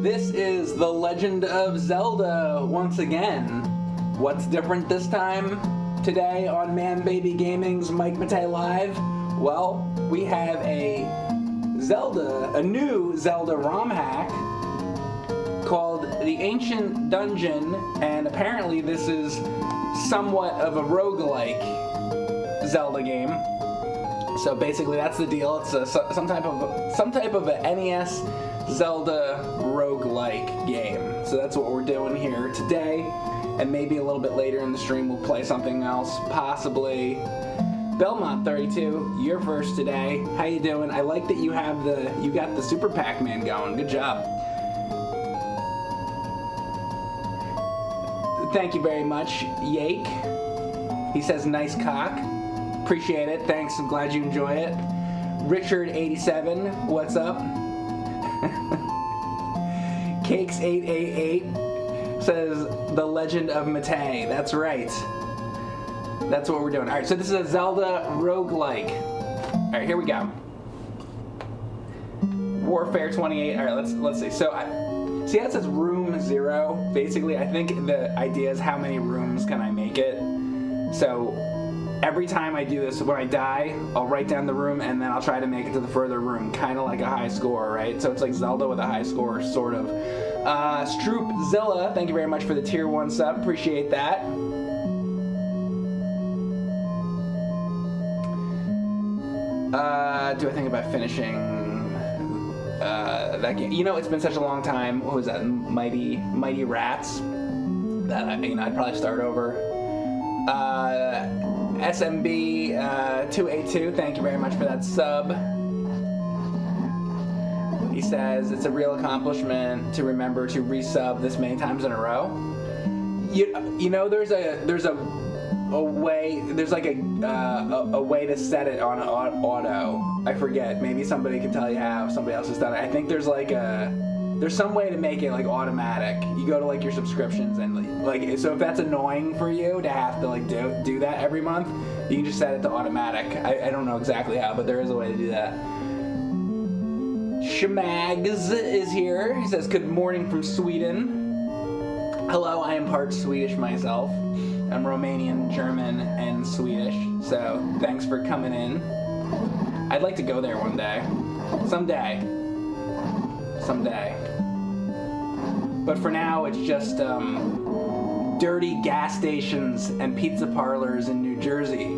This is The Legend of Zelda once again. What's different this time? Today on Man Baby Gaming's Mike Matei Live? Well, we have a new Zelda ROM hack called The Ancient Dungeon, and apparently this is somewhat of a roguelike Zelda game. So basically that's the deal. It's some type of a NES Zelda roguelike game. So that's what we're doing here today, and maybe a little bit later in the stream we'll play something else, possibly. Belmont32, you're first today. How you doing? I like that you got the Super Pac-Man going. Good job. Thank you very much, Yake. He says nice cock. Appreciate it. Thanks. I'm glad you enjoy it. Richard87, what's up? Cakes888 says The Legend of Matei. That's right. That's what we're doing. All right, so this is a Zelda roguelike. All right, here we go. Warfare 28. All right, let's see. So see how it says room 0? Basically, I think the idea is how many rooms can I make it. So every time I do this, when I die, I'll write down the room and then I'll try to make it to the further room, kind of like a high score, right? So it's like Zelda with a high score, sort of. Stroopzilla, thank you very much for the tier 1 sub. Appreciate that. Do I think about finishing that game? You know, it's been such a long time. What was that? Mighty Rats? That I'd probably start over. SMB282, thank you very much for that sub. He says it's a real accomplishment to remember to resub this many times in a row. You know, there's a way, there's like a way to set it on auto. I forget. Maybe somebody can tell you how. Somebody else has done it. I think there's some way to make it like automatic. You go to like your subscriptions and like, so if that's annoying for you to have to like do that every month, you can just set it to automatic. I don't know exactly how, but there is a way to do that. Shmags is here. He says, good morning from Sweden. Hello, I am part Swedish myself. I'm Romanian, German, and Swedish, so thanks for coming in. I'd like to go there one day. Someday. But for now, it's just dirty gas stations and pizza parlors in New Jersey.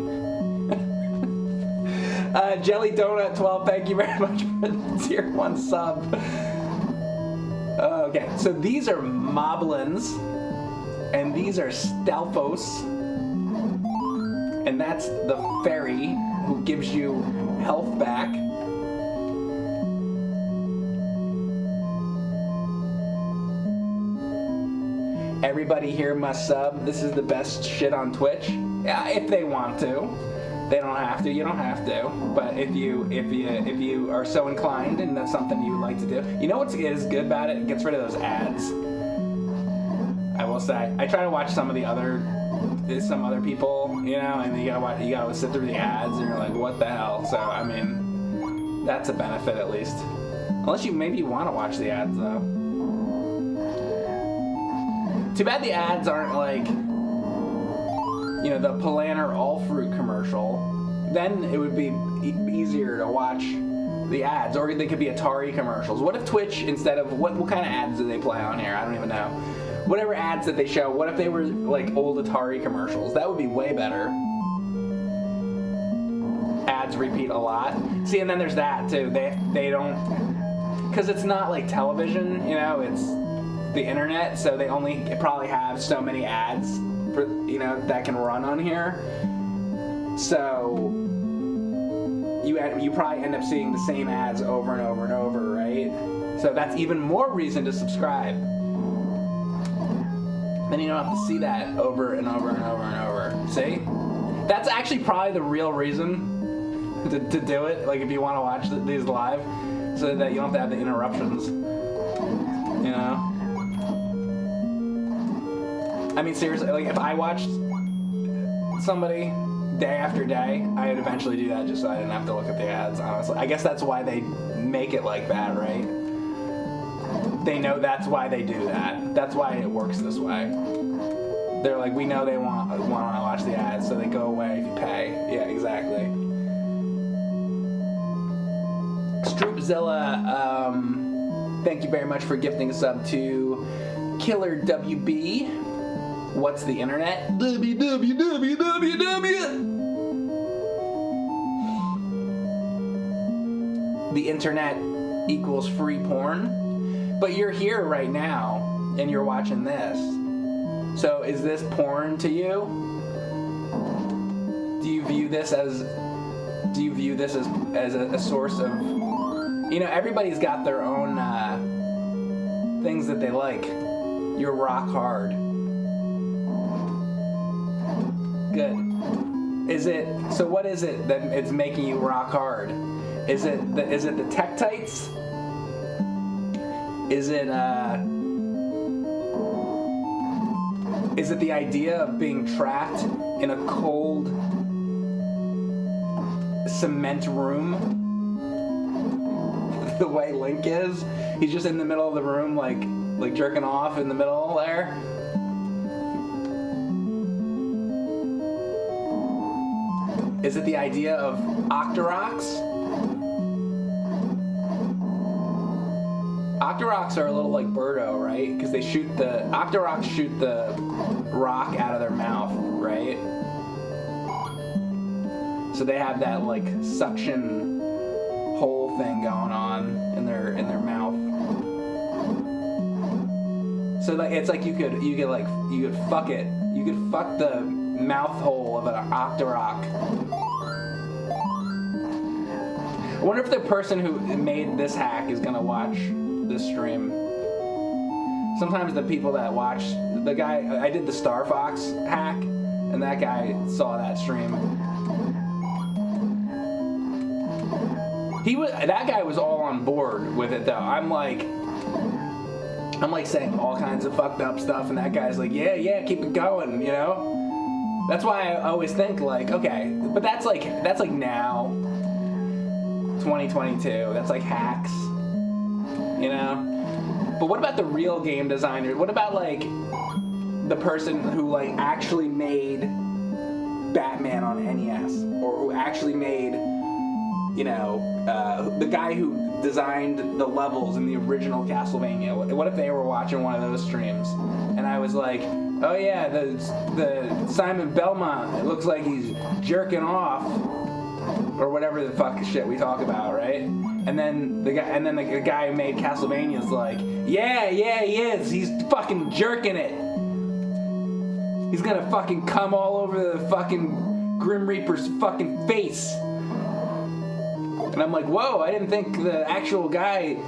Jelly Donut 12, thank you very much for the tier 1 sub. Okay, so these are Moblins, and these are Stalfos, and that's the fairy who gives you health back. Everybody here must sub. This is the best shit on Twitch. Yeah, if they want to. They don't have to. You don't have to. But if you are so inclined and that's something you would like to do, you know what is good about it? It gets rid of those ads. I will say. I try to watch some other people, you know, and you gotta sit through the ads, and you're like, what the hell? So I mean, that's a benefit at least. Unless maybe you want to watch the ads though. Too bad the ads aren't like, you know, the Polaner All Fruit commercial. Then it would be easier to watch the ads, or they could be Atari commercials. What if Twitch, instead of what kind of ads do they play on here? I don't even know. Whatever ads that they show, what if they were like old Atari commercials? That would be way better. Ads repeat a lot. See, and then there's that too. They don't, because it's not like television, you know, it's the internet, so they only probably have so many ads for, you know, that can run on here. So you probably end up seeing the same ads over and over and over, right? So that's even more reason to subscribe. Then you don't have to see that over and over and over and over. See? That's actually probably the real reason to do it. Like if you want to watch these live, so that you don't have to have the interruptions. You know? I mean, seriously, like if I watched somebody day after day, I would eventually do that just so I didn't have to look at the ads, honestly. I guess that's why they make it like that, right? they know that's why they do that. That's why it works this way. They're like, we know they want to watch the ads, so they go away if you pay. Yeah, exactly. Stroopzilla, thank you very much for gifting a sub to Killer WB. What's the internet? The internet equals free porn. But you're here right now, and you're watching this. So is this porn to you? Do you view this as a source of, everybody's got their own things that they like. You're rock hard. Good. So what is it that it's making you rock hard? Is it the Tektites? Is it the idea of being trapped in a cold cement room? The way Link is? He's just in the middle of the room like jerking off in the middle there. Is it the idea of Octoroks? Octoroks are a little like Birdo, right? Because Octoroks shoot the rock out of their mouth, right? So they have that like suction hole thing going on in their mouth. So like it's like you could fuck it. You could fuck the mouth hole of an Octorok. I wonder if the person who made this hack is gonna watch this stream. Sometimes the people that watch the guy, I did the Star Fox hack, and that guy saw that stream. That guy was all on board with it though. I'm like saying all kinds of fucked up stuff, and that guy's like, yeah, keep it going, That's why I always think like, okay, but that's like now, 2022. That's like hacks. But what about the real game designer? What about like the person who like actually made Batman on NES, or who actually made, the guy who designed the levels in the original Castlevania? What if they were watching one of those streams, and I was like, oh yeah, the Simon Belmont, it looks like he's jerking off, or whatever the fuck shit we talk about, right? And then the guy who made Castlevania is like, yeah, he is. He's fucking jerking it. He's gonna fucking come all over the fucking Grim Reaper's fucking face. And I'm like, whoa, I didn't think the actual guy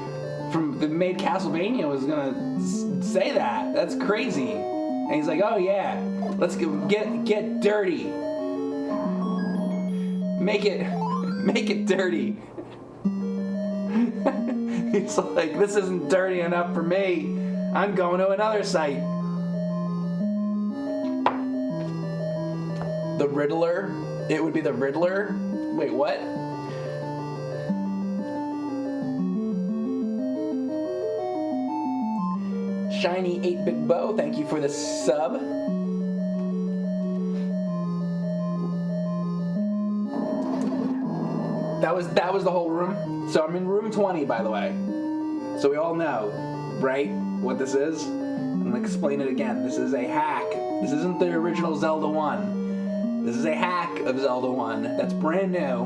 that made Castlevania was gonna say that. That's crazy. And he's like, oh yeah, let's get dirty. Make it dirty. He's like, this isn't dirty enough for me. I'm going to another site. The Riddler? It would be the Riddler? Wait, what? Shiny 8-bit bow, thank you for the sub. That was the whole room. So I'm in room 20, by the way. So we all know, right, what this is? I'm gonna explain it again. This is a hack. This isn't the original Zelda 1. This is a hack of Zelda 1 that's brand new.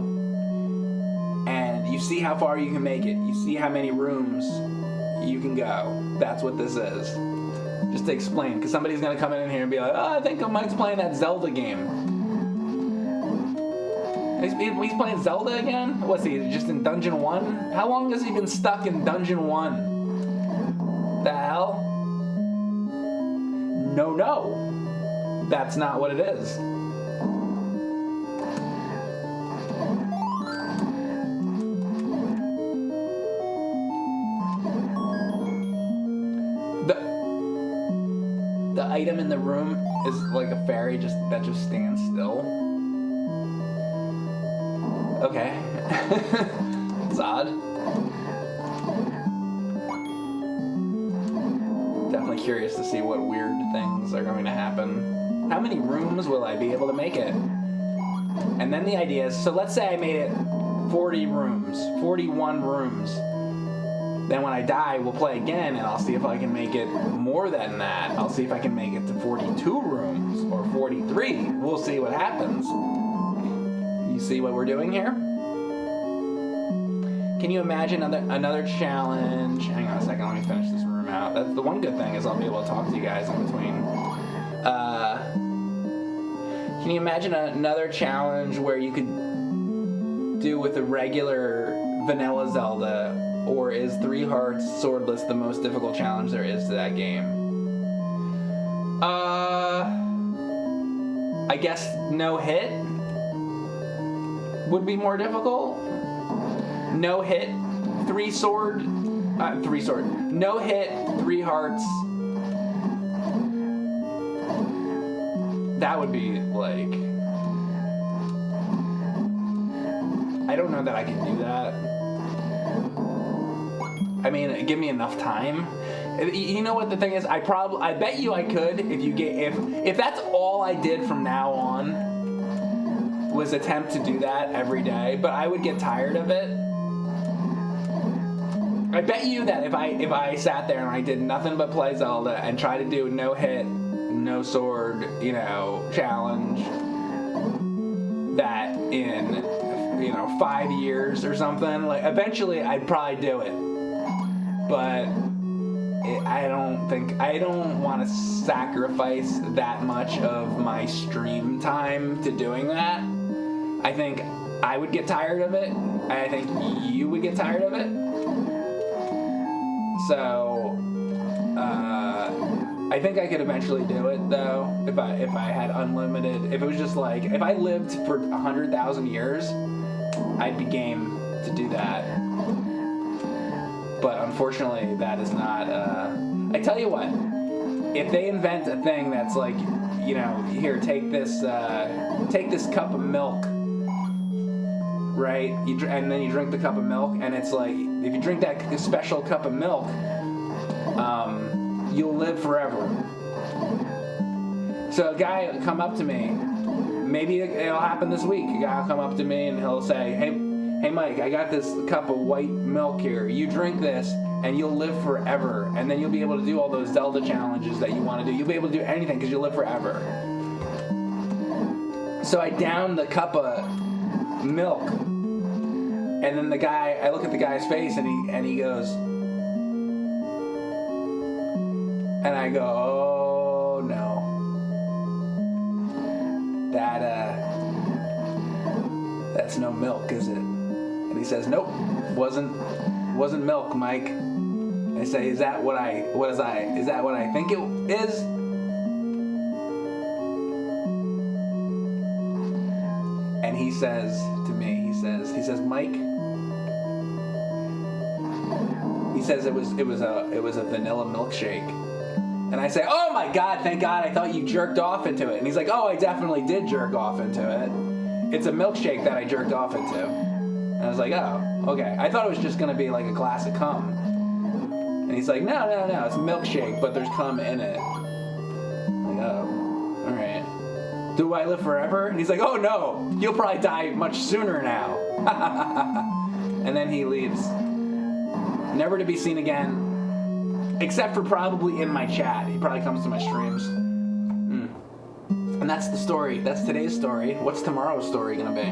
And you see how far you can make it. You see how many rooms you can go. That's what this is. Just to explain, because somebody's gonna come in here and be like, oh, I think Mike's playing that Zelda game. He's playing Zelda again? What's he, just in Dungeon 1? How long has he been stuck in Dungeon 1? The hell? No. That's not what it is. The item in the room is like a fairy that just stands still. Okay. It's odd. curious to see what weird things are going to happen. How many rooms will I be able to make it? And then the idea is, so let's say I made it 40 rooms, 41 rooms. Then when I die, we'll play again, and I'll see if I can make it more than that. I'll see if I can make it to 42 rooms or 43. We'll see what happens. You see what we're doing here? Can you imagine another challenge? Hang on a second, let me finish this room out. That's the one good thing is I'll be able to talk to you guys in between. Can you imagine another challenge where you could do with a regular vanilla Zelda, or is 3 Hearts Swordless the most difficult challenge there is to that game? I guess no hit would be more difficult. No hit, 3 sword. No hit, 3 hearts. That would be like, I don't know that I can do that. I mean, give me enough time. You know what the thing is? I bet you I could if that's all I did from now on was attempt to do that every day, but I would get tired of it. I bet you that if I sat there and I did nothing but play Zelda and try to do no hit, no sword, challenge, that in 5 years or something, like eventually I'd probably do it. But I don't want to sacrifice that much of my stream time to doing that. I think I would get tired of it, and I think you would get tired of it. So, I think I could eventually do it, though, if I had unlimited. If it was just like, if I lived for 100,000 years, I'd be game to do that. But unfortunately, that is not. I tell you what, if they invent a thing that's like, here, take this cup of milk, right? And then you drink the cup of milk, and it's like, if you drink that special cup of milk, you'll live forever. So a guy will come up to me, maybe it'll happen this week. A guy will come up to me and he'll say, Hey Mike, I got this cup of white milk here. You drink this and you'll live forever. And then you'll be able to do all those Zelda challenges that you want to do. You'll be able to do anything because you'll live forever. So I down the cup of milk. And then I look at the guy's face and he goes, and I go, oh no. That's no milk, is it? And he says, nope, wasn't milk, Mike. I say, is that what I think it is? And he says to me, he says, Mike, he says it was a vanilla milkshake. And I say, oh my God, thank God, I thought you jerked off into it. And he's like, oh, I definitely did jerk off into it. It's a milkshake that I jerked off into. And I was like, oh, okay. I thought it was just going to be like a glass of cum. And he's like, no, it's a milkshake, but there's cum in it. I'm like, oh, all right. Do I live forever? And he's like, oh no, you'll probably die much sooner now. And then he leaves. Never to be seen again. Except for probably in my chat. He probably comes to my streams. And that's the story. That's today's story. What's tomorrow's story gonna be?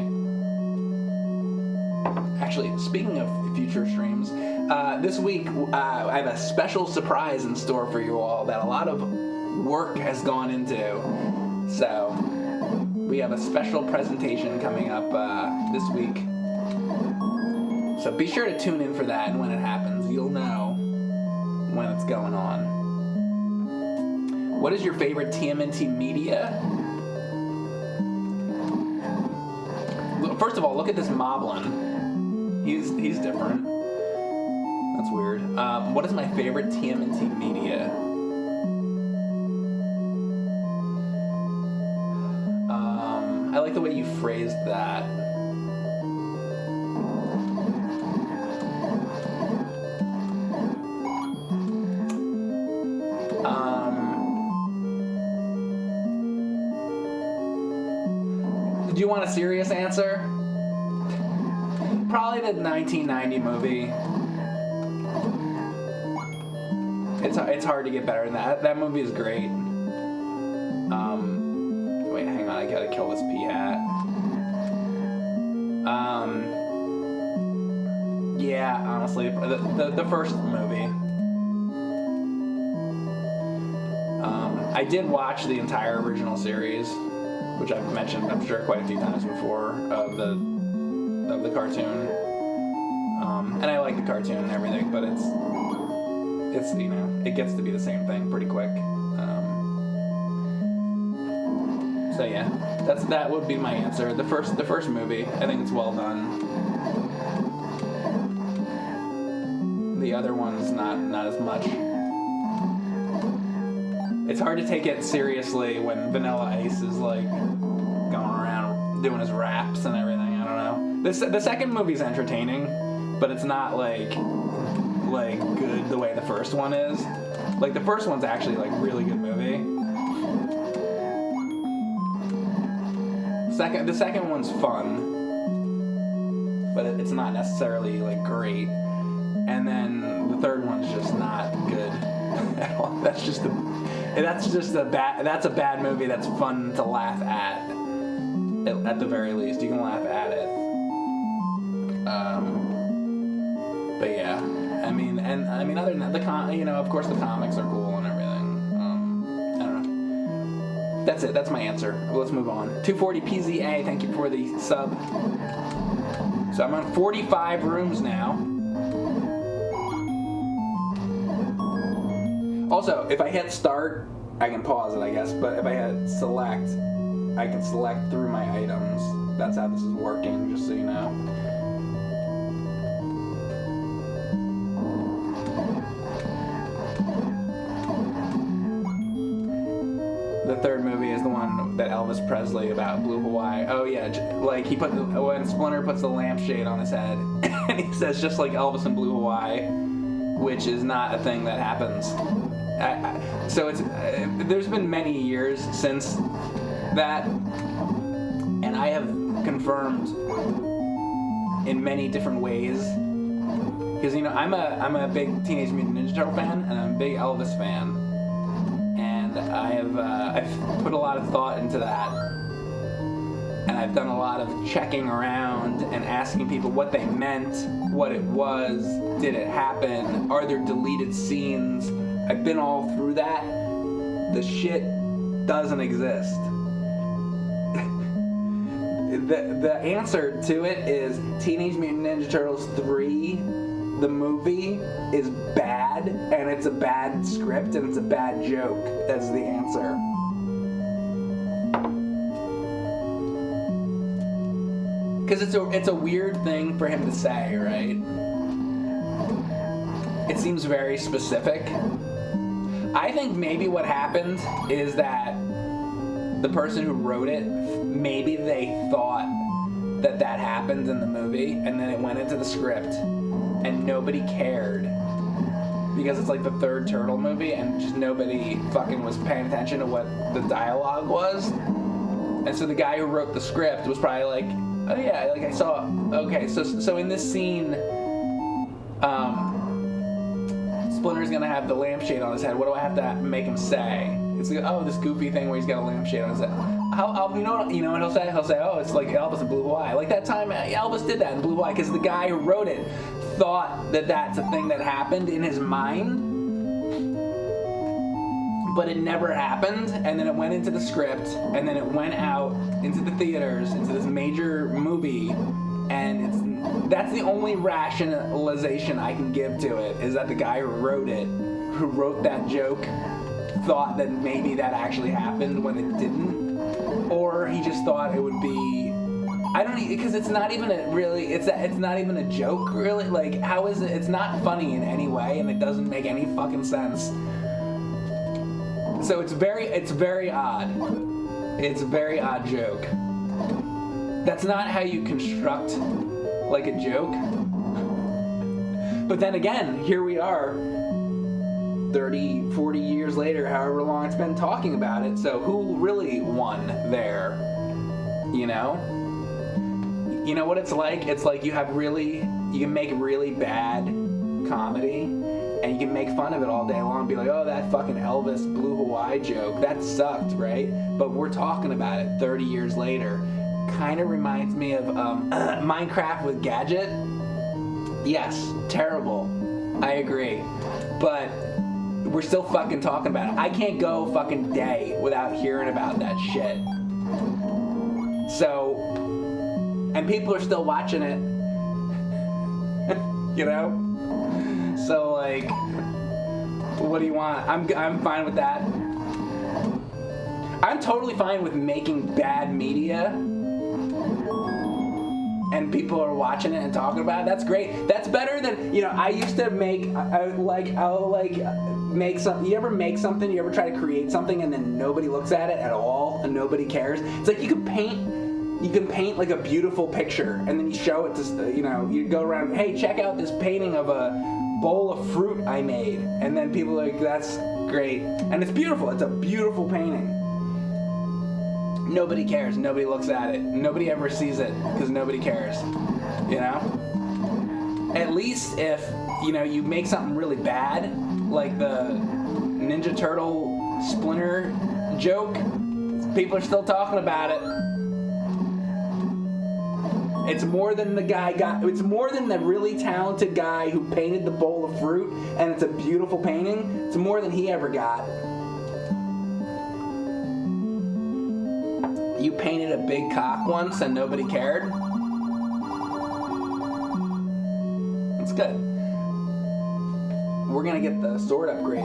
Actually, speaking of future streams, this week I have a special surprise in store for you all that a lot of work has gone into. So, we have a special presentation coming up this week. So be sure to tune in for that, and when it happens, you'll know when it's going on. What is your favorite TMNT media? First of all, look at this Moblin. He's different. That's weird. What is my favorite TMNT media? I like the way you phrased that. you want a serious answer? Probably the 1990 movie. It's hard to get better than that. That movie is great. Wait, hang on, I gotta kill this pea-hat. Yeah, honestly, the first movie. I did watch the entire original series, which I've mentioned, I'm sure, quite a few times before, of the cartoon. And I like the cartoon and everything, but it's you know, it gets to be the same thing pretty quick. So yeah, that would be my answer. The first movie, I think it's well done. The other one's not as much. It's hard to take it seriously when Vanilla Ice is like going around doing his raps and everything. I don't know. The second movie's entertaining, but it's not like good the way the first one is. Like the first one's actually like really good movie. The second one's fun, but it's not necessarily like great. And then the third one's just not good at all. That's a bad movie that's fun to laugh at the very least. You can laugh at it. But yeah, I mean, other than that, of course the comics are cool and everything. I don't know. That's it. That's my answer. Let's move on. 240 PZA. Thank you for the sub. So I'm on 45 rooms now. Also, if I hit start, I can pause it, I guess, but if I hit select, I can select through my items. That's how this is working, just so you know. The third movie is the one that Elvis Presley about Blue Hawaii. Oh yeah, like when Splinter puts the lampshade on his head, and he says just like Elvis in Blue Hawaii, which is not a thing that happens. So there's been many years since that, and I have confirmed in many different ways, because I'm a big Teenage Mutant Ninja Turtle fan, and I'm a big Elvis fan, and I've put a lot of thought into that, and I've done a lot of checking around and asking people what they meant, what it was, did it happen, are there deleted scenes. I've been all through that. The shit doesn't exist. The answer to it is Teenage Mutant Ninja Turtles 3, the movie, is bad, and it's a bad script, and it's a bad joke. That's the answer. Because it's a weird thing for him to say, right? It seems very specific. I think maybe what happened is that the person who wrote it, maybe they thought that happened in the movie, and then it went into the script, and nobody cared. Because it's like the third Turtle movie, and just nobody fucking was paying attention to what the dialogue was. And so the guy who wrote the script was probably like, oh yeah, like I saw, okay, so in this scene, Splinter's gonna have the lampshade on his head. What do I have to make him say? It's like, oh, this goofy thing where he's got a lampshade on his head. You know what he'll say? He'll say, oh, it's like Elvis in Blue Hawaii. Like that time Elvis did that in Blue Hawaii, because the guy who wrote it thought that that's a thing that happened in his mind, but it never happened. And then it went into the script, and then it went out into the theaters, into this major movie, and that's the only rationalization I can give to it, is that the guy who wrote that joke, thought that maybe that actually happened when it didn't, or he just thought it would be, I don't know, because it's not even it's not even a joke, really. Like, how is it? It's not funny in any way, and it doesn't make any fucking sense. So it's very odd. It's a very odd joke. That's not how you construct like a joke. But then again, here we are 30, 40 years later, however long it's been, talking about it. So who really won there? You know? You know what it's like? It's like you can make really bad comedy, and you can make fun of it all day long, be like, oh, that fucking Elvis Blue Hawaii joke, that sucked, right? But we're talking about it 30 years later. Kind of reminds me of Minecraft with Gadget. Yes, terrible. I agree. But we're still fucking talking about it. I can't go a fucking day without hearing about that shit. So, and people are still watching it. You know? So, like, what do you want? I'm fine with that. I'm totally fine with making bad media, and people are watching it and talking about it. That's great. That's better than, you know, I used to make, make something. You ever make something, you ever try to create something and then nobody looks at it at all and nobody cares? It's like you can paint like a beautiful picture and then you show it to, you know, you go around, hey, check out this painting of a bowl of fruit I made. And then people are like, that's great. And it's beautiful. It's a beautiful painting. Nobody cares. Nobody looks at it. Nobody ever sees it because nobody cares. You know? At least if, you know, you make something really bad, like the Ninja Turtle Splinter joke, people are still talking about it. It's more than it's more than the really talented guy who painted the bowl of fruit, and it's a beautiful painting. It's more than he ever got. You painted a big cock once and nobody cared? That's good. We're gonna get the sword upgrade.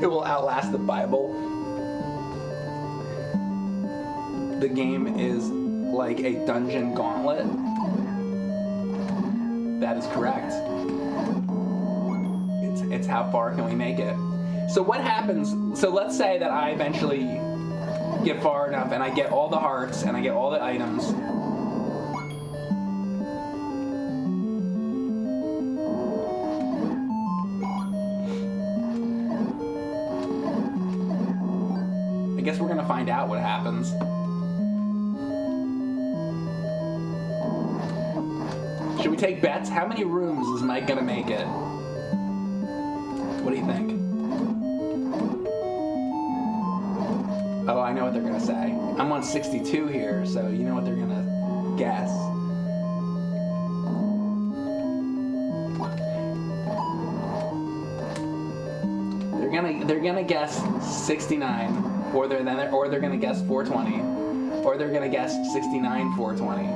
It will outlast the Bible. The game is like a dungeon gauntlet. That is correct. It's how far can we make it? So what happens, so let's say that I eventually get far enough and I get all the hearts and I get all the items. I guess we're gonna find out what happens. Should we take bets? How many rooms is Mike gonna make it? What do you think? Oh, I know what they're gonna say. I'm on 62 here, so you know what they're gonna guess. They're gonna guess 69, or they're gonna guess 420, or they're gonna guess 69 420.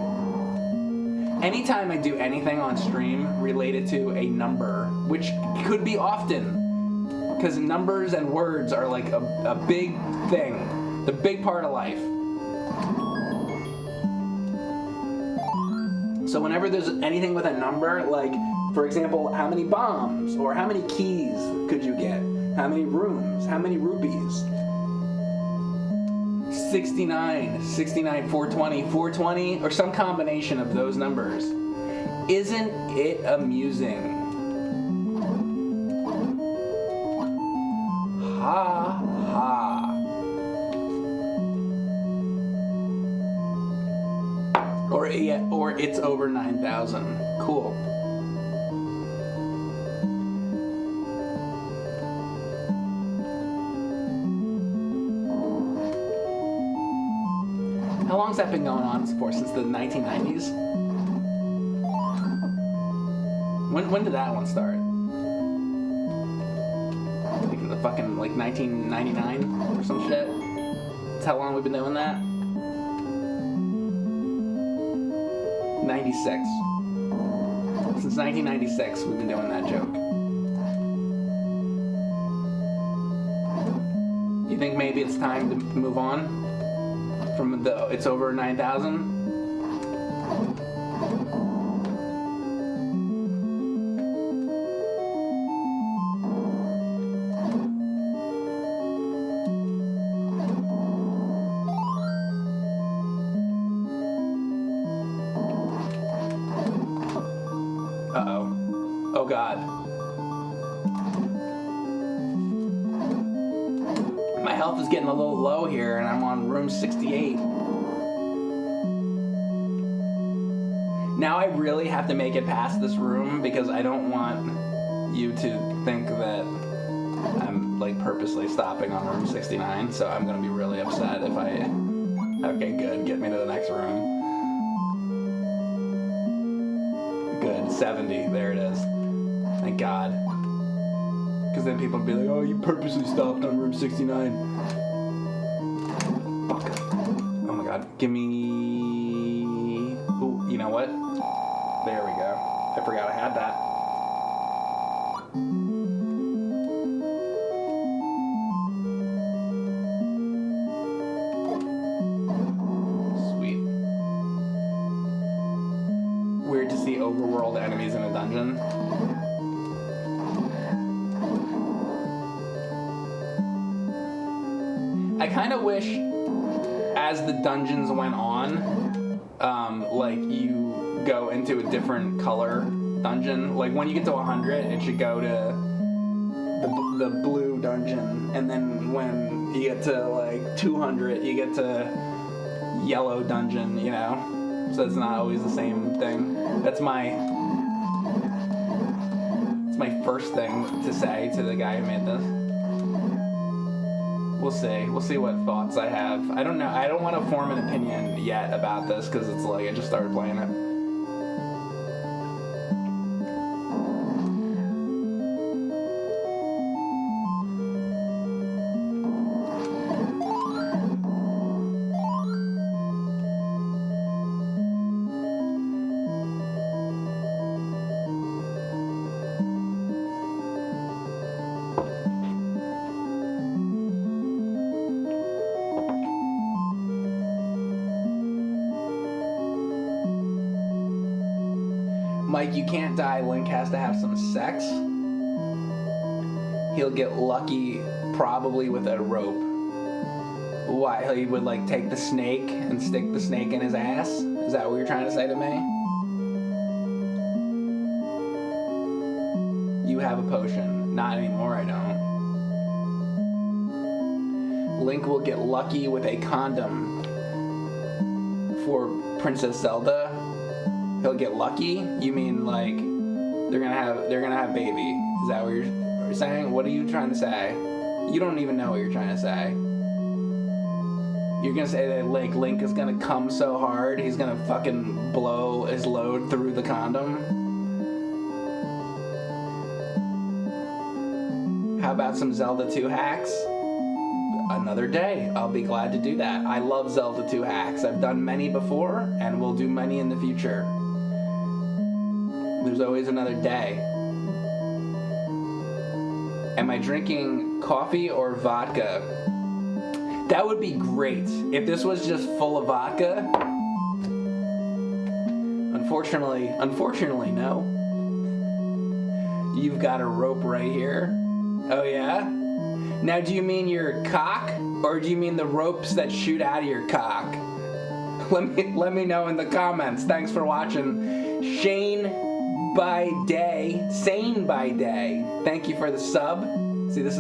Anytime I do anything on stream related to a number, which could be often, because numbers and words are like a big thing. They're a big part of life. So whenever there's anything with a number, like, for example, how many bombs, or how many keys could you get? How many rooms? How many rupees? 69, 420, 420, or some combination of those numbers. Isn't it amusing? Ha ha. Or it's over 9,000. Cool. How long's that been going on for? Since the 1990s? When did that one start? Like the fucking, like, 1999 or some shit? That's how long we've been doing that? 96. Since 1996, we've been doing that joke. You think maybe it's time to move on? From the, it's over 9,000? health is getting a little low here, and I'm on room 68. Now I really have to make it past this room because I don't want you to think that I'm like purposely stopping on room 69, so I'm gonna be really upset if I... Okay, good, get me to the next room. Good, 70, there it is. Thank God. Because then people would be like, oh, you purposely stopped on room 69. Fuck. Oh my God, give me... Ooh, you know what? There we go. I forgot I had that. Weird to see overworld enemies in a dungeon. I kind of wish, as the dungeons went on, like you go into a different color dungeon. Like when you get to 100, it should go to the blue dungeon, and then when you get to like 200, you get to yellow dungeon. You know. So it's not always the same thing. That's my first thing to say to the guy who made this. We'll see. We'll see what thoughts I have. I don't know. I don't want to form an opinion yet about this because it's like I just started playing it. Mike, you can't die. Link has to have some sex. He'll get lucky probably with a rope. Why? He would like take the snake and stick the snake in his ass? Is that what you're trying to say to me? You have a potion. Not anymore, I don't. Link will get lucky with a condom for Princess Zelda. He'll get lucky? You mean like they're gonna have baby? Is that what you're saying? What are you trying to say? You don't even know what you're trying to say. You're gonna say that like Link is gonna come so hard he's gonna fucking blow his load through the condom? How about some Zelda 2 hacks? Another day. I'll be glad to do that. I love Zelda 2 hacks. I've done many before and will do many in the future. There's always another day. Am I drinking coffee or vodka? That would be great. If this was just full of vodka. Unfortunately, no. You've got a rope right here. Oh yeah? Now do you mean your cock? Or do you mean the ropes that shoot out of your cock? Let me know in the comments. Thanks for watching. Sane by day. Thank you for the sub. That's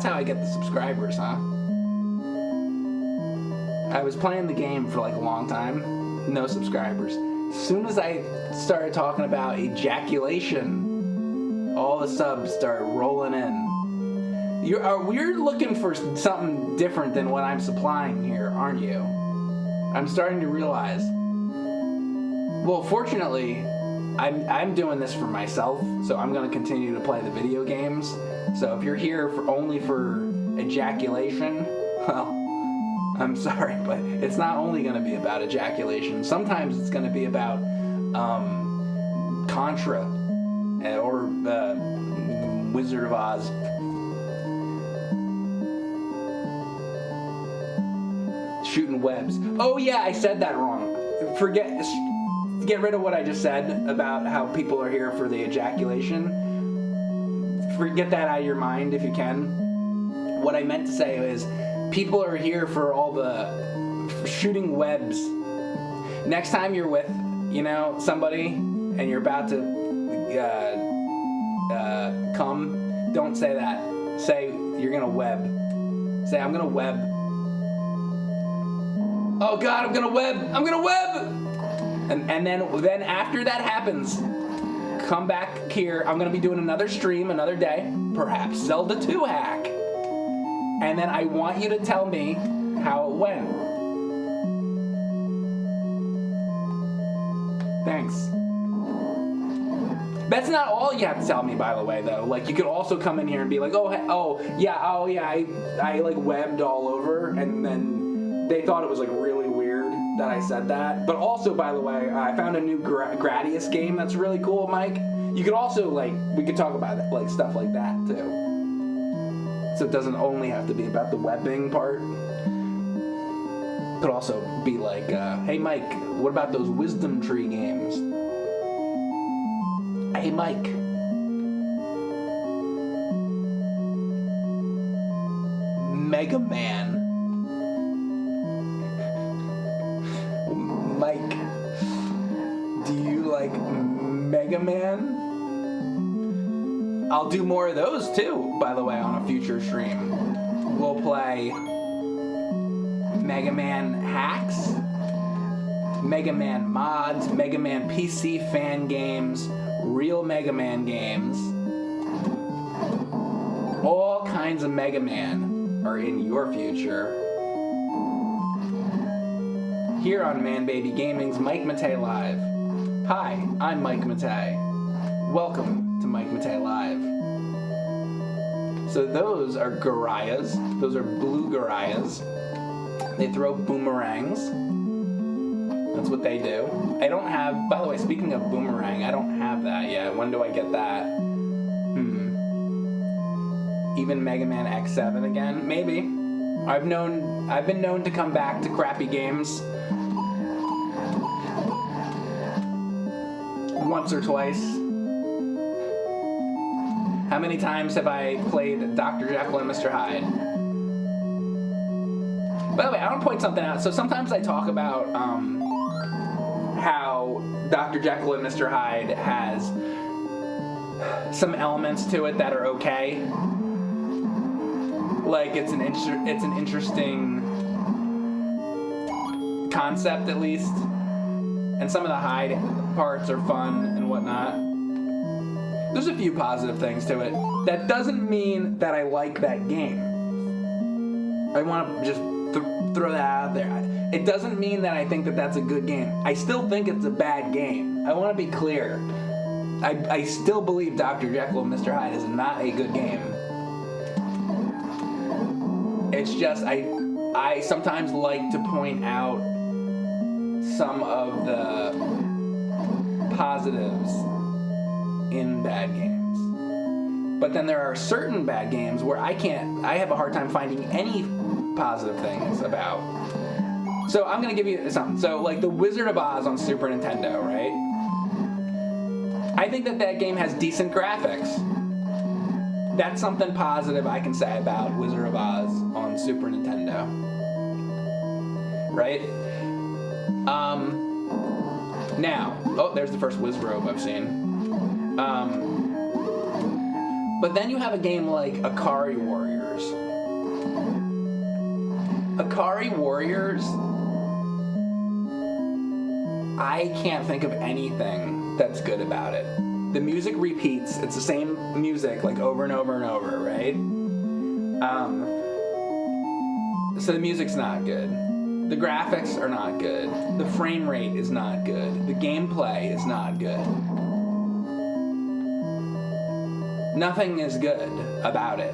how I get the subscribers, huh? I was playing the game for like a long time. No subscribers. As soon as I started talking about ejaculation, all the subs start rolling in. You're looking for something different than what I'm supplying here, aren't you? I'm starting to realize. Well, fortunately, I'm doing this for myself, so I'm going to continue to play the video games. So if you're here only for ejaculation, well, I'm sorry, but it's not only going to be about ejaculation. Sometimes it's going to be about Contra or Wizard of Oz. Shooting webs. Oh yeah, I said that wrong. Get rid of what I just said about how people are here for the ejaculation. Get that out of your mind if you can. What I meant to say is people are here for all the shooting webs. Next time you're with, somebody and you're about to come, don't say that. Say you're gonna web. Say, I'm gonna web. Oh God, I'm gonna web. And then after that happens, come back here. I'm gonna be doing another stream another day, perhaps Zelda 2 hack. And then I want you to tell me how it went. Thanks. That's not all you have to tell me, by the way, though. Like, you could also come in here and be like, oh yeah, I like webbed all over, and then they thought it was like really weird that I said that. But also, by the way, I found a new Gradius game that's really cool, Mike. You could also, like, we could talk about it, like stuff like that too. So it doesn't only have to be about the webbing part. It could also be like, hey Mike, what about those wisdom tree games? Hey Mike. Mega Man. Mike, do you like Mega Man? I'll do more of those too, by the way, on a future stream. We'll play Mega Man hacks, Mega Man mods, Mega Man PC fan games, real Mega Man games. All kinds of Mega Man are in your future. Here on Man Baby Gaming's Mike Matei Live. Hi, I'm Mike Matei. Welcome to Mike Matei Live. So those are Garayas. Those are blue Garayas. They throw boomerangs. That's what they do. I don't have, by the way, speaking of boomerang, I don't have that yet. When do I get that? Even Mega Man X7 again? Maybe. I've been known to come back to crappy games once or twice. How many times have I played Dr. Jekyll and Mr. Hyde? By the way, I want to point something out. So sometimes I talk about how Dr. Jekyll and Mr. Hyde has some elements to it that are okay. Like it's an interesting concept, at least, and some of the Hyde parts are fun and whatnot. There's a few positive things to it. That doesn't mean that I like that game. I want to just throw that out there. It doesn't mean that I think that that's a good game. I still think it's a bad game. I want to be clear. I still believe Dr. Jekyll and Mr. Hyde is not a good game. It's just I sometimes like to point out some of the positives in bad games. But then there are certain bad games where I have a hard time finding any positive things about. So I'm gonna give you something. So like the Wizard of Oz on Super Nintendo, right? I think that game has decent graphics. That's something positive I can say about Wizard of Oz on Super Nintendo. Right? Now, there's the first Wizrobe I've seen. But then you have a game like Akari Warriors. Akari Warriors, I can't think of anything that's good about it. The music repeats. It's the same music like over and over and over, right? So the music's not good. The graphics are not good. The frame rate is not good. The gameplay is not good. Nothing is good about it.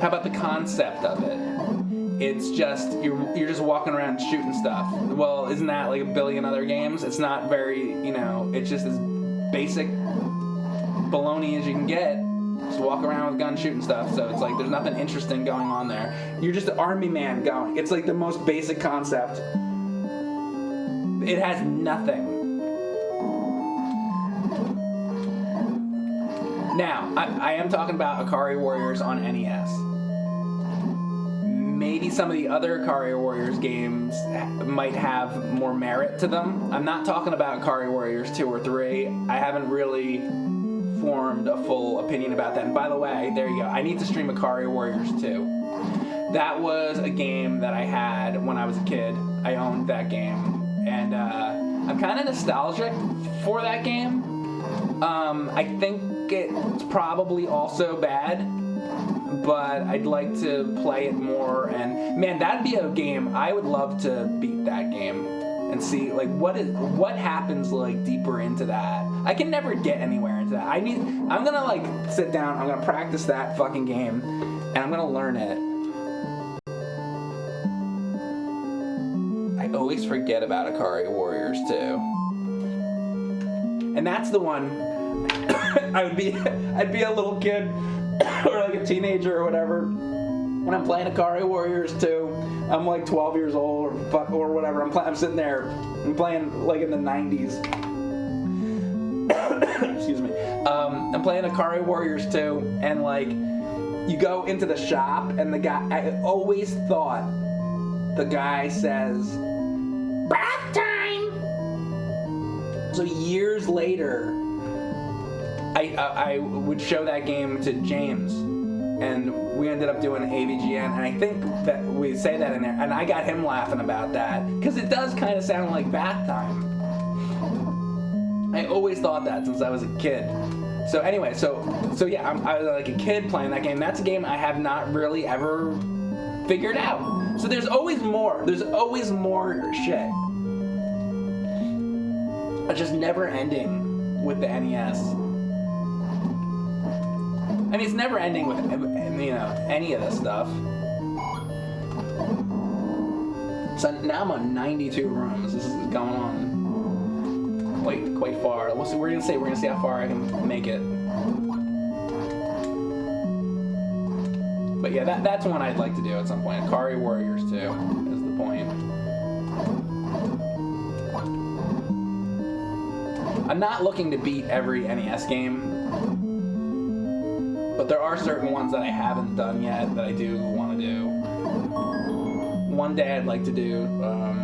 How about the concept of it? It's just, you're just walking around shooting stuff. Well, isn't that like a billion other games? It's not very, it's just as basic baloney as you can get. Just walk around with guns shooting stuff. So it's like there's nothing interesting going on there. You're just an army man going. It's like the most basic concept. It has nothing. Now, I am talking about Akari Warriors on NES. Maybe some of the other Akari Warriors games might have more merit to them. I'm not talking about Akari Warriors 2 or 3. I haven't really formed a full opinion about that. And by the way, there you go. I need to stream Ikari Warriors 2. That was a game that I had when I was a kid. I owned that game. And I'm kind of nostalgic for that game. I think it's probably also bad, but I'd like to play it more. And man, that'd be a game I would love to beat that game and see like what happens like deeper into that. I can never get anywhere into that. I'm gonna like sit down. I'm gonna practice that fucking game, and I'm gonna learn it. I always forget about Ikari Warriors 2. And that's the one I'd be a little kid or like a teenager or whatever when I'm playing Ikari Warriors 2. I'm like 12 years old or whatever. I'm sitting there. I'm playing like in the 90s. Excuse me. I'm playing Ikari Warriors 2, and like you go into the shop and the guy. I always thought the guy says bath time. So years later, I would show that game to James, and we ended up doing AVGN, and I think that we say that in there, and I got him laughing about that, because it does kind of sound like bath time. I always thought that since I was a kid. So anyway, so yeah, I was like a kid playing that game. That's a game I have not really ever figured out. So there's always more. There's always more shit. It's just never ending with the NES. I mean, it's never ending with, you know, any of this stuff. So now I'm on 92 rooms. This is going on quite far. We're gonna see how far I can make it. But yeah, that's one I'd like to do at some point. Ikari Warriors 2 is the point. I'm not looking to beat every NES game, but there are certain ones that I haven't done yet that I do want to do. One day I'd like to do,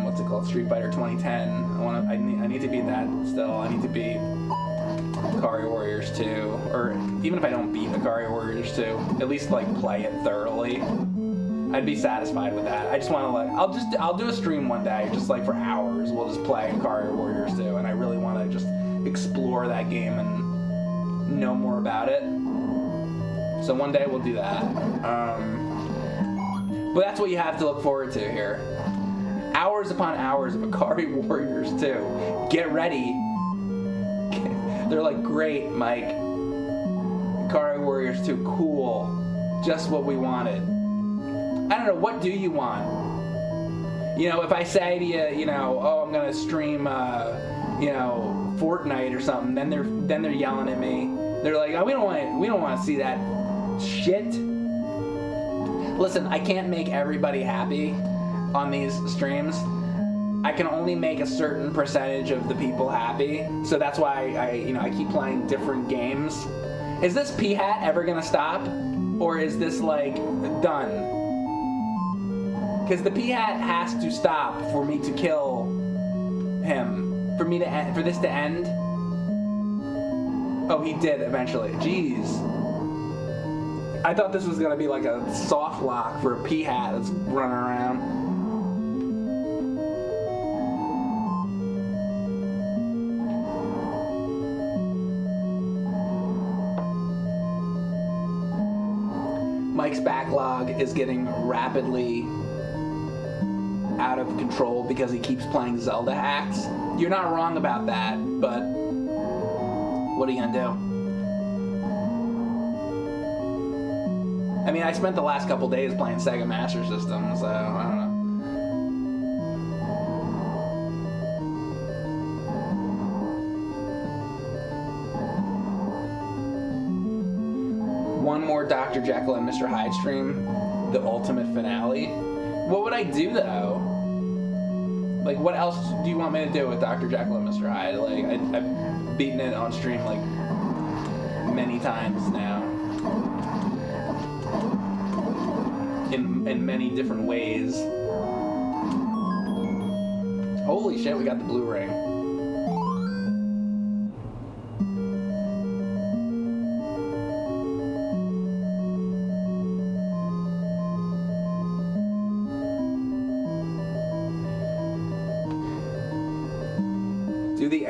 what's it called, Street Fighter 2010. I need to beat that still. I need to beat Ikari Warriors 2, or even if I don't beat Ikari Warriors 2, at least like play it thoroughly. I'd be satisfied with that. I just want to like, I'll do a stream one day, just like for hours. We'll just play Ikari Warriors 2, and I really want to just explore that game and know more about it. So one day we'll do that. But that's what you have to look forward to here. Hours upon hours of Ikari Warriors 2. Get ready. They're like, great, Mike. Ikari Warriors 2, cool. Just what we wanted. I don't know, what do you want? You know, if I say to you, you know, oh, I'm gonna stream, you know, Fortnite or something, then they're yelling at me. They're like, oh, we don't want to see that shit. Listen, I can't make everybody happy on these streams. I can only make a certain percentage of the people happy, so that's why I keep playing different games. Is this P-Hat ever gonna stop, or is this like done? Because the P-Hat has to stop for me to kill him. For this to end. Oh, he did eventually. Jeez. I thought this was gonna be like a soft lock for a P-Hat that's running around. Mike's backlog is getting rapidly out of control because he keeps playing Zelda hacks. You're not wrong about that, but what are you gonna do? I mean, I spent the last couple days playing Sega Master System, so I don't know. One more Dr. Jekyll and Mr. Hyde stream, the ultimate finale. What would I do though? Like, what else do you want me to do with Dr. Jekyll and Mr. Hyde? Like, I've beaten it on stream like many times now. In many different ways. Holy shit, we got the blue ring.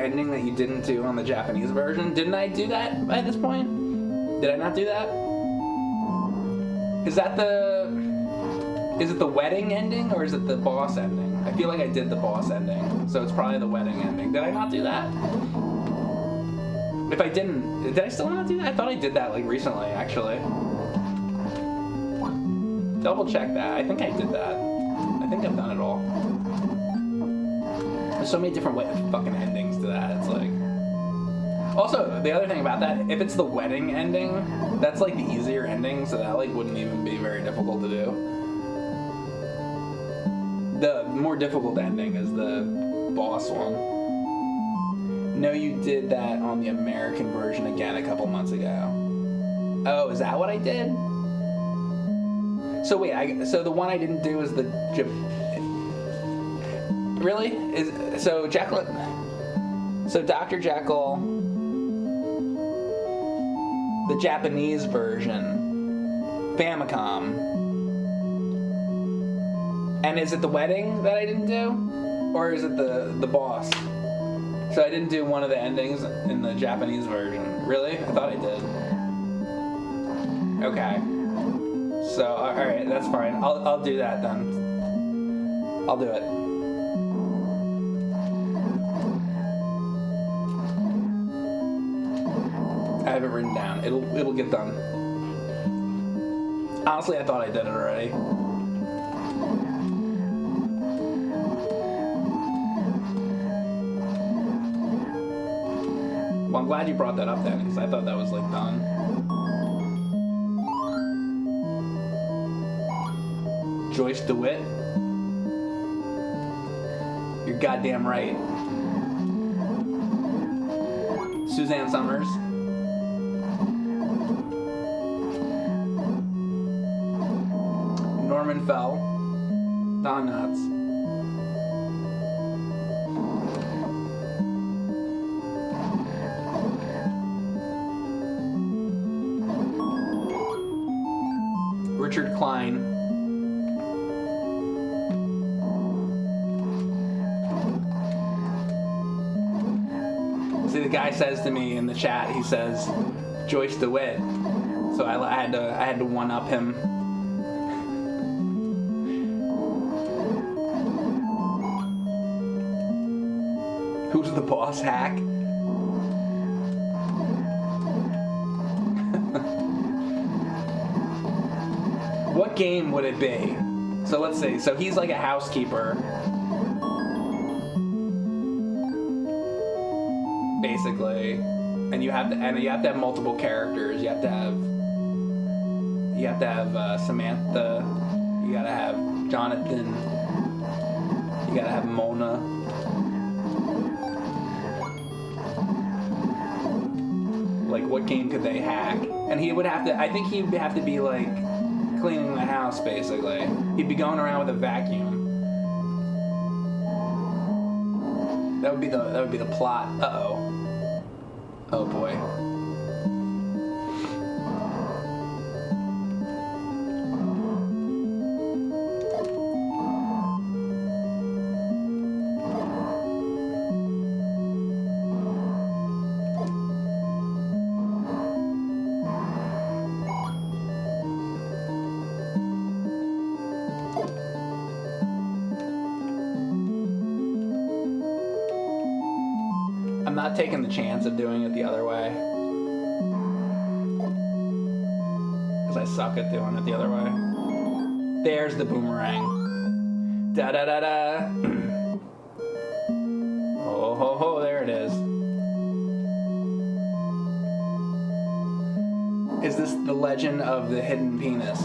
ending that you didn't do on the Japanese version. Didn't I do that by this point? Did I not do that? Is it the wedding ending or is it the boss ending? I feel like I did the boss ending, so it's probably the wedding ending. Did I not do that? If I didn't, did I still not do that? I thought I did that like recently, actually. Double check that. I think I did that. I think I've done it all. There's so many different fucking endings to that. It's like. Also, the other thing about that, if it's the wedding ending, that's like the easier ending, so that like wouldn't even be very difficult to do. The more difficult ending is the boss one. No, you did that on the American version again a couple months ago. Oh, is that what I did? So wait, so the one I didn't do is the really? So Jekyll? So Dr. Jekyll, the Japanese version, Famicom. And is it the wedding that I didn't do? Or is it the boss? So I didn't do one of the endings in the Japanese version. Really? I thought I did. Okay. So, alright, that's fine. I'll do that then. I'll do it. I have it written down. It'll get done. Honestly, I thought I did it already. Well, I'm glad you brought that up then, because I thought that was like done. Joyce DeWitt? You're goddamn right. Suzanne Summers? Norman Fell? Don Knotts? Richard Klein. See, the guy says to me in the chat, he says, Joyce DeWitt. So I had to one-up him. Who's the boss hack? What game would it be? So let's see. So he's like a housekeeper, basically, and you have to have multiple characters. You have to have Samantha. You gotta have Jonathan. You gotta have Mona. Like, what game could they hack? And he would have to. I think he'd have to be like cleaning the house, basically. He'd be going around with a vacuum. That would be the plot. Uh-oh. Oh boy. I'm not taking the chance of doing it the other way, because I suck at doing it the other way. There's the boomerang. Da da da da. Oh ho ho, there it is. Is this the legend of the hidden penis?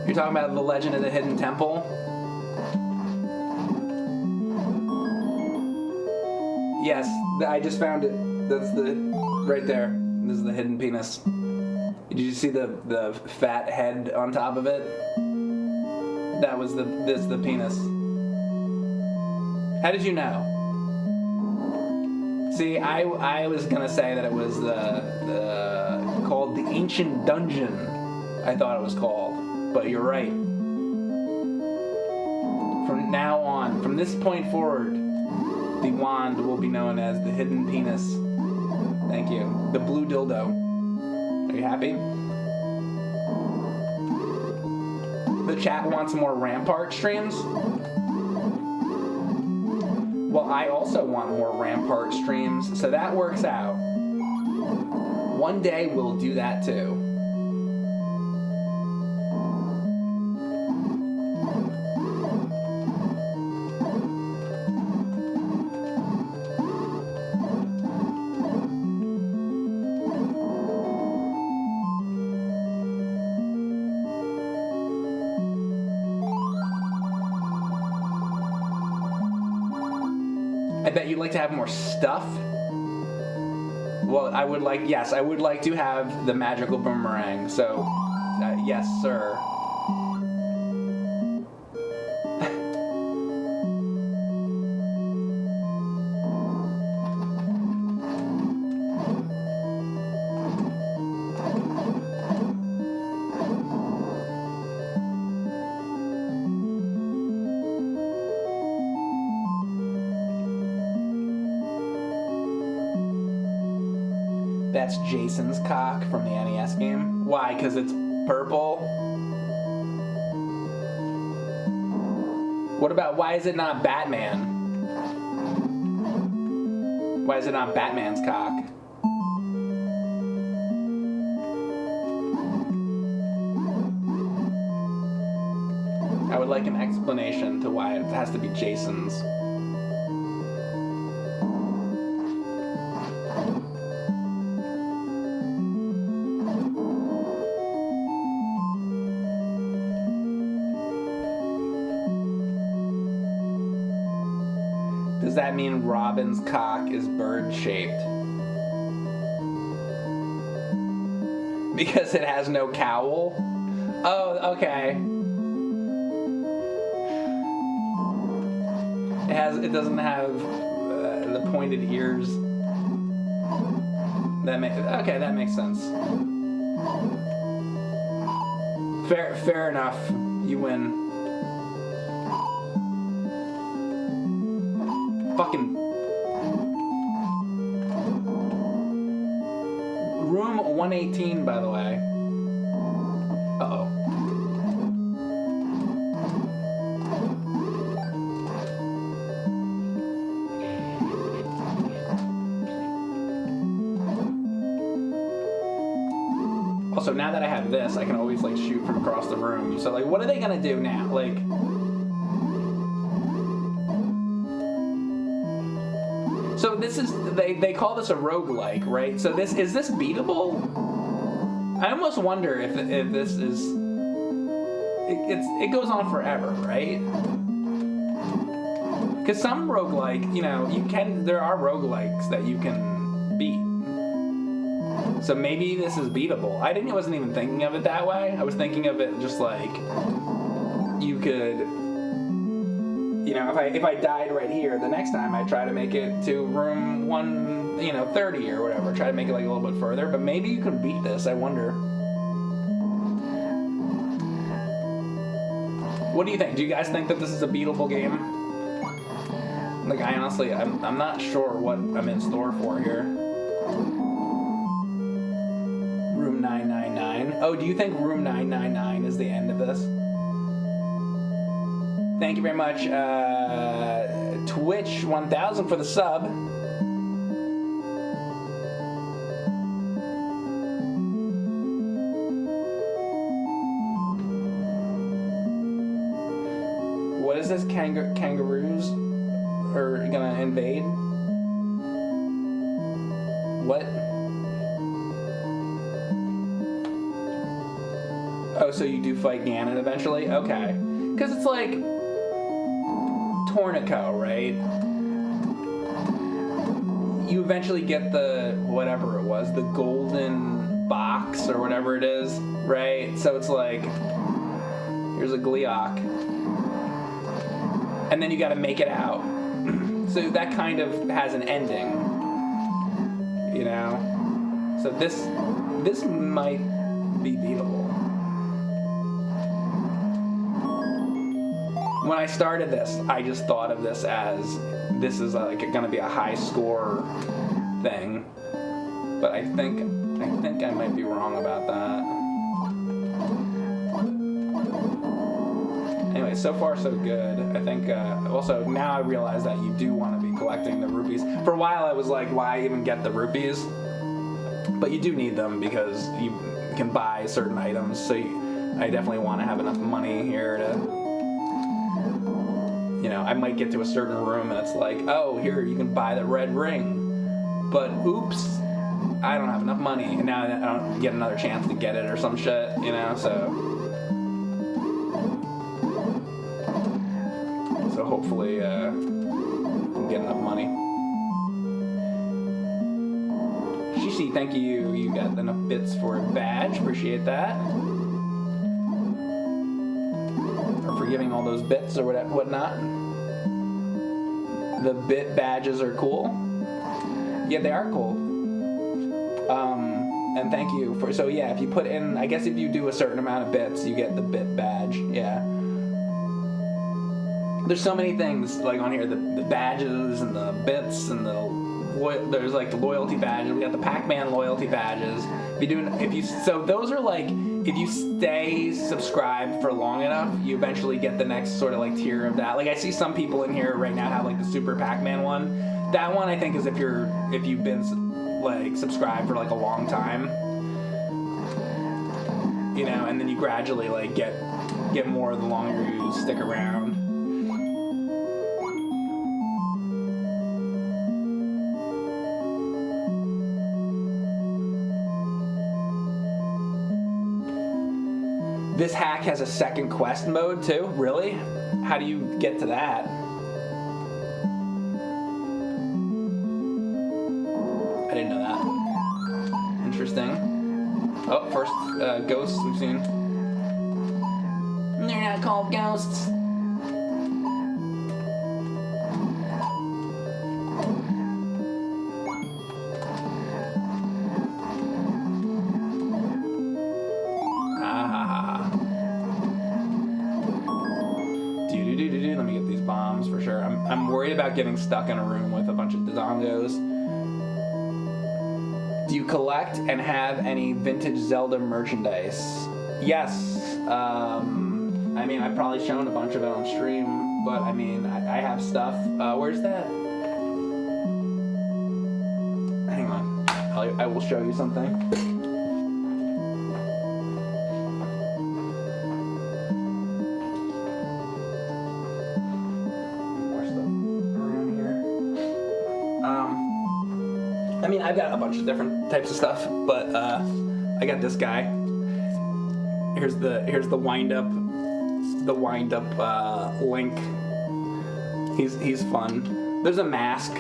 You're talking about the legend of the hidden temple? Yes, I just found it. That's right there. This is the hidden penis. Did you see the fat head on top of it? This is the penis. How did you know? See, I was gonna say that it was called the Ancient Dungeon. I thought it was called, but you're right. From now on, from this point forward, The wand will be known as the hidden penis. Thank you. The blue dildo. Are you happy? The chat wants more Rampart streams. Well, I also want more Rampart streams, so that works out. One day we'll do that too. I bet you'd like to have more stuff. Well, I would like to have the magical boomerang. So, yes, sir. That's Jason's cock from the NES game. Why? Because it's purple? What about, why is it not Batman? Why is it not Batman's cock? I would like an explanation to why it has to be Jason's. Does that mean Robin's cock is bird-shaped? Because it has no cowl? Oh, okay. It doesn't have the pointed ears. That makes sense. Fair enough. You win. Fucking room 118, by the way. Uh-oh. Also, now that I have this, I can always like shoot from across the room. So like, what are they gonna do now? Like, so this is, they call this a roguelike, right? So is this beatable? I almost wonder if this is, it goes on forever, right? Because some roguelike, there are roguelikes that you can beat. So maybe this is beatable. I wasn't even thinking of it that way. I was thinking of it just like, you could, if I died right here, the next time I try to make it to room 130 or whatever, try to make it like a little bit further, but maybe you could beat this, I wonder. What do you think? Do you guys think that this is a beatable game? Like, I honestly, I'm not sure what I'm in store for here. Room 999. Oh, do you think room 999 is the end of this? Thank you very much, Twitch 1000 for the sub. What is this? Kangaroos are gonna invade? What? Oh, so you do fight Ganon eventually? Okay. Because it's like Tornico, right? You eventually get the, whatever it was, the golden box or whatever it is, right? So it's like, here's a Gleeok. And then you gotta make it out. So that kind of has an ending, So this might be beatable. When I started this, I just thought of this as this is like going to be a high score thing. But I think I might be wrong about that. Anyway, so far so good. I think also now I realize that you do want to be collecting the rupees. For a while I was like, why even get the rupees? But you do need them because you can buy certain items. So I definitely want to have enough money here to, you know, I might get to a certain room and it's like, oh, here you can buy the red ring. But oops, I don't have enough money, and now I don't get another chance to get it or some shit, you know, so hopefully I can get enough money. Shishi, thank you. You got enough bits for a badge. Appreciate that. Or for giving all those bits or whatnot. The bit badges are cool. Yeah, they are cool. And thank you for, so yeah, if you put in, I guess if you do a certain amount of bits, you get the bit badge, yeah. There's so many things, like on here, the badges and the bits and there's like the loyalty badges, we got the Pac-Man loyalty badges. So those are like, if you stay subscribed for long enough, you eventually get the next sort of like tier of that. Like I see some people in here right now have like the Super Pac-Man one. That one I think is if you've been like subscribed for like a long time, you know, and then you gradually like get more the longer you stick around. This hack has a second quest mode too? Really? How do you get to that? I didn't know that. Interesting. Oh, first ghosts we've seen. They're not called ghosts. Let me get these bombs for sure. I'm worried about getting stuck in a room with a bunch of Dodongos. Do you collect and have any vintage Zelda merchandise? Yes. I mean, I've probably shown a bunch of it on stream, but I mean, I have stuff. Where's that? Hang on. I will show you something. I mean, I've got a bunch of different types of stuff, but I got this guy. Here's the wind up Link. He's fun. There's a mask.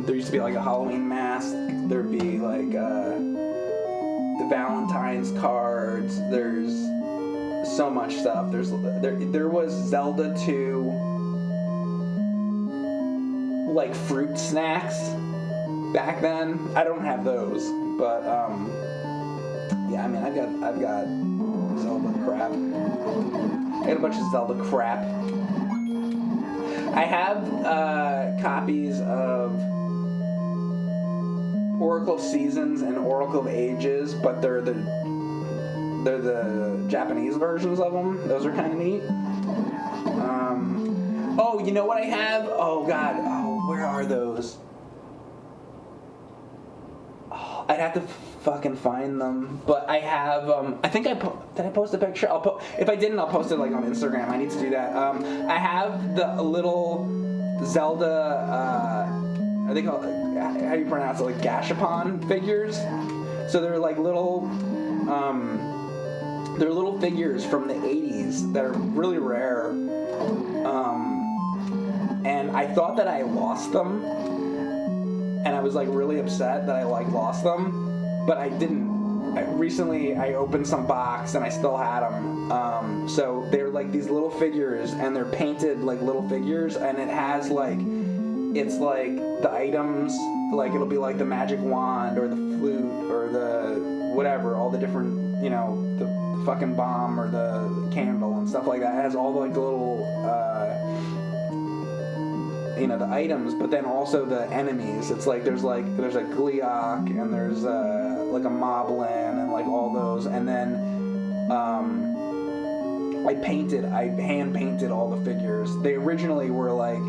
There used to be like a Halloween mask. There'd be like the Valentine's cards. There's so much stuff. There was Zelda 2 like fruit snacks. Back then, I don't have those, but yeah, I mean, I've got Zelda crap. I got a bunch of Zelda crap. I have copies of Oracle of Seasons and Oracle of Ages, but they're the Japanese versions of them. Those are kind of neat. Oh, you know what I have? Oh God, where are those? I'd have to fucking find them, but I have. I think did I post a picture? If I didn't, I'll post it like on Instagram. I need to do that. I have the little Zelda. I think how do you pronounce it? Like Gashapon figures. So they're like little. They're little figures from the '80s that are really rare. And I thought that I lost them. And I was like really upset that I like lost them, but I didn't. Recently I opened some box and I still had them. So they're like these little figures and they're painted like little figures, and it has like, it's like the items, like it'll be like the magic wand or the flute or the whatever, all the different, you know, the fucking bomb or the candle and stuff like that. It has all like the little the items, but then also the enemies. It's like there's a Gleeok and there's like a Moblin and like all those, and then I hand painted all the figures. They originally were like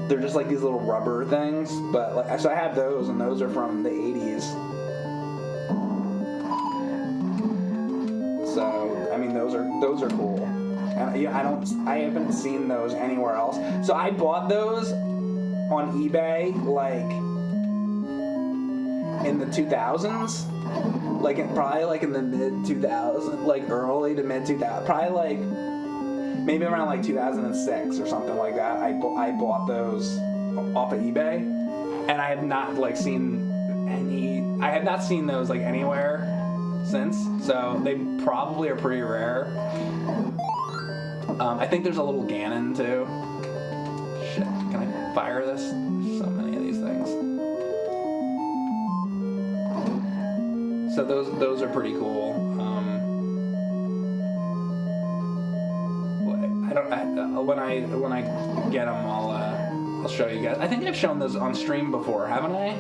they're just like these little rubber things, but like, so I have those, and those are from the 80s. So I mean, those are cool. And I haven't seen those anywhere else. So I bought those on eBay like in the 2000s, probably like in the mid 2000s, like early to mid 2000s, probably like maybe around like 2006 or something like that. I bought those off of eBay, and I have not seen those like anywhere since. So they probably are pretty rare. I think there's a little Ganon too. Shit, can I fire this? There's so many of these things. So those are pretty cool. When I get them, I'll show you guys. I think I've shown those on stream before, haven't I?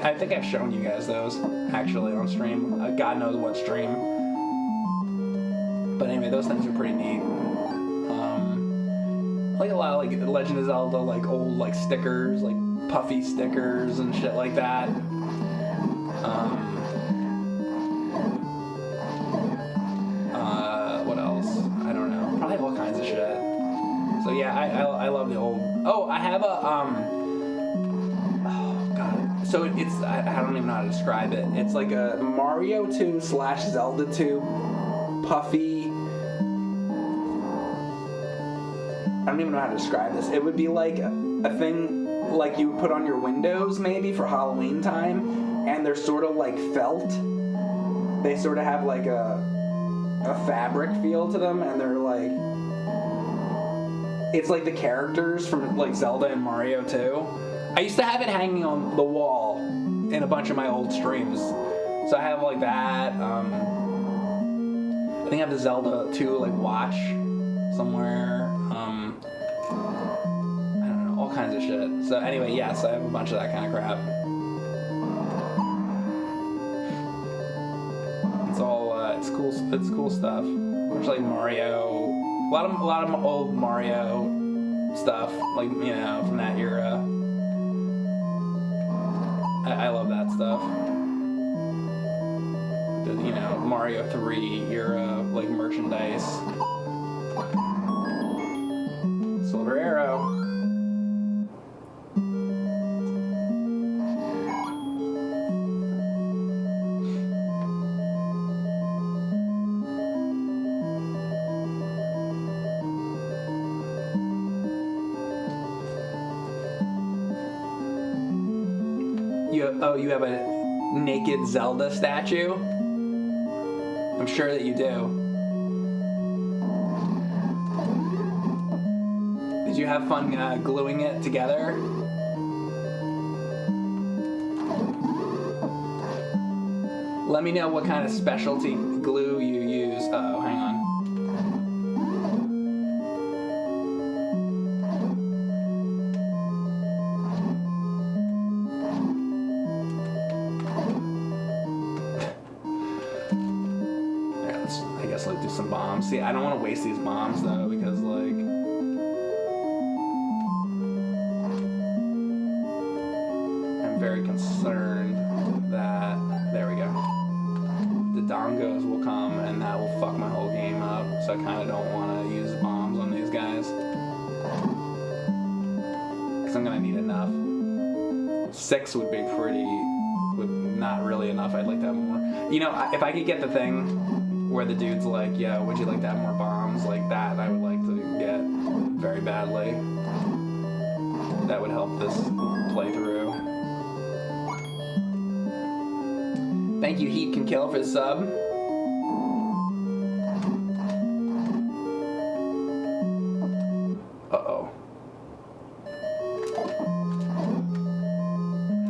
I think I've shown you guys those actually on stream. God knows what stream. But anyway, those things are pretty neat. Like a lot of like Legend of Zelda, like old like stickers, like puffy stickers and shit like that. What else? I don't know. Probably all kinds of shit. So yeah, I love the old. Oh, I have a Oh god. So it's I don't even know how to describe it. It's like a Mario 2 / Zelda 2 puffy. I don't even know how to describe this. It would be like a thing like you would put on your windows maybe for Halloween time, and they're sort of like felt. They sort of have like a fabric feel to them, and they're like, it's like the characters from like Zelda and Mario 2. I used to have it hanging on the wall in a bunch of my old streams. So I have like that. I think I have the Zelda 2 like watch somewhere. I don't know, all kinds of shit. So anyway, yes, I have a bunch of that kind of crap. It's all it's cool stuff. Much like Mario, a lot of old Mario stuff, like from that era. I love that stuff. The Mario 3 era like merchandise. Silver Arrow. You have a naked Zelda statue? I'm sure that you do. Did you have fun gluing it together? Let me know what kind of specialty glue you use. Uh-oh, hang on. Do some bombs. See, I don't want to waste these bombs though, because like I'm very concerned that there we go. The dongos will come and that will fuck my whole game up. So I kind of don't want to use bombs on these guys because I'm gonna need enough. 6 would be not really enough. I'd like to have more. If I could get the thing where the dude's like, yeah, would you like to have more bombs like that? I would like to get very badly. That would help this playthrough. Thank you, Heat Can Kill, for the sub. Uh-oh.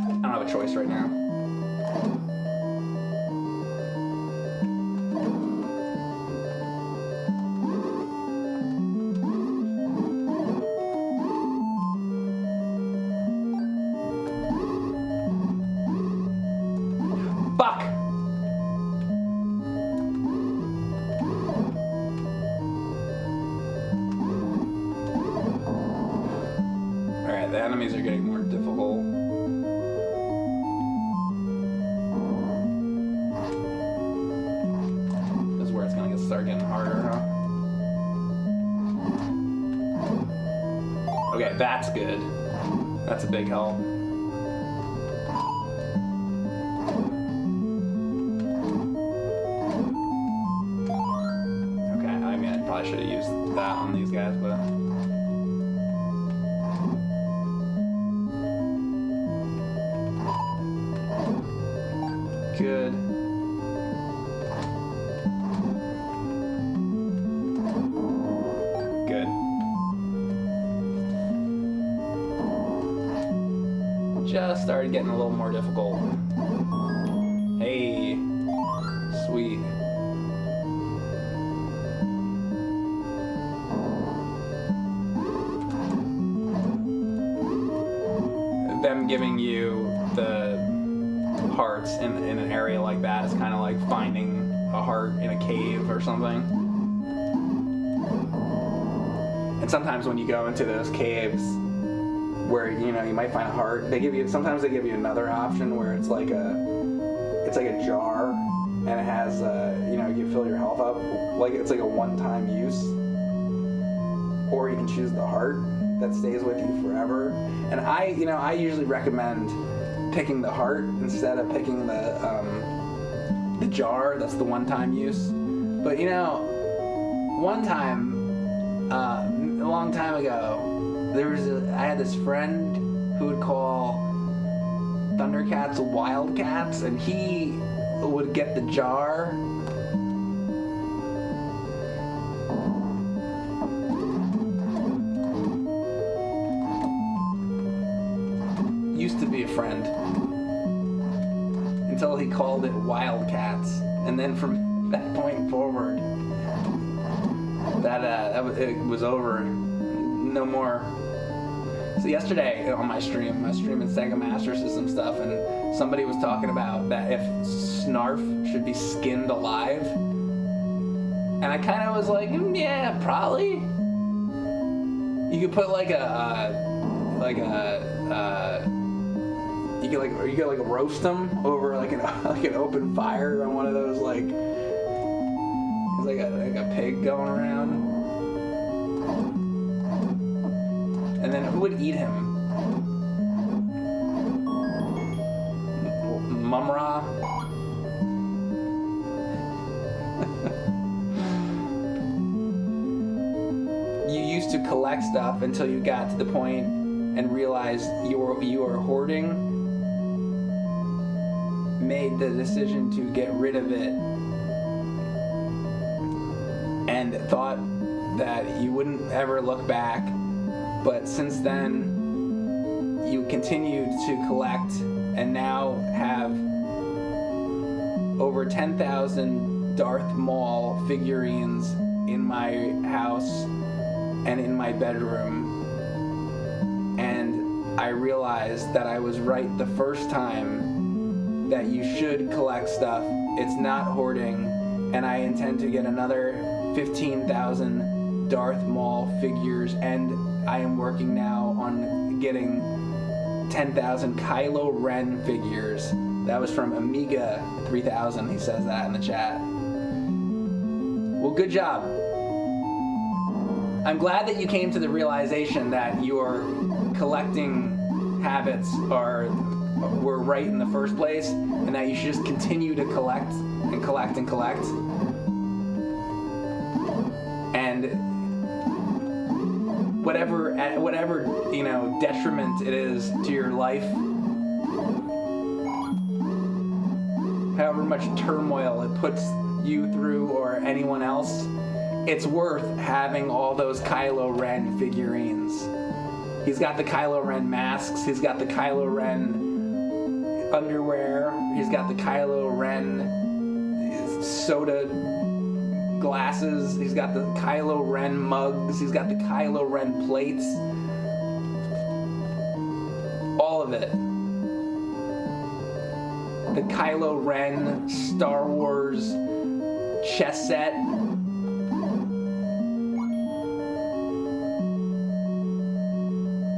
I don't have a choice right now. Fuck! Alright, the enemies are getting more difficult. This is where it's gonna start getting harder, huh? Okay, that's good. That's a big help. Okay, I mean, I probably should have used that on these guys, but... Good. Good. Just started getting a little more difficult. Hey, sweet. Them giving you the hearts in an area like that is kind of like finding a heart in a cave or something. And sometimes when you go into those caves where you might find a heart, sometimes they give you another option where it's like a jar and it has you fill your health up, like it's like a one-time use, or you can choose the heart that stays with you forever. And I usually recommend picking the heart instead of picking the jar that's the one-time use. But one time, a long time ago, I had this friend who would call Thundercats Wildcats, and he would get the jar. Used to be a friend until he called it Wildcats, and then from that point forward, it was over. No more. So yesterday on my stream Sega Master System stuff, and somebody was talking about that if Snarf should be skinned alive, and I kind of was like, yeah, probably. You could put you could roast them over like an open fire on one of those it's like a pig going around. And then who would eat him? Mumra? You used to collect stuff until you got to the point and realized you were hoarding, made the decision to get rid of it, and thought that you wouldn't ever look back. But since then, you continued to collect and now have over 10,000 Darth Maul figurines in my house and in my bedroom. And I realized that I was right the first time that you should collect stuff. It's not hoarding, and I intend to get another 15,000 Darth Maul figures, and I am working now on getting 10,000 Kylo Ren figures. That was from Amiga 3000. He says that in the chat. Well, good job. I'm glad that you came to the realization that your collecting habits were right in the first place, and that you should just continue to collect and collect and collect. And whatever detriment it is to your life, however much turmoil it puts you through or anyone else, it's worth having all those Kylo Ren figurines. He's got the Kylo Ren masks, he's got the Kylo Ren underwear, he's got the Kylo Ren soda glasses, he's got the Kylo Ren mugs, he's got the Kylo Ren plates. All of it. The Kylo Ren Star Wars chess set.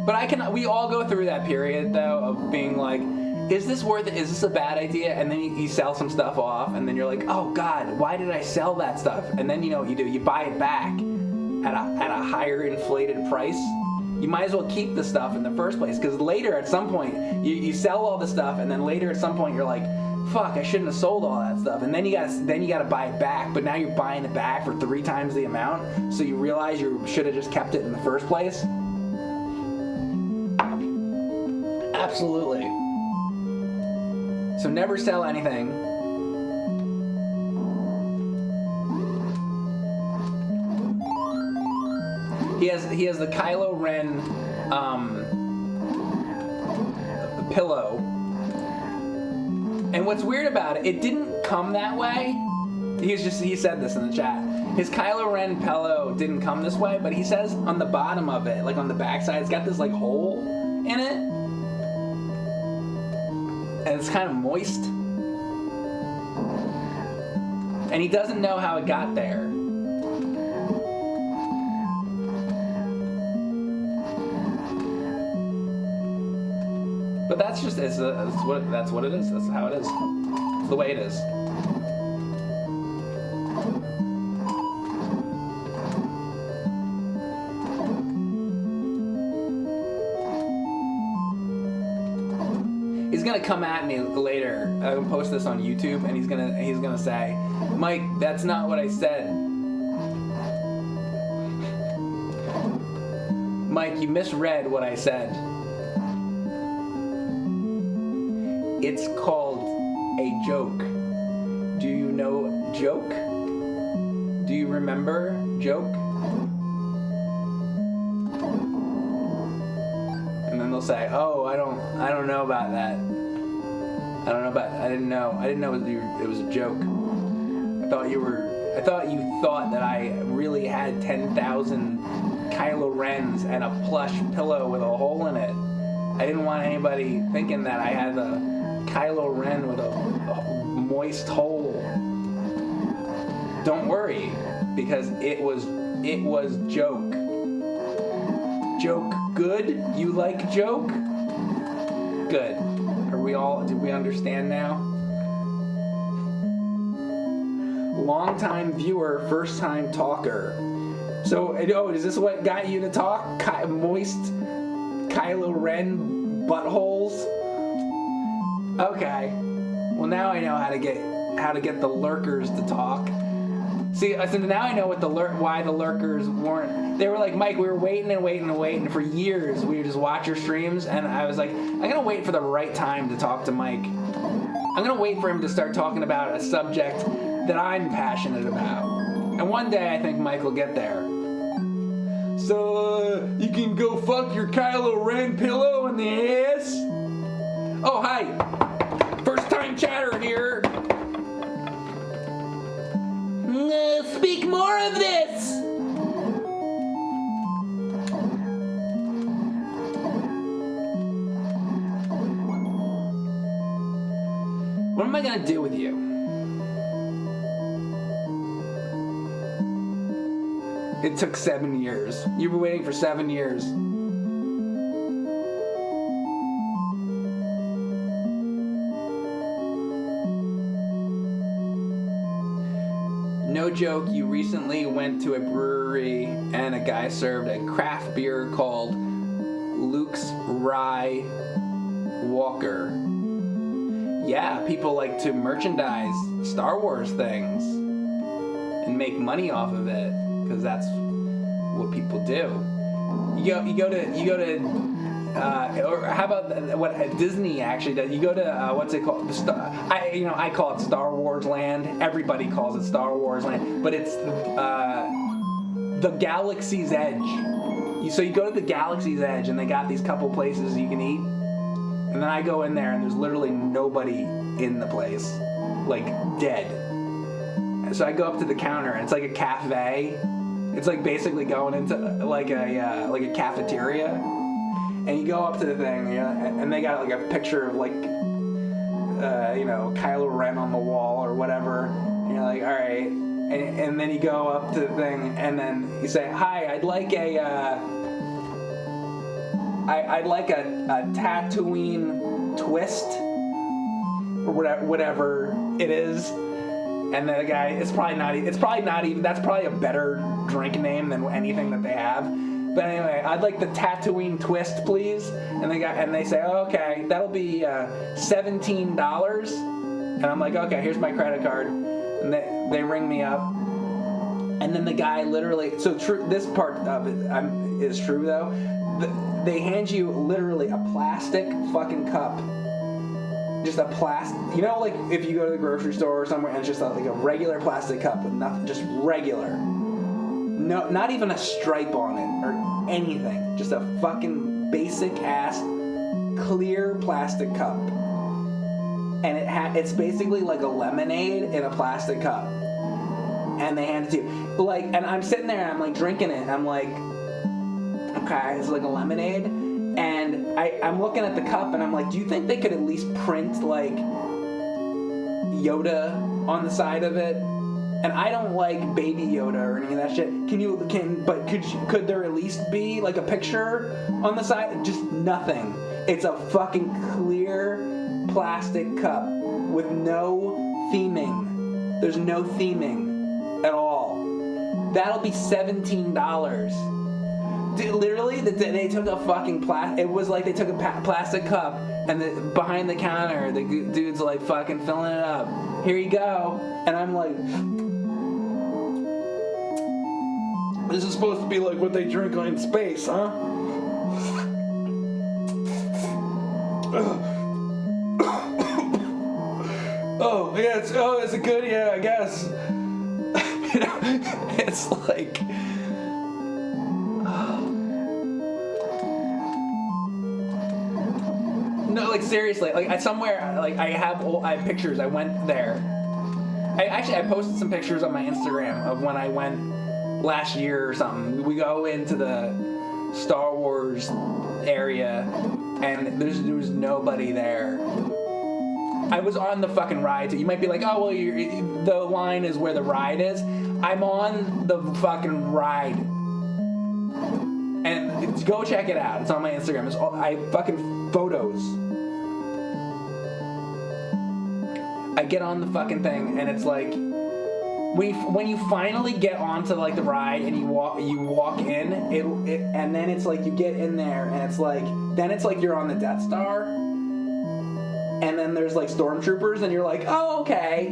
But we all go through that period, though, of being like, is this worth it? Is this a bad idea? And then you sell some stuff off, and then you're like, oh God, why did I sell that stuff? And then you know what you do? You buy it back at a higher inflated price. You might as well keep the stuff in the first place, because later at some point you sell all the stuff, and then later at some point you're like, fuck, I shouldn't have sold all that stuff. And then you gotta buy it back, but now you're buying it back for 3 times the amount, so you realize you should have just kept it in the first place. Absolutely. So never sell anything. He has the Kylo Ren pillow. And what's weird about it, it didn't come that way. He said this in the chat. His Kylo Ren pillow didn't come this way, but he says on the bottom of it, like on the backside, it's got this like hole in it. And it's kind of moist. And he doesn't know how it got there. But that's just that's what it is. That's how it is. It's the way it is. He's gonna come at me later. I'm gonna post this on YouTube, and he's gonna say, Mike, that's not what I said. Mike, you misread what I said. It's called a joke. Do you know joke? Do you remember joke? And then they'll say, "Oh, I don't know about that. I didn't know it was a joke. I thought you thought that I really had 10,000 Kylo Rens and a plush pillow with a hole in it. I didn't want anybody thinking that I had a Kylo Ren with a moist hole. Don't worry, because it was joke. Joke good? You like joke? Good. Did we understand now? Long-time viewer, first-time talker. So, is this what got you to talk? Moist Kylo Ren buttholes? Okay. Well, now I know how to get the lurkers to talk. See, so now I know why the lurkers weren't. They were like, Mike, we were waiting for years. We would just watch your streams, and I was like, I'm gonna wait for the right time to talk to Mike. I'm gonna wait for him to start talking about a subject that I'm passionate about. And one day I think Mike will get there. So, you can go fuck your Kylo Ren pillow in the ass? Oh, hi. First time chatter here. Speak more of this! What am I gonna do with you? It took 7 years. You were waiting for 7 years. No joke, you recently went to a brewery and a guy served a craft beer called Luke's Rye Walker. Yeah, people like to merchandise Star Wars things and make money off of it, because that's what people do. You go to or how about what Disney actually does? You go to what's it called? I call it Star Wars Land. Everybody calls it Star Wars Land, but it's the Galaxy's Edge. So you go to the Galaxy's Edge, and they got these couple places you can eat, and then I go in there, and there's literally nobody in the place, like dead. So I go up to the counter, and it's like a cafe. It's like basically going into like a cafeteria. And you go up to the thing, and they got like a picture of like Kylo Ren on the wall or whatever. And you're like, all right. And then you go up to the thing, and then you say, hi, I'd like a Tatooine twist, or whatever it is. And then the guy, it's probably not even, that's probably a better drink name than anything that they have. But anyway, I'd like the Tatooine twist, please. And they say, oh, okay, that'll be $17. And I'm like, okay, here's my credit card. And they ring me up. And then the guy literally, this part of it is true though. They hand you literally a plastic fucking cup. Just a plastic, like if you go to the grocery store or somewhere and it's just like a regular plastic cup with nothing, just regular. No, not even a stripe on it or anything. Just a fucking basic ass clear plastic cup. And it's basically like a lemonade in a plastic cup. And they hand it to you. And I'm sitting there and I'm like drinking it. And I'm like, okay, it's like a lemonade. And I'm looking at the cup and I'm like, do you think they could at least print like Yoda on the side of it? And I don't like Baby Yoda or any of that shit. Could there at least be like a picture on the side? Just nothing. It's a fucking clear plastic cup with no theming. There's no theming at all. That'll be $17. Dude, literally, they took a fucking it was like they took a plastic cup and behind the counter, the dude's like fucking filling it up. Here you go. And I'm like, this is supposed to be like what they drink in space, huh? Oh, yeah, is it good? Yeah, I guess. It's like... No, like seriously, like I have pictures. I went there. I posted some pictures on my Instagram of when I went last year or something. We go into the Star Wars area, and there was nobody there. I was on the fucking ride too. You might be like, oh well, the line is where the ride is. I'm on the fucking ride. And go check it out. It's on my Instagram. I fucking photos. I get on the fucking thing, and it's like when you finally get onto like the ride and you walk in, and then it's like you get in there, and it's like you're on the Death Star, and then there's like stormtroopers, and you're like, oh okay.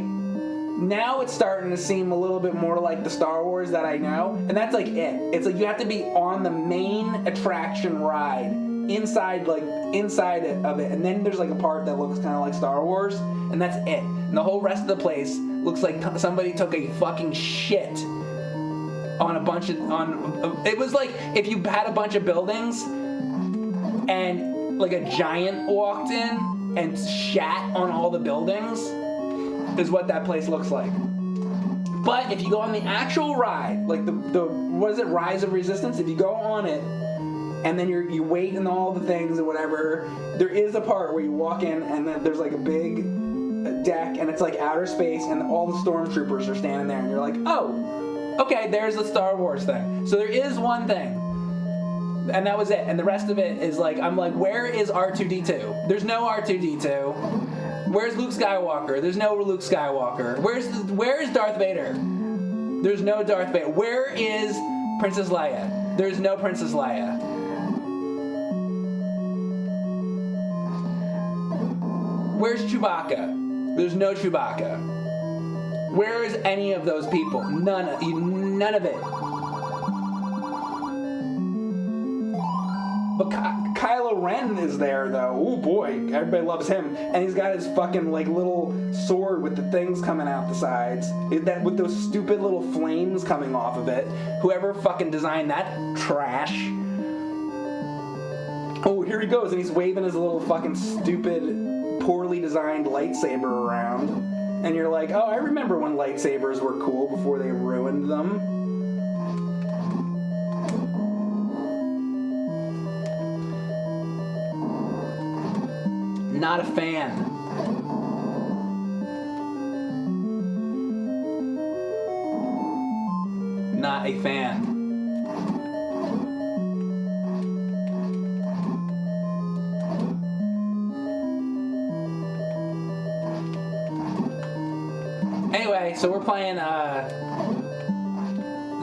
Now it's starting to seem a little bit more like the Star Wars that I know, and that's like it. It's like you have to be on the main attraction ride, inside of it, and then there's like a part that looks kind of like Star Wars, and that's it. And the whole rest of the place looks like somebody took a fucking shit on a bunch of it was like if you had a bunch of buildings and like a giant walked in and shat on all the buildings. Is what that place looks like. But if you go on the actual ride, like the what is it, Rise of Resistance? If you go on it, and then you wait in all the things or whatever, there is a part where you walk in, and then there's like a big deck, and it's like outer space, and all the stormtroopers are standing there, and you're like, oh, okay, there's the Star Wars thing. So there is one thing, and that was it. And the rest of it is like, I'm like, where is R2-D2? There's no R2-D2. Where's Luke Skywalker? There's no Luke Skywalker. Where is Darth Vader? There's no Darth Vader. Where is Princess Leia? There's no Princess Leia. Where's Chewbacca? There's no Chewbacca. Where is any of those people? None of it. But Kylo Ren is there, though. Oh boy, everybody loves him, and he's got his fucking like little sword with the things coming out the sides, that with those stupid little flames coming off of it. Whoever fucking designed that trash. Oh, here he goes, and he's waving his little fucking stupid, poorly designed lightsaber around, and you're like, oh, I remember when lightsabers were cool before they ruined them. Not a fan. not a fan. Anyway, so we're playing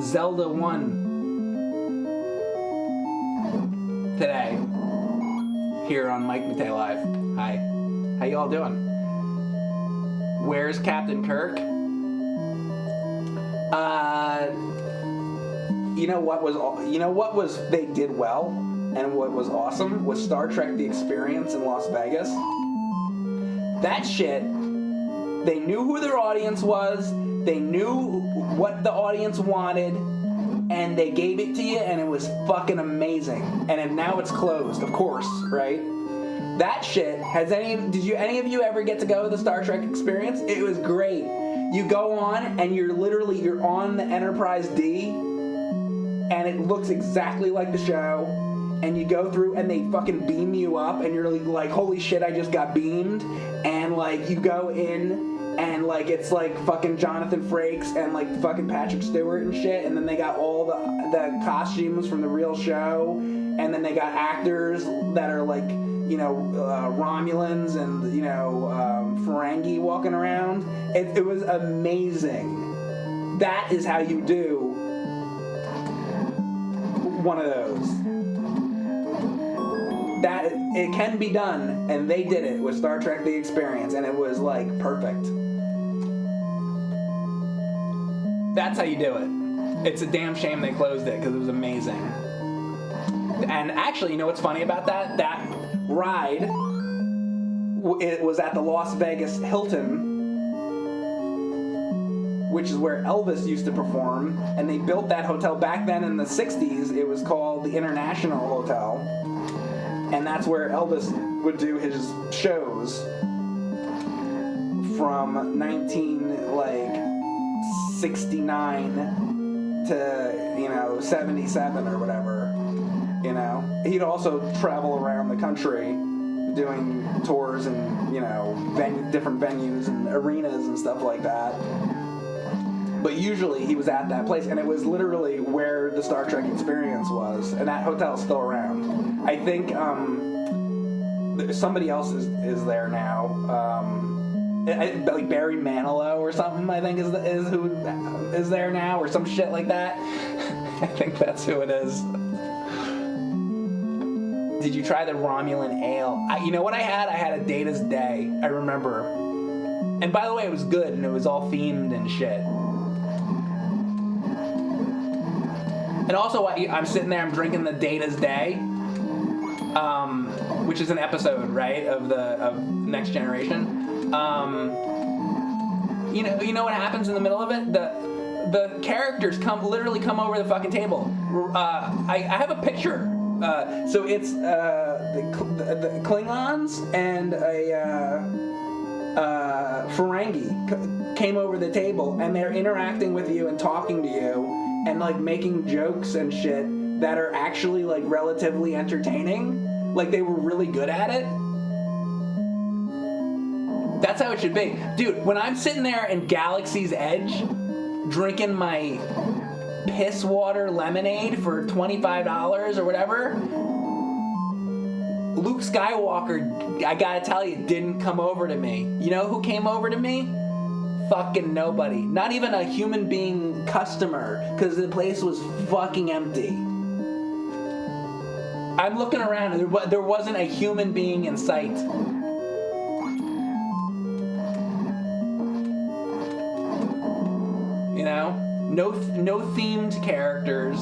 Zelda 1 today here on Mike Matei Live. Hi. How you all doing? Where's Captain Kirk? You know what was they did well and what was awesome was Star Trek The Experience in Las Vegas. That shit, they knew who their audience was, they knew what the audience wanted, and they gave it to you, and it was fucking amazing. And now it's closed, of course, right? That shit, did any of you ever get to go to the Star Trek Experience? It was great. You go on, and you're on the Enterprise D, and it looks exactly like the show, and you go through, and they fucking beam you up, and you're like, holy shit, I just got beamed, and like, you go in, and like, it's like fucking Jonathan Frakes, and like fucking Patrick Stewart and shit, and then they got all the costumes from the real show, and then they got actors that are like, Romulans and, Ferengi walking around. It was amazing. That is how you do one of those. That it can be done, and they did it with Star Trek The Experience, and it was like perfect. That's how you do it. It's a damn shame they closed it because it was amazing. And actually, you know what's funny about that? That ride, it was at the Las Vegas Hilton, which is where Elvis used to perform, and they built that hotel back then in the 60s. It was called the International Hotel, and that's where Elvis would do his shows from 1969 to 77 or whatever. He'd also travel around the country doing tours and, different venues and arenas and stuff like that. But usually he was at that place, and it was literally where the Star Trek Experience was, and that hotel's still around. I think somebody else is there now. Like Barry Manilow or something, I think is who is there now, or some shit like that. I think that's who it is. Did you try the Romulan ale? You know what I had? I had a Data's Day. I remember. And by the way, it was good, and it was all themed and shit. And also, I'm sitting there, I'm drinking the Data's Day, which is an episode, right, of Next Generation. You know what happens in the middle of it? The characters literally come over the fucking table. I have a picture. So it's the Klingons and a Ferengi came over the table, and they're interacting with you and talking to you and like making jokes and shit that are actually like relatively entertaining. Like they were really good at it. That's how it should be. Dude, when I'm sitting there in Galaxy's Edge drinking my piss water lemonade for $25 or whatever, Luke Skywalker, I gotta tell you, didn't come over to me. You know who came over to me? Fucking nobody. Not even a human being customer, because the place was fucking empty. I'm looking around, and there wasn't a human being in sight. No themed characters.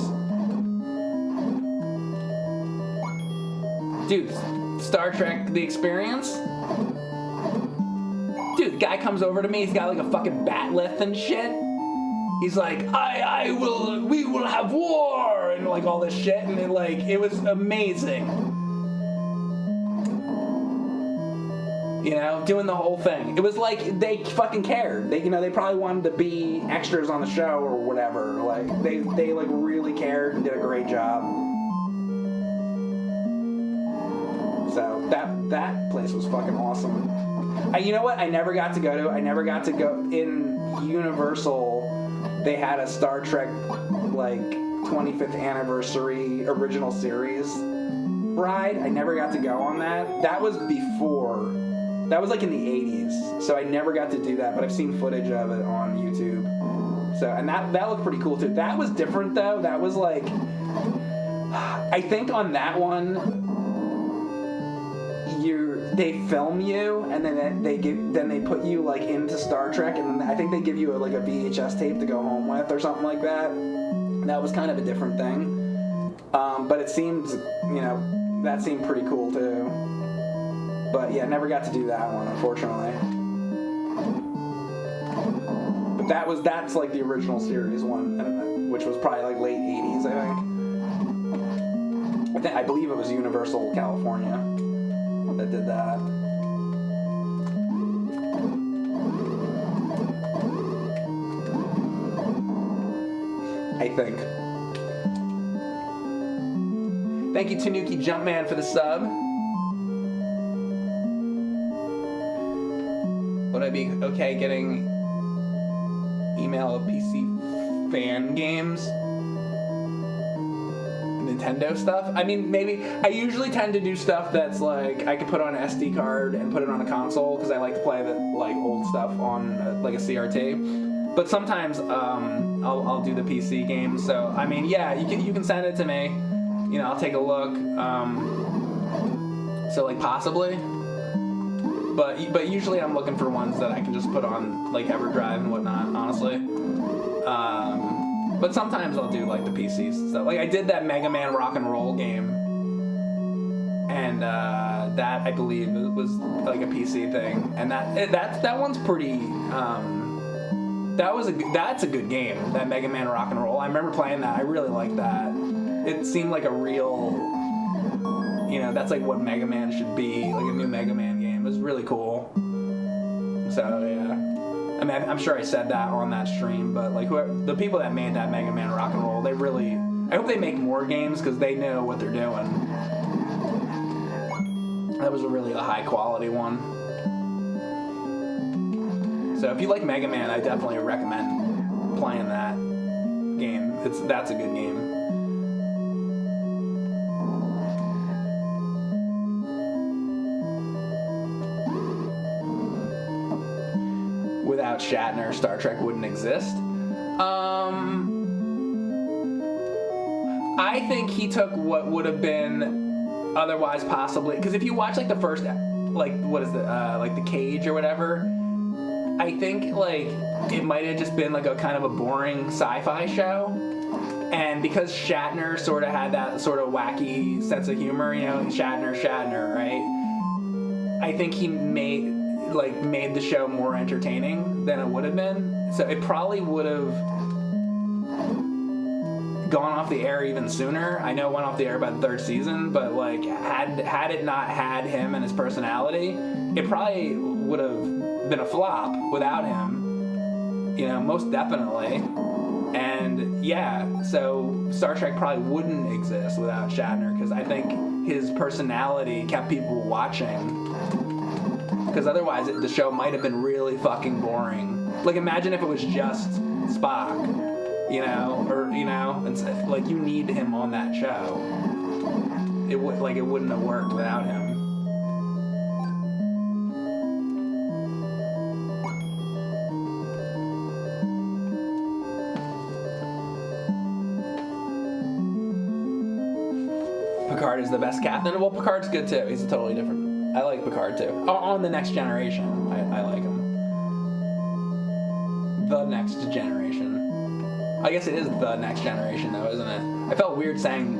Dude, Star Trek The Experience? Dude, the guy comes over to me, he's got like a fucking batleth and shit. He's like, we will have war, and like all this shit, and it was amazing. Doing the whole thing. It was like they fucking cared. They probably wanted to be extras on the show or whatever. Like they like really cared and did a great job. So that place was fucking awesome. You know what? I never got to go in Universal they had a Star Trek like 25th anniversary original series ride. I never got to go on that. That was before. That was like in the 80s, so I never got to do that, but I've seen footage of it on YouTube. So, and that looked pretty cool too. That was different though. That was like, I think on that one, they film you, and then they put you like into Star Trek, and then I think they give you like a VHS tape to go home with or something like that. That was kind of a different thing, but it seemed, that seemed pretty cool too. But yeah, never got to do that one, unfortunately. But that's like the original series one, which was probably like late 80s, I think. I believe it was Universal California that did that. I think. Thank you, Tanuki Jumpman, for the sub. Would I be okay getting email of PC fan games? Nintendo stuff? I mean, maybe. I usually tend to do stuff that's like I could put on an SD card and put it on a console because I like to play the like old stuff on like a CRT. But sometimes I'll do the PC games. So I mean, yeah, you can send it to me. I'll take a look. So like possibly. But usually I'm looking for ones that I can just put on like EverDrive and whatnot, honestly. But sometimes I'll do like the PC stuff. Like I did that Mega Man Rock and Roll game, and that I believe was like a PC thing, and that one's pretty. That's a good game. That Mega Man Rock and Roll. I remember playing that. I really liked that. It seemed like a real. That's like what Mega Man should be, like a new Mega Man game. It was really cool. So yeah. I mean, I'm sure I said that on that stream, but like the people that made that Mega Man Rock and Roll, I hope they make more games because they know what they're doing. That was really a high quality one. So if you like Mega Man, I definitely recommend playing that game. That's a good game. Without Shatner, Star Trek wouldn't exist. I think he took what would have been otherwise possibly, because if you watch like the first, like what is like the Cage or whatever, I think like it might have just been like a kind of a boring sci-fi show, and because Shatner sort of had that sort of wacky sense of humor, Shatner, right? I think he made the show more entertaining than it would have been. So it probably would have gone off the air even sooner. I know it went off the air by the third season, but like had it not had him and his personality, it probably would have been a flop without him. Most definitely. And yeah, so Star Trek probably wouldn't exist without Shatner, because I think his personality kept people watching. Because otherwise, the show might have been really fucking boring. Like, imagine if it was just Spock, and like you need him on that show. It wouldn't have worked without him. Picard is the best captain. Well, Picard's good too. He's a totally different. I like Picard too. On the Next Generation, I like him. The Next Generation. I guess it is the Next Generation though, isn't it? I felt weird saying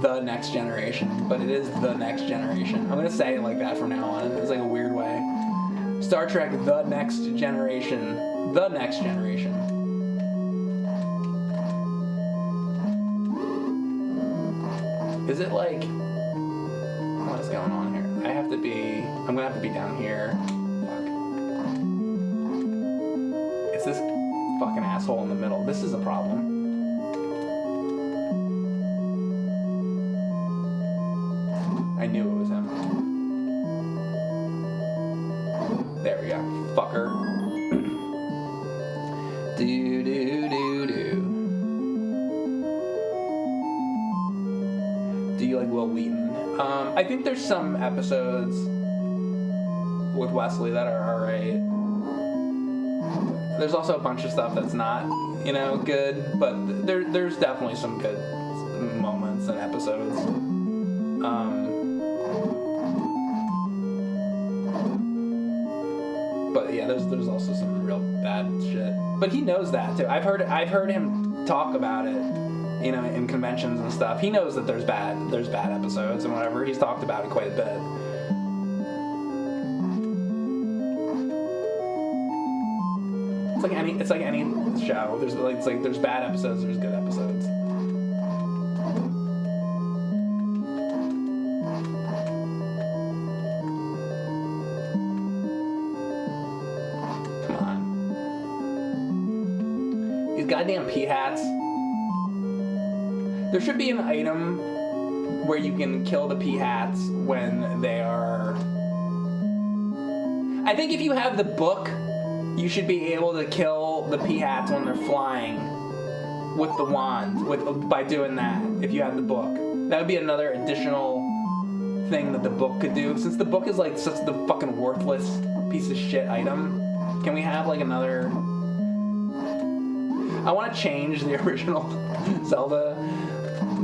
the Next Generation, but it is the Next Generation. I'm gonna say it like that from now on. It's like a weird way. Star Trek: The Next Generation. The Next Generation. Is it like? What is going on here? I'm gonna have to be down here. Fuck. It's this fucking asshole in the middle. This is a problem. I knew it was him. There we go. Fucker. Do Will Wheaton. I think there's some episodes with Wesley that are alright. There's also a bunch of stuff that's not, good, but there's definitely some good moments and episodes. But yeah, there's also some real bad shit. But he knows that too. I've heard him talk about it, in conventions and stuff. He knows that there's bad episodes and whatever. He's talked about it quite a bit. It's like any show. There's bad episodes, there's good episodes. Come on. These goddamn pea hats. There should be an item where you can kill the pea hats when they are... I think if you have the book, you should be able to kill the pea hats when they're flying with the wand, by doing that, if you have the book. That would be another additional thing that the book could do. Since the book is like such the fucking worthless piece of shit item, can we have like another... I want to change the original Zelda.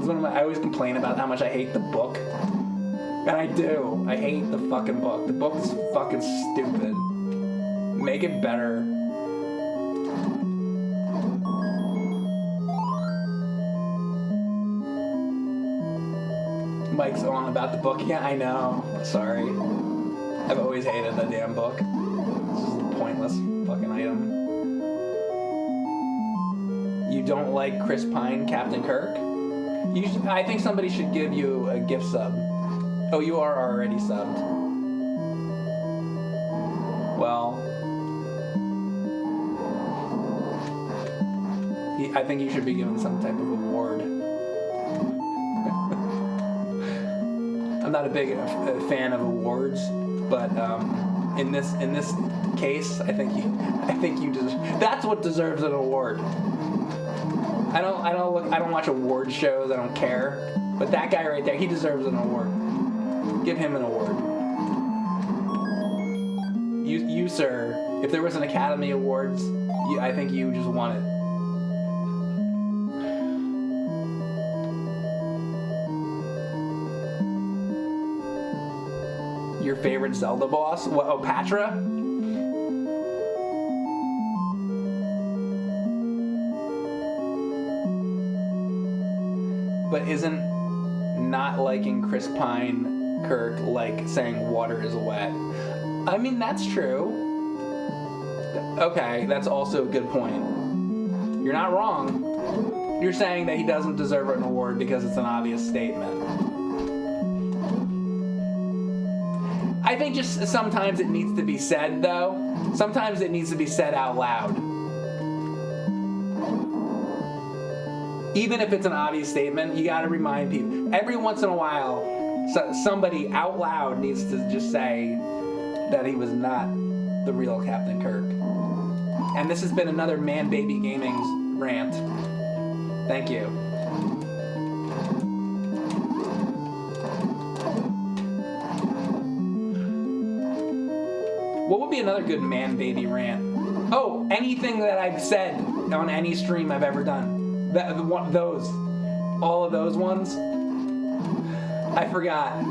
I always complain about how much I hate the book. And I do. I hate the fucking book. The book is fucking stupid. Make it better. Mike's on about the book. Yeah, I know. Sorry. I've always hated that damn book. This is a pointless fucking item. You don't like Chris Pine, Captain Kirk? I think somebody should give you a gift sub. Oh, you are already subbed. Well, I think you should be given some type of award. I'm not a big fan of awards, but in this case, I think you deserve. That's what deserves an award. I don't watch award shows. I don't care. But that guy right there, he deserves an award. Give him an award. You sir, if there was an Academy Awards, I think you just won it. Your favorite Zelda boss? What? Oh, Patra? But isn't not liking Chris Pine Kirk like saying water is wet? I mean, that's true. Okay, that's also a good point. You're not wrong. You're saying that he doesn't deserve an award because it's an obvious statement. I think just sometimes it needs to be said, though. Sometimes it needs to be said out loud. Even if it's an obvious statement, you gotta remind people. Every once in a while, somebody out loud needs to just say that he was not the real Captain Kirk. And this has been another Man Baby Gaming's rant. Thank you. What would be another good Man Baby rant? Oh, anything that I've said on any stream I've ever done. Those. All of those ones. I forgot.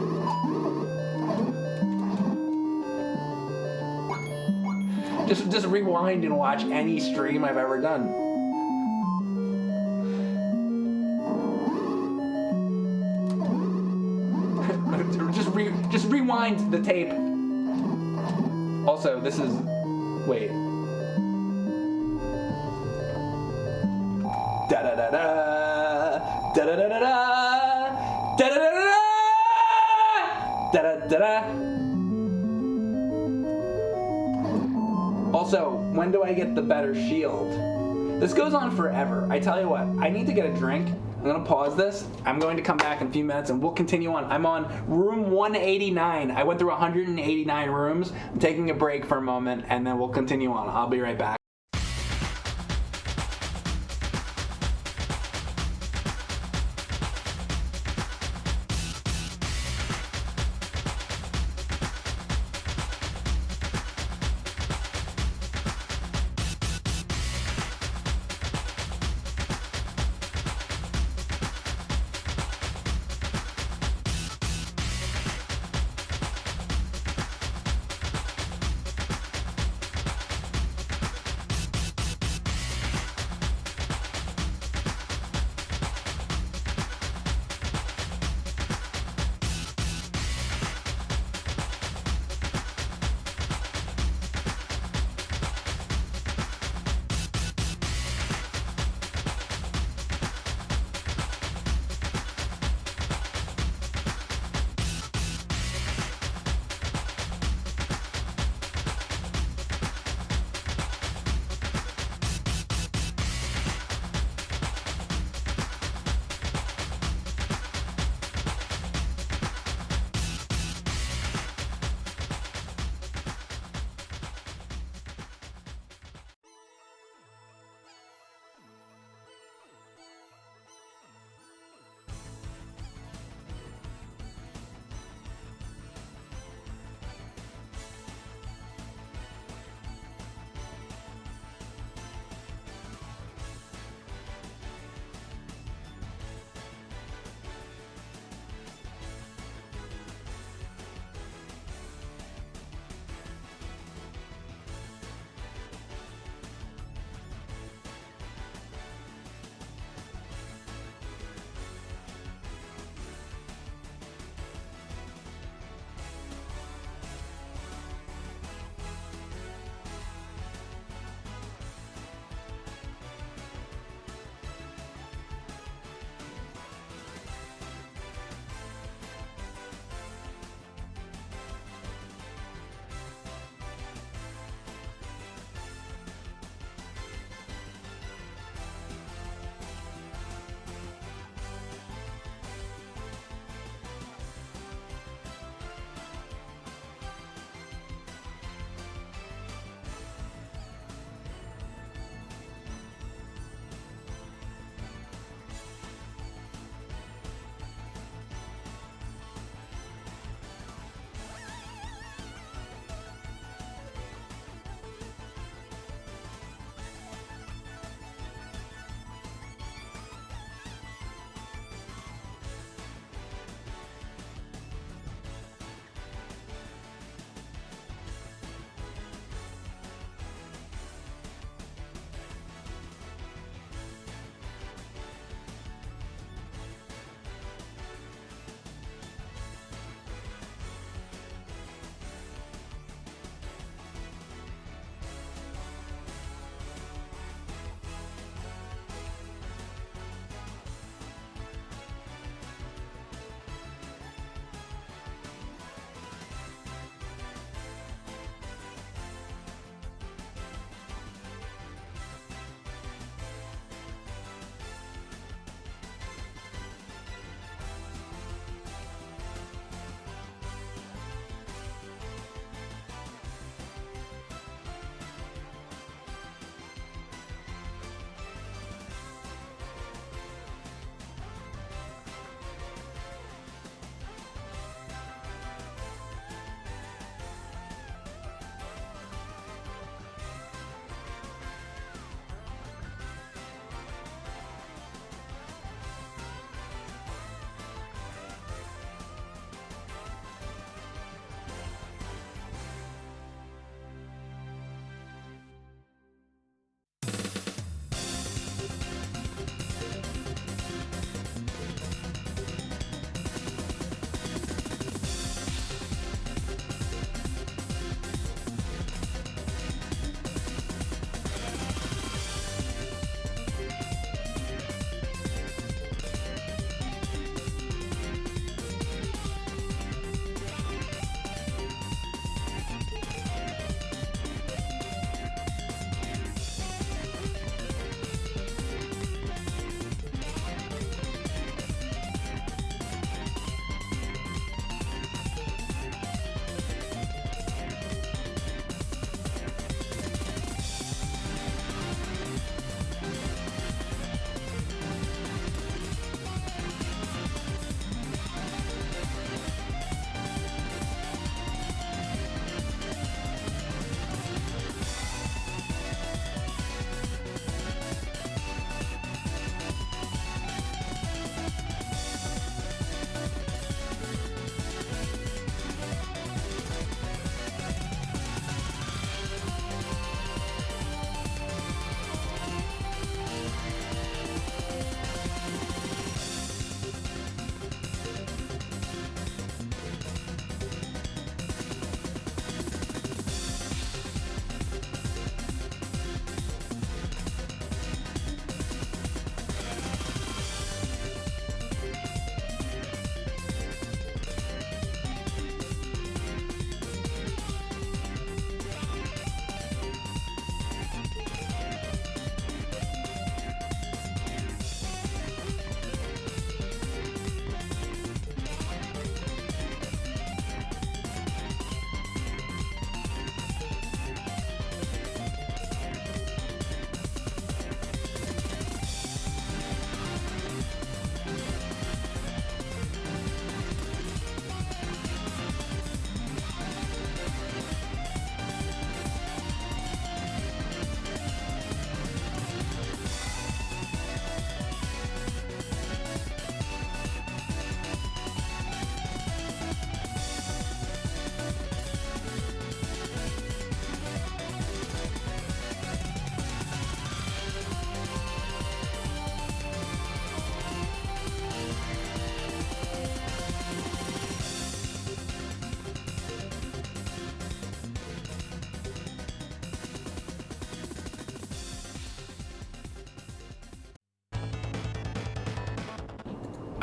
Just rewind and watch any stream I've ever done. just rewind the tape. Also, this is... Wait. Da-da-da-da, da-da-da-da-da, da-da-da-da-da, da-da-da-da. Also, when do I get the better shield? This goes on forever. I tell you what, I need to get a drink. I'm going to pause this. I'm going to come back in a few minutes and we'll continue on. I'm on room 189. I went through 189 rooms. I'm taking a break for a moment and then we'll continue on. I'll be right back.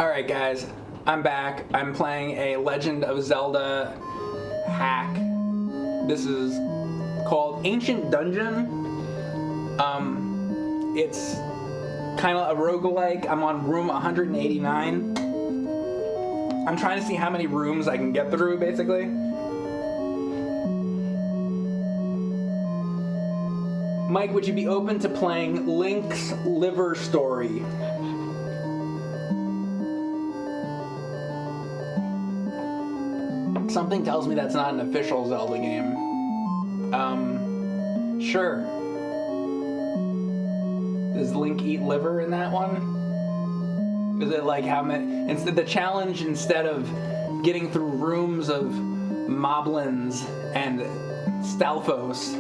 Alright guys, I'm back. I'm playing a Legend of Zelda hack. This is called Ancient Dungeon. It's kind of a roguelike. I'm on room 189. I'm trying to see how many rooms I can get through, basically. Mike, would you be open to playing Link's Liver Story? Something tells me that's not an official Zelda game. Sure. Does Link eat liver in that one? Is it like how many... Instead, the challenge, instead of getting through rooms of moblins and Stalfos,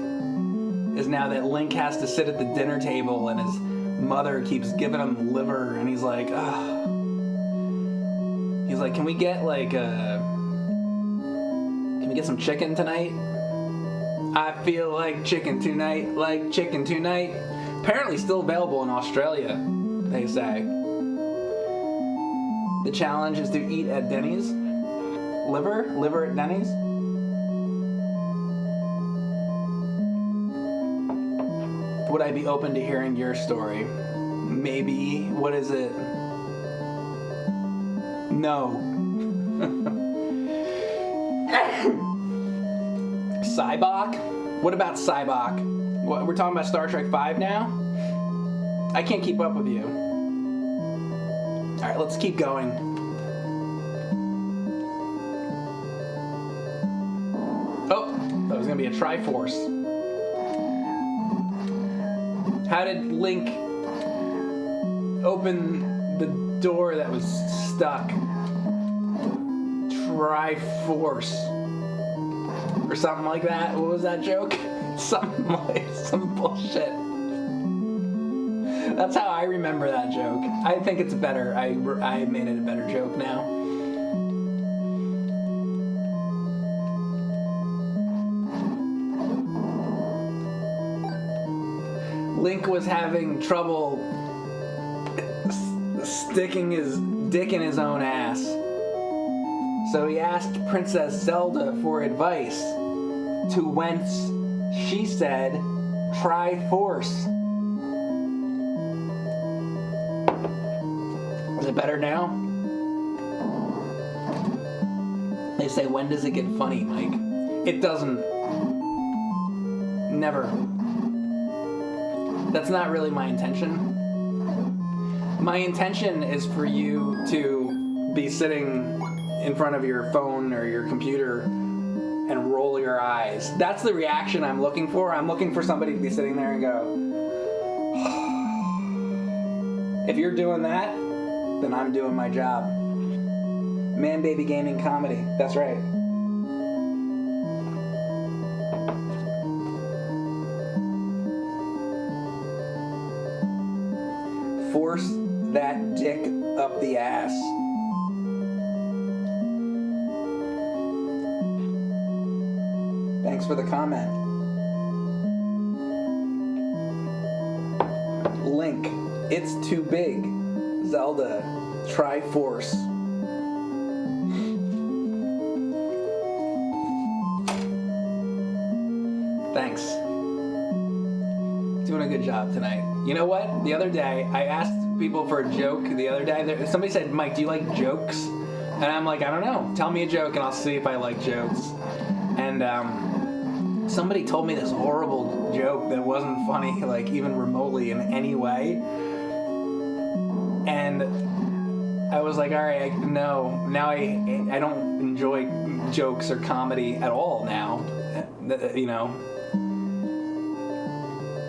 is now that Link has to sit at the dinner table and his mother keeps giving him liver, and he's like, ugh. He's like, can we get some chicken tonight? I feel like chicken tonight, like chicken tonight. Apparently still available in Australia, they say. The challenge is to eat at Denny's. Liver at Denny's. Would I be open to hearing your story? Maybe. What is it? No. Cybok? What about Cybok? What, we're talking about Star Trek V now? I can't keep up with you. Alright, let's keep going. Oh, that was gonna be a Triforce. How did Link open the door that was stuck? Triforce. Or something like that. What was that joke? Some bullshit. That's how I remember that joke. I think it's better. I made it a better joke now. Link was having trouble sticking his dick in his own ass. So he asked Princess Zelda for advice, to whence she said, try force. Is it better now? They say, when does it get funny, Mike? It doesn't. Never. That's not really my intention. My intention is for you to be sitting in front of your phone or your computer and roll your eyes. That's the reaction I'm looking for. I'm looking for somebody to be sitting there and go, if you're doing that, then I'm doing my job. Man Baby Gaming Comedy. That's right. Force that dick up the ass. Thanks for the comment. Link, it's too big. Zelda, try force. Thanks. Doing a good job tonight. You know what? The other day, I asked people for a joke. The other day, somebody said, Mike, do you like jokes? And I'm like, I don't know. Tell me a joke and I'll see if I like jokes. And, somebody told me this horrible joke that wasn't funny, like even remotely in any way. And I was like, all right, now I don't enjoy jokes or comedy at all now, you know.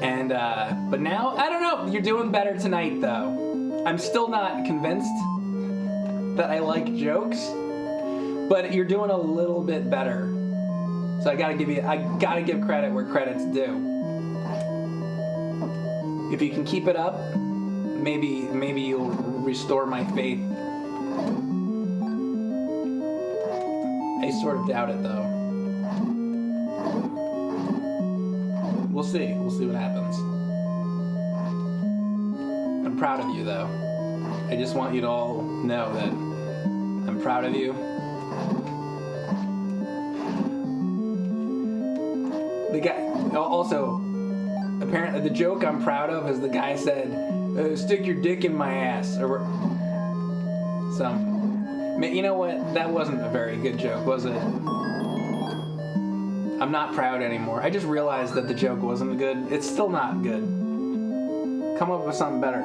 And, but now, I don't know, you're doing better tonight though. I'm still not convinced that I like jokes, but you're doing a little bit better. So I gotta give credit where credit's due. If you can keep it up, maybe you'll restore my faith. I sort of doubt it though. We'll see what happens. I'm proud of you though. I just want you to all know that I'm proud of you. The guy, also, apparently the joke I'm proud of is the guy said, stick your dick in my ass. Or some, you know what? That wasn't a very good joke, was it? I'm not proud anymore. I just realized that the joke wasn't good. It's still not good. Come up with something better.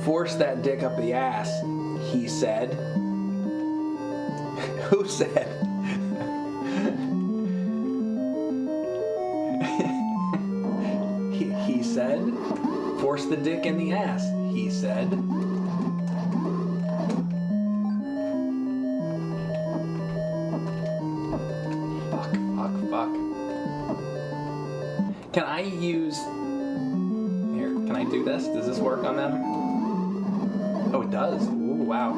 Force that dick up the ass, he said. Who said? he said. Force the dick in the ass, he said. Fuck. Can I use... Here, can I do this? Does this work on them? Oh, it does. Ooh, wow.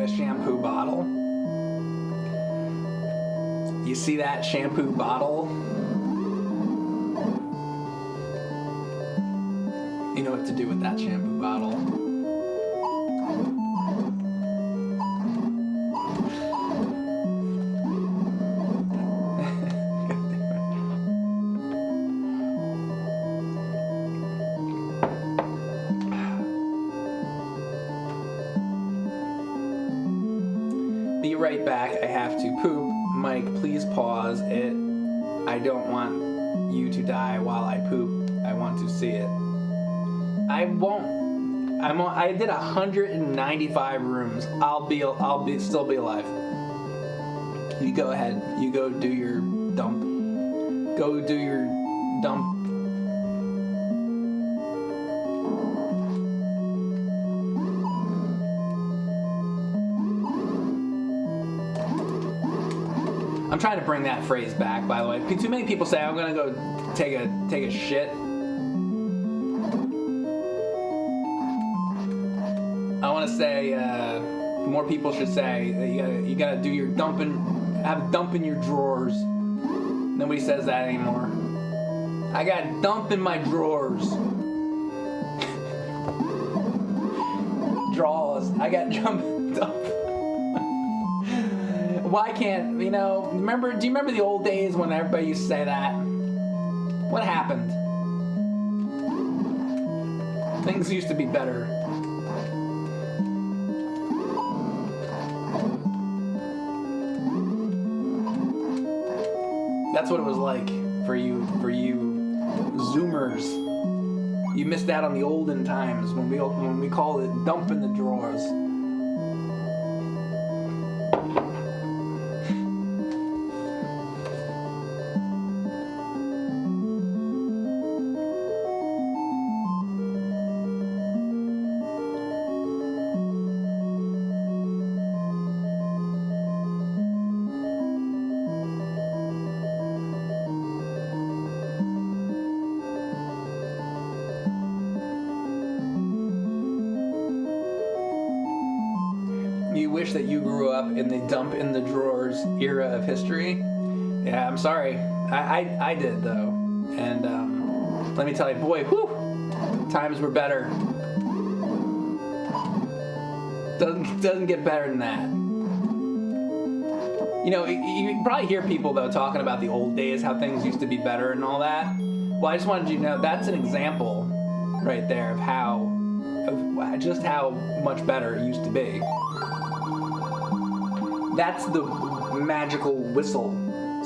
A shampoo bottle. You see that shampoo bottle? You know what to do with that shampoo bottle. Be right back. I have to poop. Mike, please pause it. I don't want you to die while I poop. I want to see it. I won't. I did 195 rooms. I'll still be alive. You go ahead. You go do your dump. Go do your dump. I'm trying to bring that phrase back, by the way. Too many people say I'm gonna go take a shit. I want to say more people should say that you gotta do your dumping, have a dump in your drawers. Nobody says that anymore. I got a dump in my drawers. Drawers. I got dump. Why can't, do you remember the old days when everybody used to say that? What happened? Things used to be better. That's what it was like for you Zoomers. You missed out on the olden times when we called it dump in the drawers. You wish that you grew up in the dump in the drawers era of history. Yeah, I'm sorry. I did though, and let me tell you, boy, whew, times were better. Doesn't get better than that. You probably hear people though talking about the old days, how things used to be better and all that. Well, I just wanted you to know that's an example right there of just how much better it used to be. That's the magical whistle.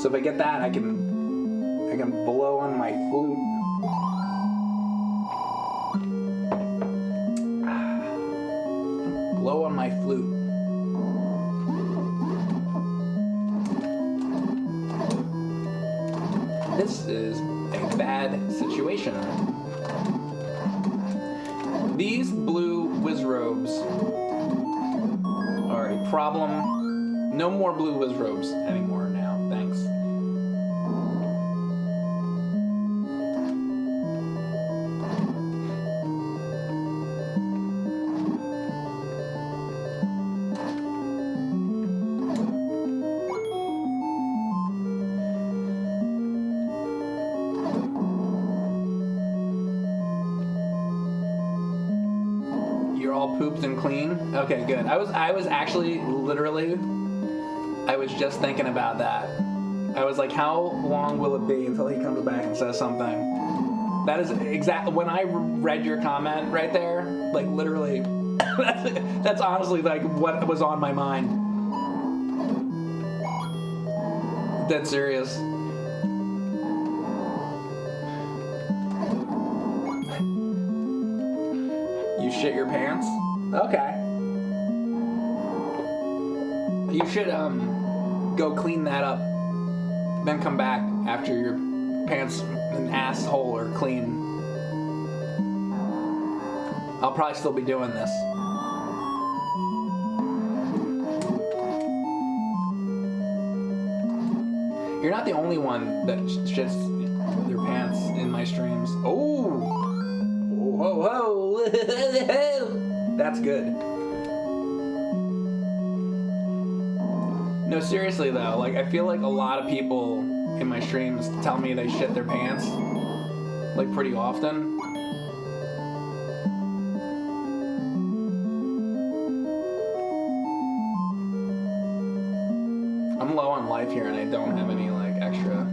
So if I get that, I can blow on my flute. Blow on my flute. This is a bad situation. These blue whiz robes are a problem. No more blue whiz robes anymore now, thanks. you're all pooped and clean? Okay, good. I was actually literally, I was just thinking about that. I was like, how long will it be until he comes back and says something? That is exactly, when I read your comment right there, like literally, that's honestly like what was on my mind. Dead serious. You shit your pants? Okay. You should go clean that up. Then come back after your pants and asshole are clean. I'll probably still be doing this. You're not the only one that shits their pants in my streams. Oh! Whoa, whoa! That's good. No, seriously though, like I feel like a lot of people in my streams tell me they shit their pants, like pretty often. I'm low on life here and I don't have any like extra.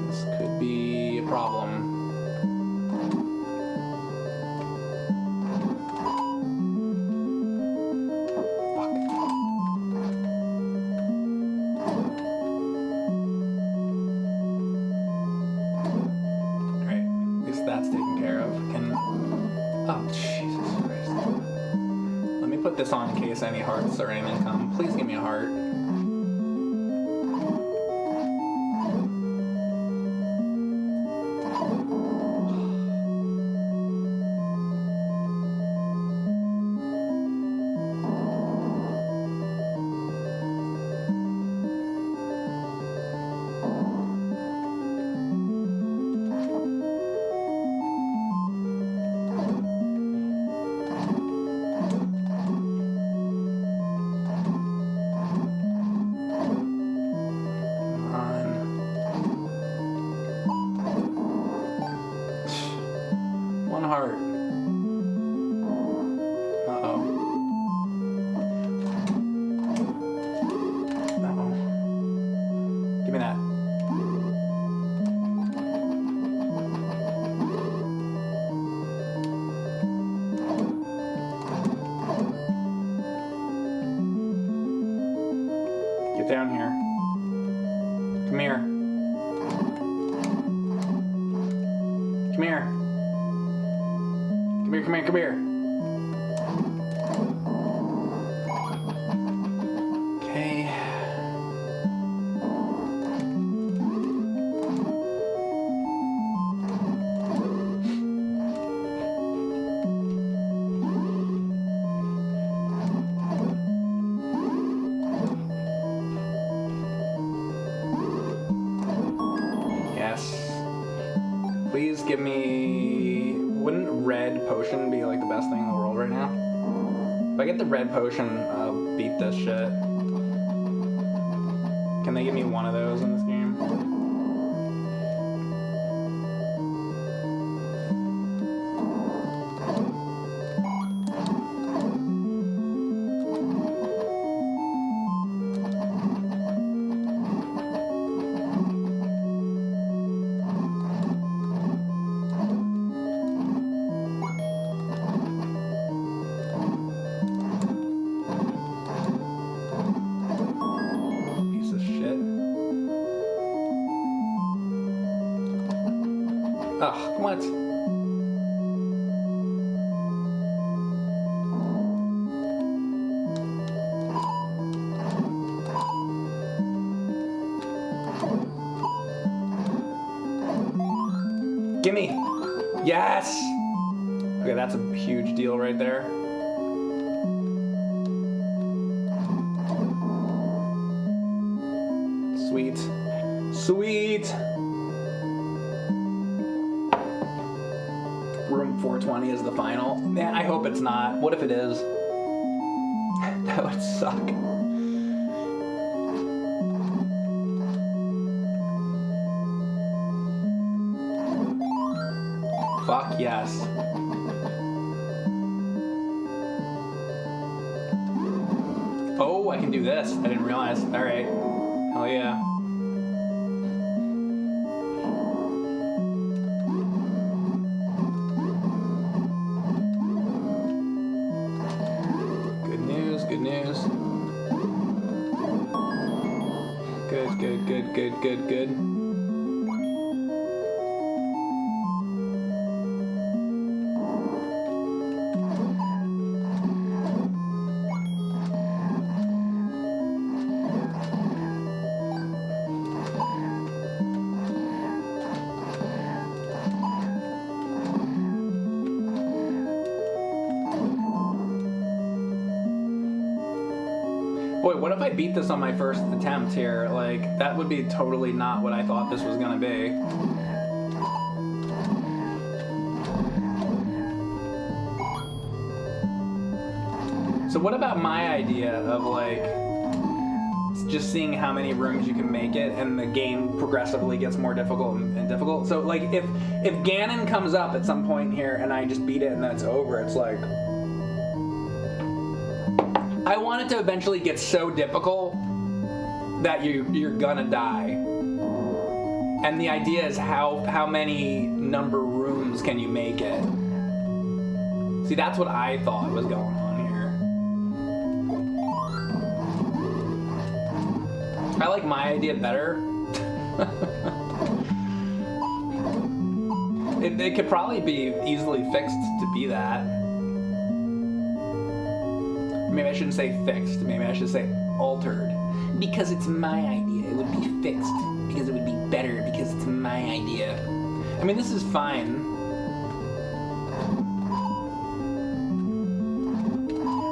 This could be a problem. Fuck. Alright, at least that's taken care of. Oh, Jesus Christ. Let me put this on in case any hearts or anything come. Please give me a heart. Heart. Uh-oh. Uh-oh. Give me that. Get down here. Come here. Come here. Come here, come here, come here. Okay. Yes. Please give me... Wouldn't red potion be like the best thing in the world right now? If I get the red potion, I'll beat this shit. Can they give me one of those in this game? Ugh, what? Gimme! Yes! Okay, that's a huge deal right there. Sweet. Sweet! Room 420 is the final. Man, I hope it's not. What if it is? That would suck. Fuck yes. Oh, I can do this. I didn't realize. All right. Hell yeah. Good news, good news. Good, good, good, good, good, good. Boy, what if I beat this on my first attempt here? Like, that would be totally not what I thought this was gonna be. So what about my idea of, like, just seeing how many rooms you can make it, and the game progressively gets more difficult and difficult? So, like, if Ganon comes up at some point here and I just beat it and then it's over, it's like... I want it to eventually get so difficult that you're gonna die. And the idea is how many number rooms can you make it? See, that's what I thought was going on here. I like my idea better. It could probably be easily fixed to be that. Maybe I shouldn't say fixed. Maybe I should say altered. Because it's my idea. It would be fixed. Because it would be better. Because it's my idea. I mean, this is fine.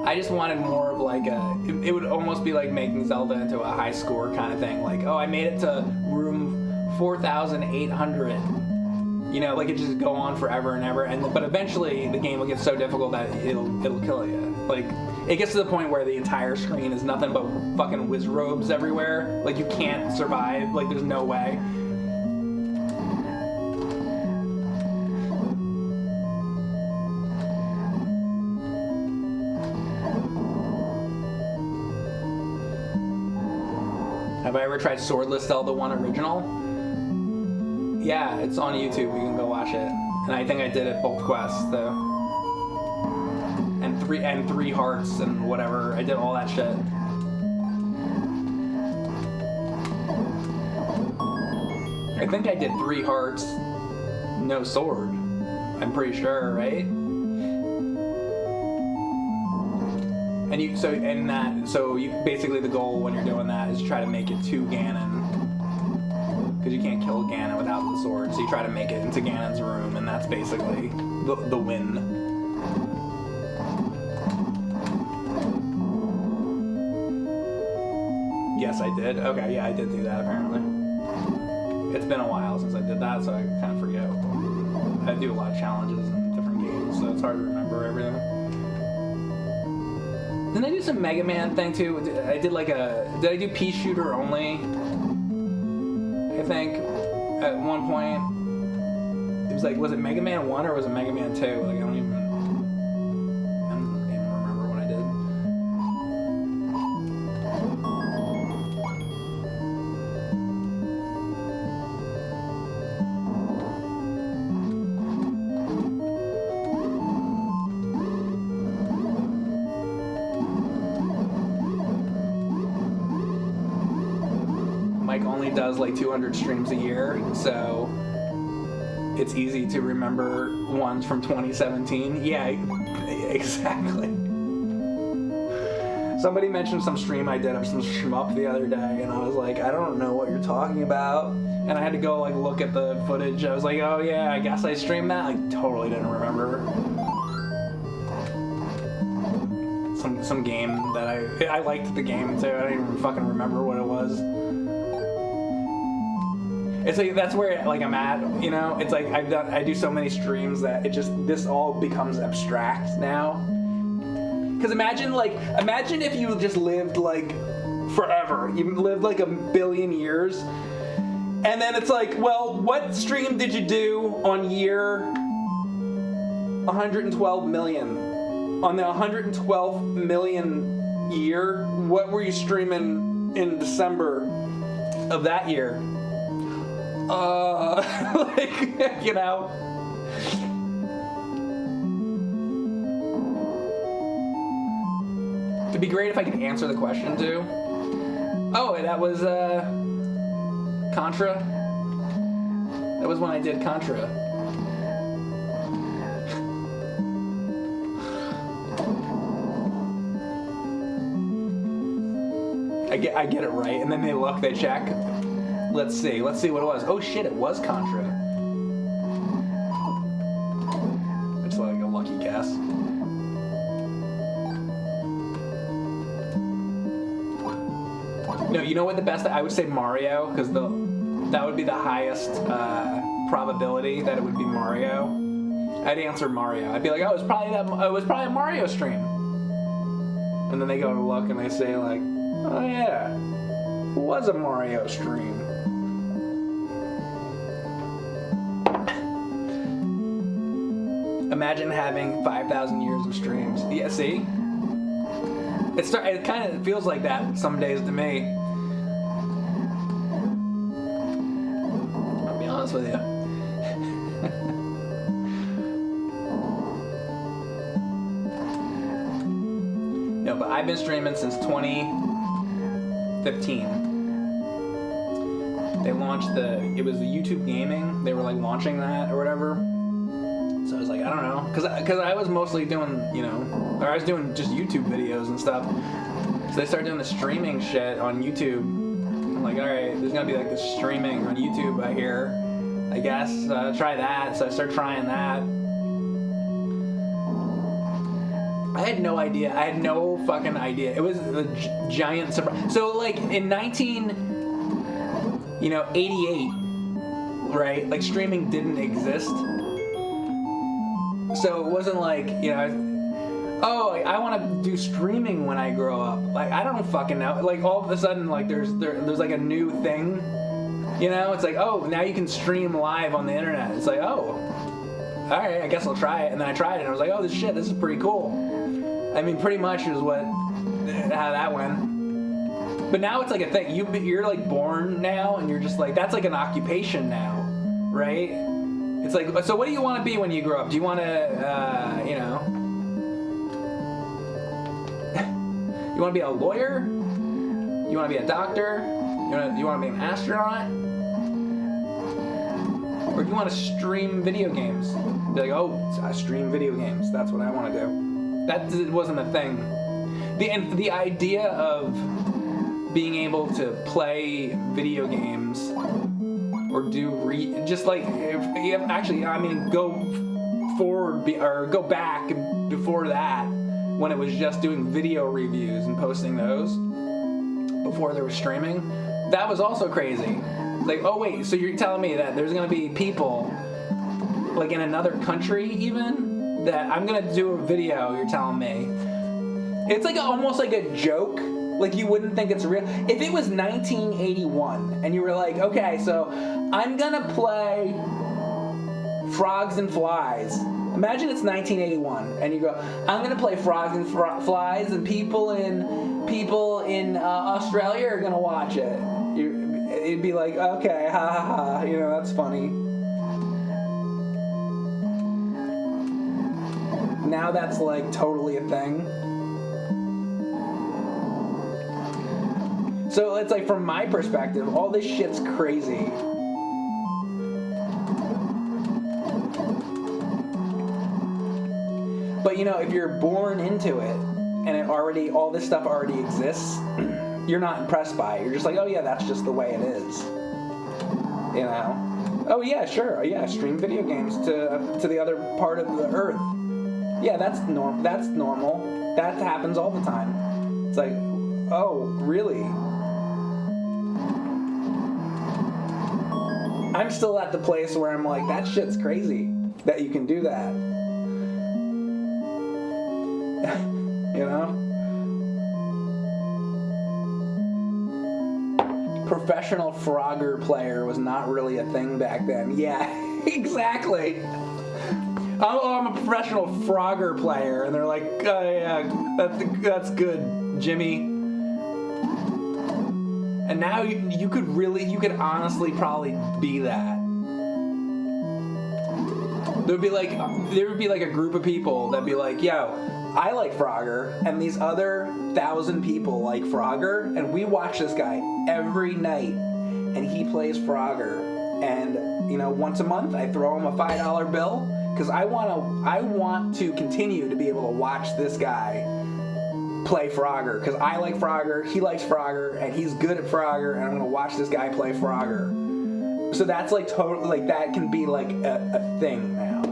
I just wanted more of like a... It would almost be like making Zelda into a high score kind of thing. Like, oh, I made it to room 4,800. You know, like it just go on forever and ever. But eventually the game will get so difficult that it'll kill you. Like... It gets to the point where the entire screen is nothing but fucking whiz robes everywhere. Like, you can't survive. Like, there's no way. Have I ever tried Swordless Zelda 1 Original? Yeah, it's on YouTube. You can go watch it. And I think I did it both quests, though. And three hearts and whatever. I did all that shit. I think I did 3 hearts, no sword. I'm pretty sure, right? And you basically the goal when you're doing that is try to make it to Ganon. Because you can't kill Ganon without the sword, so you try to make it into Ganon's room, and that's basically the win. Yes, I did. Okay, yeah, I did do that, apparently. It's been a while since I did that, so I kind of forget. I do a lot of challenges in different games, so it's hard to remember everything. Didn't I do some Mega Man thing, too? I did like did I do Pea Shooter only? I think, at one point. It was like, was it Mega Man 1 or was it Mega Man 2? Like, I don't even remember what I did. Mike only does like 200 streams a year, so it's easy to remember ones from 2017. Yeah, exactly. Somebody mentioned some stream I did of some shmup the other day, and I was like, I don't know what you're talking about. And I had to go like look at the footage. I was like, oh yeah, I guess I streamed that. I totally didn't remember. Some game that I liked the game too. I didn't even fucking remember what it was. It's like that's where like I'm at, you know. It's like I do so many streams that this all becomes abstract now. Because imagine if you just lived like forever. You lived like 1 billion years, and then it's like, well, what stream did you do on year 112 million. On the 112 million year, what were you streaming in December of that year? Like, you know. It'd be great if I could answer the question too. Oh, that was Contra. That was when I did Contra. I get it right, and then they look, they check. Let's see what it was. Oh shit, it was Contra. It's like a lucky guess. No, you know what the best? I would say Mario, because that would be the highest probability that it would be Mario. I'd answer Mario. I'd be like, oh, it was probably a Mario stream. And then they go to look and they say like, oh yeah, it was a Mario stream. Imagine having 5,000 years of streams. Yeah, see? It kind of feels like that some days to me. I'll be honest with you. No, but I've been streaming since 2015. They launched it was the YouTube Gaming. They were like launching that or whatever. So I was like, I don't know, because I was mostly doing, or I was doing just YouTube videos and stuff. So they started doing the streaming shit on YouTube. I'm like, all right, there's gonna be like this streaming on YouTube I hear. I guess try that. So I started trying that. I had no idea. I had no fucking idea. It was a giant surprise. So like in 1988, right? Like streaming didn't exist. So it wasn't like, I want to do streaming when I grow up. Like, I don't fucking know. Like, all of a sudden, like, there's like a new thing, It's like, oh, now you can stream live on the internet. It's like, oh, all right, I guess I'll try it. And then I tried it, and I was like, oh, this is pretty cool. I mean, pretty much is how that went. But now it's like a thing. You're like born now, and you're just like, that's like an occupation now, right? It's like, so what do you want to be when you grow up? Do you want to, you want to be a lawyer? You want to be a doctor? You want to be an astronaut? Or do you want to stream video games? Be like, oh, I stream video games. That's what I want to do. That wasn't a thing. The idea of being able to play video games or do go forward or go back before that when it was just doing video reviews and posting those before there was streaming. That was also crazy. Like, oh wait, so you're telling me that there's gonna be people like in another country even that I'm gonna do a video, you're telling me. It's like almost like a joke. Like, you wouldn't think it's real. If it was 1981 and you were like, okay, so I'm gonna play Frogs and Flies. Imagine it's 1981 and you go, I'm gonna play Frogs and Flies, and people in Australia are gonna watch it. It'd be like, okay, ha ha ha, that's funny. Now that's like totally a thing. So it's like, from my perspective, all this shit's crazy. But if you're born into it and all this stuff already exists, you're not impressed by it. You're just like, oh yeah, that's just the way it is. Oh yeah, sure. Yeah, stream video games to the other part of the earth. Yeah, that's normal. That happens all the time. It's like, oh, really? I'm still at the place where I'm like, that shit's crazy that you can do that. Professional Frogger player was not really a thing back then. Yeah, exactly. I'm a professional Frogger player, and they're like, oh, yeah, that's good, Jimmy. And now you could honestly probably be that. There would be like a group of people that'd be like, yo, I like Frogger, and these other 1,000 people like Frogger, and we watch this guy every night, and he plays Frogger, and once a month I throw him a $5 bill because I want to continue to be able to watch this guy play Frogger because I like Frogger, he likes Frogger, and he's good at Frogger, and I'm gonna watch this guy play Frogger. So that's like totally like that can be like a thing now.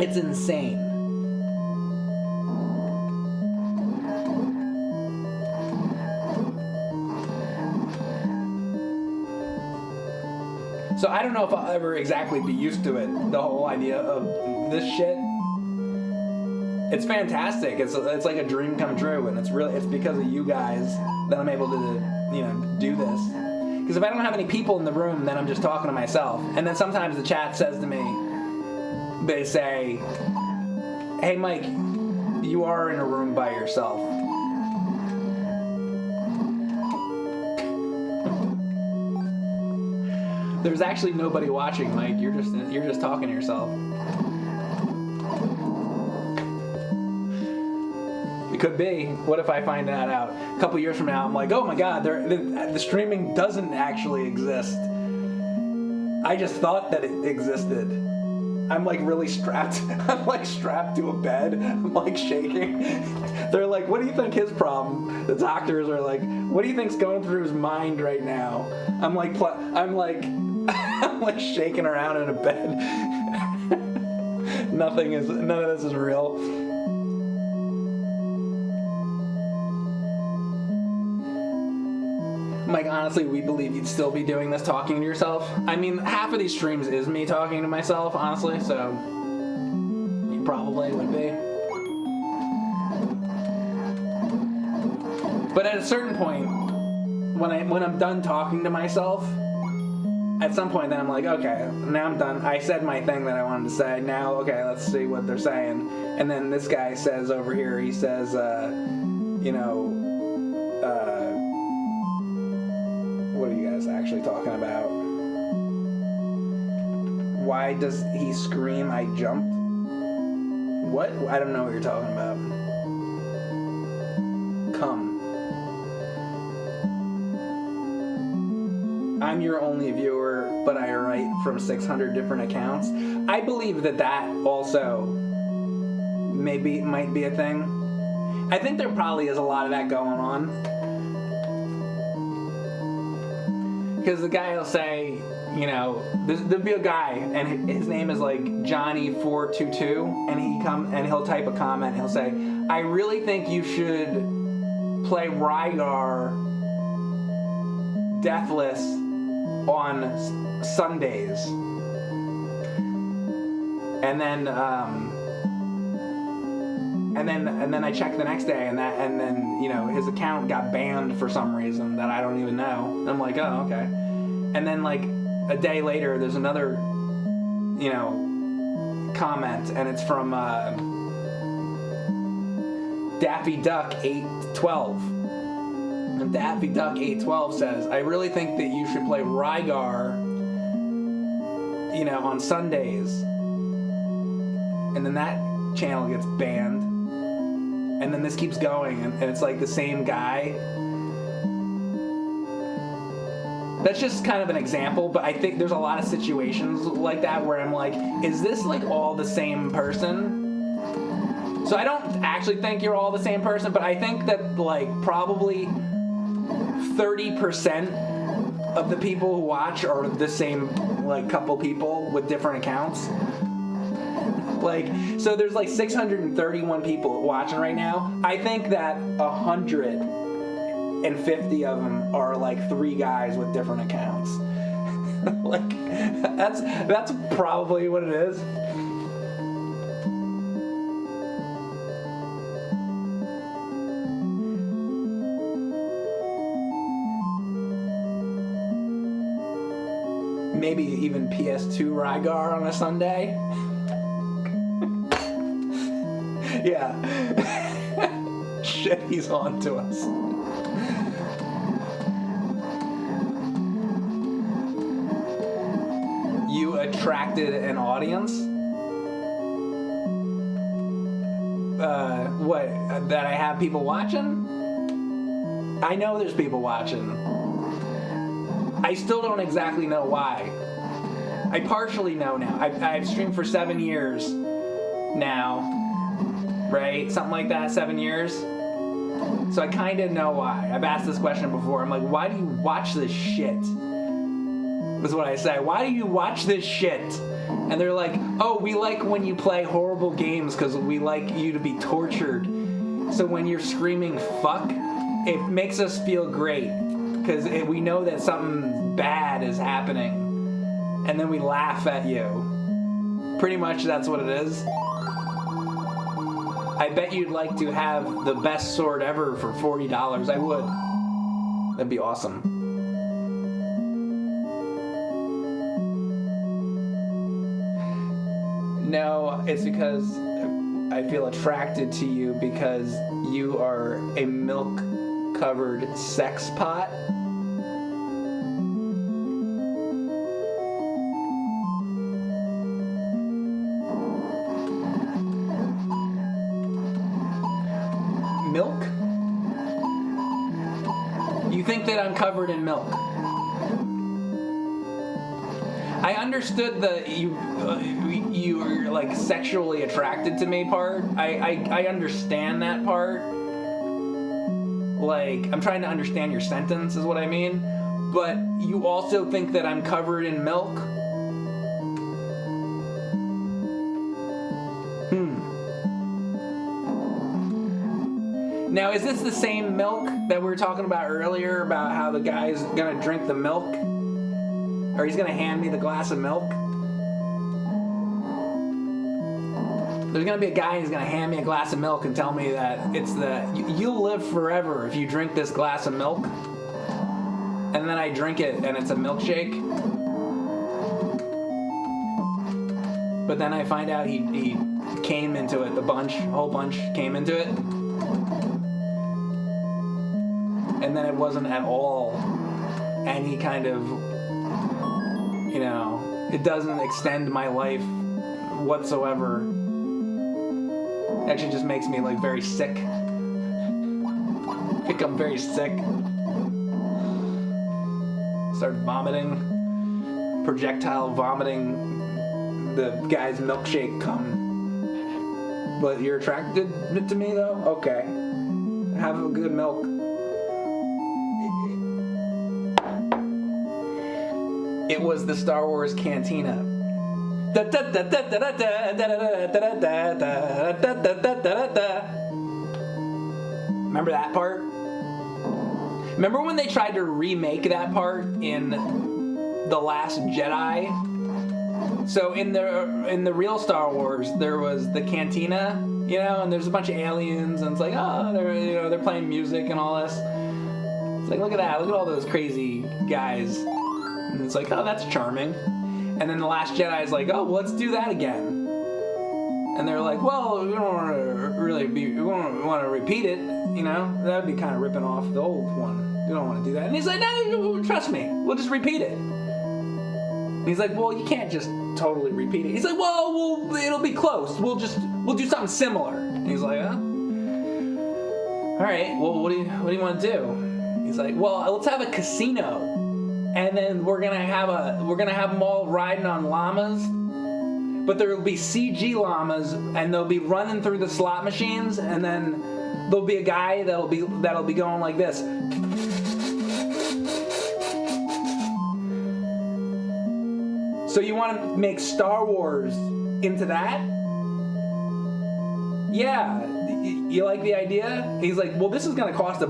It's insane. So I don't know if I'll ever exactly be used to it, the whole idea of this shit. It's fantastic. It's like a dream come true, and it's because of you guys that I'm able to, do this. Because if I don't have any people in the room, then I'm just talking to myself. And then sometimes the chat says to me, they say, hey Mike, you are in a room by yourself. There's actually nobody watching, Mike. You're just talking to yourself. It could be. What if I find that out a couple years from now? I'm like, oh my god, the streaming doesn't actually exist. I just thought that it existed. I'm like really strapped. I'm like strapped to a bed. I'm like shaking. They're like, what do you think his problem? The doctors are like, what do you think's going through his mind right now? I'm like shaking around in a bed. None of this is real. Mike, honestly, we believe you'd still be doing this talking to yourself. I mean, half of these streams is me talking to myself, honestly, so you probably would be. But at a certain point, when I'm done talking to myself, at some point then I'm like, okay, now I'm done. I said my thing that I wanted to say. Now, okay, let's see what they're saying. And then this guy says over here, he says, what are you guys actually talking about? Why does he scream, I jumped? What? I don't know what you're talking about. Come. I'm your only viewer, but I write from 600 different accounts. I believe that also might be a thing. I think there probably is a lot of that going on. Because the guy will say, there'll be a guy, and his name is like Johnny422, and he'll type a comment, and he'll say, I really think you should play Rygar Deathless on Sundays. And then I checked the next day, and then his account got banned for some reason that I don't even know. And I'm like, oh, okay. And then like a day later, there's another comment, and it's from Daffy Duck 812. And Daffy Duck 812 says, I really think that you should play Rygar, on Sundays. And then that channel gets banned. And then this keeps going, and it's like the same guy. That's just kind of an example, but I think there's a lot of situations like that where I'm like, is this like all the same person? So I don't actually think you're all the same person, but I think that like probably 30% of the people who watch are the same like couple people with different accounts. Like, so there's like 631 people watching right now. I think that 150 of them are like 3 guys with different accounts. Like, that's probably what it is. maybe even PS2 Rygar on a Sunday. Yeah. Shit, he's on to us. You attracted an audience? What? That I have people watching? I know there's people watching. I still don't exactly know why. I partially know now. I've streamed for 7 years now, right? Something like that, 7 years. So I kind of know why. I've asked this question before. I'm like, why do you watch this shit? That's what I say. Why do you watch this shit? And they're like, oh, we like when you play horrible games because we like you to be tortured. So when you're screaming fuck, it makes us feel great because we know that something bad is happening. And then we laugh at you. Pretty much that's what it is. I bet you'd like to have the best sword ever for $40. I would. That'd be awesome. No, it's because I feel attracted to you because you are a milk-covered sex pot. Milk? You think that I'm covered in milk? I understood the you're like sexually attracted to me part. I understand that part. Like, I'm trying to understand your sentence is what I mean. But you also think that I'm covered in milk? Now, is this the same milk that we were talking about earlier about how the guy's gonna drink the milk? Or he's gonna hand me the glass of milk? There's gonna be a guy who's gonna hand me a glass of milk and tell me that it's you'll live forever if you drink this glass of milk. And then I drink it and it's a milkshake. But then I find out he came into it, whole bunch came into it. And then it wasn't at all any kind of, it doesn't extend my life whatsoever. It actually just makes me like very sick. I think I'm very sick. Start vomiting, projectile vomiting the guy's milkshake cum. But you're attracted to me though? Okay. Have a good milk. It was the Star Wars Cantina. Remember that part? Remember when they tried to remake that part in The Last Jedi? So in the real Star Wars, there was the cantina, and there's a bunch of aliens, and it's like, oh, they're playing music and all this. It's like, look at that, look at all those crazy guys. And it's like, oh, that's charming. And then The Last Jedi is like, oh, well, let's do that again. And they're like, well, we don't want to we want to repeat it, That would be kind of ripping off the old one. We don't want to do that. And he's like, no, trust me, we'll just repeat it. And he's like, well, you can't just totally repeat it. He's like, well, it'll be close. We'll do something similar. And he's like, huh? All right, well, what do you want to do? He's like, well, let's have a casino. And then we're gonna have them all riding on llamas, but there will be CG llamas, and they'll be running through the slot machines, and then there'll be a guy that'll be going like this. So you want to make Star Wars into that? Yeah, you like the idea? He's like, well, this is gonna cost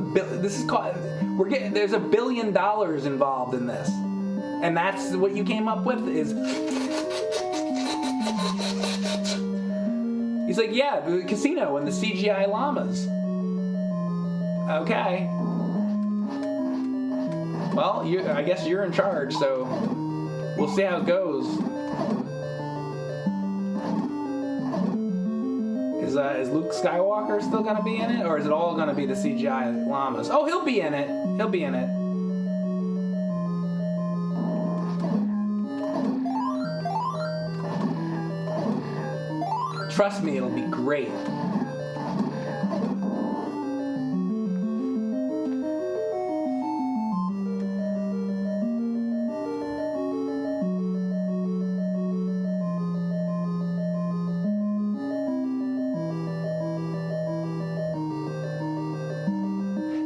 there's $1 billion involved in this, and that's what you came up with is. He's like, yeah, the casino and the CGI llamas. Okay. Well, I guess you're in charge, so We'll see how it goes. Is Luke Skywalker still gonna be in it, or is it all gonna be the CGI llamas? Oh, he'll be in it. He'll be in it. Trust me, it'll be great.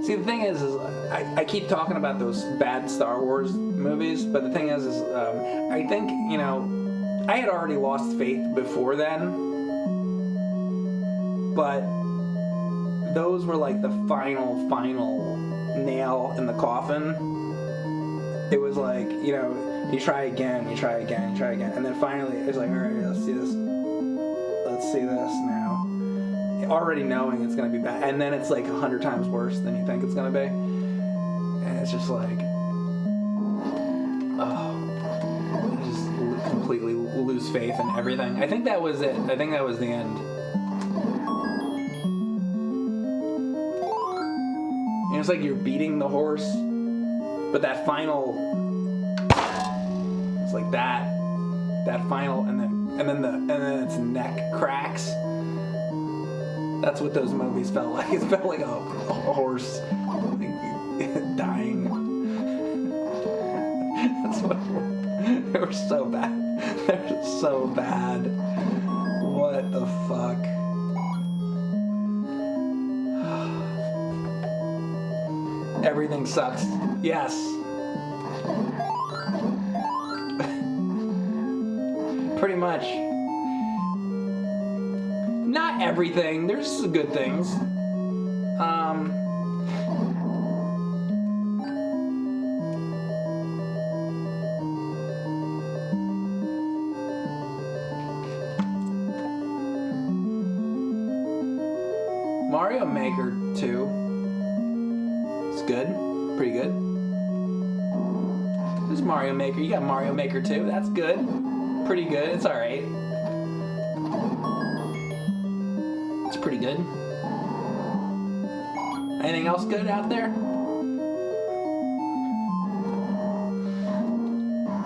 See, the thing is I keep talking about those bad Star Wars movies, but the thing is I think, you know, I had already lost faith before then, but those were like the final nail in the coffin. It was like, you know, you try again, and then finally it's like, all right, let's see this now. Already knowing it's going to be bad, and then it's like 100 times worse than you think it's going to be, and it's just like, oh, I just completely lose faith in everything. I think that was it. I think that was the end. You know, it's like you're beating the horse, but that final, it's like that final, and then its neck cracks. That's what those movies felt like. It felt like a horse dying. That's what they were so bad. They were so bad. What the fuck? Everything sucks. Yes. Pretty much. Not everything. There's good things. Mario Maker 2. It's good. Pretty good. There's Mario Maker. You got Mario Maker 2. That's good. Pretty good. It's alright. Pretty good. Anything else good out there?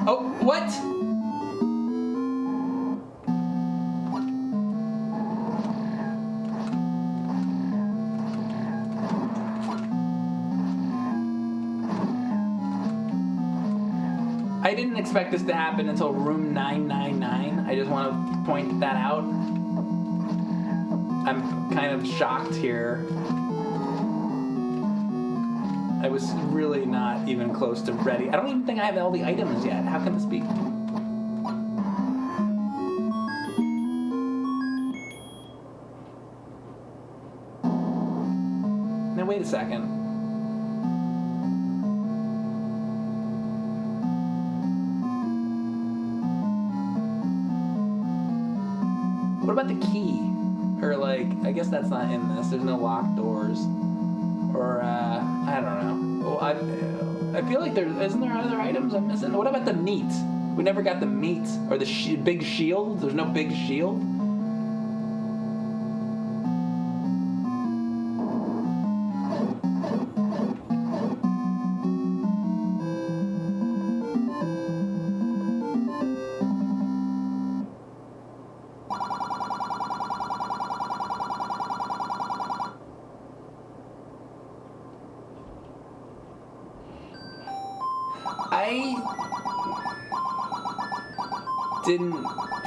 Oh, what? I didn't expect this to happen until room 999. I just want to point that out. I'm kind of shocked here. I was really not even close to ready. I don't even think I have all the items yet. How can this be? Now wait a second. What about the key? Or like, I guess that's not in this. There's no locked doors. Or, I don't know. Well, I feel like isn't there other items I'm missing? What about the meat? We never got the meat. Or the big shield? There's no big shield? I didn't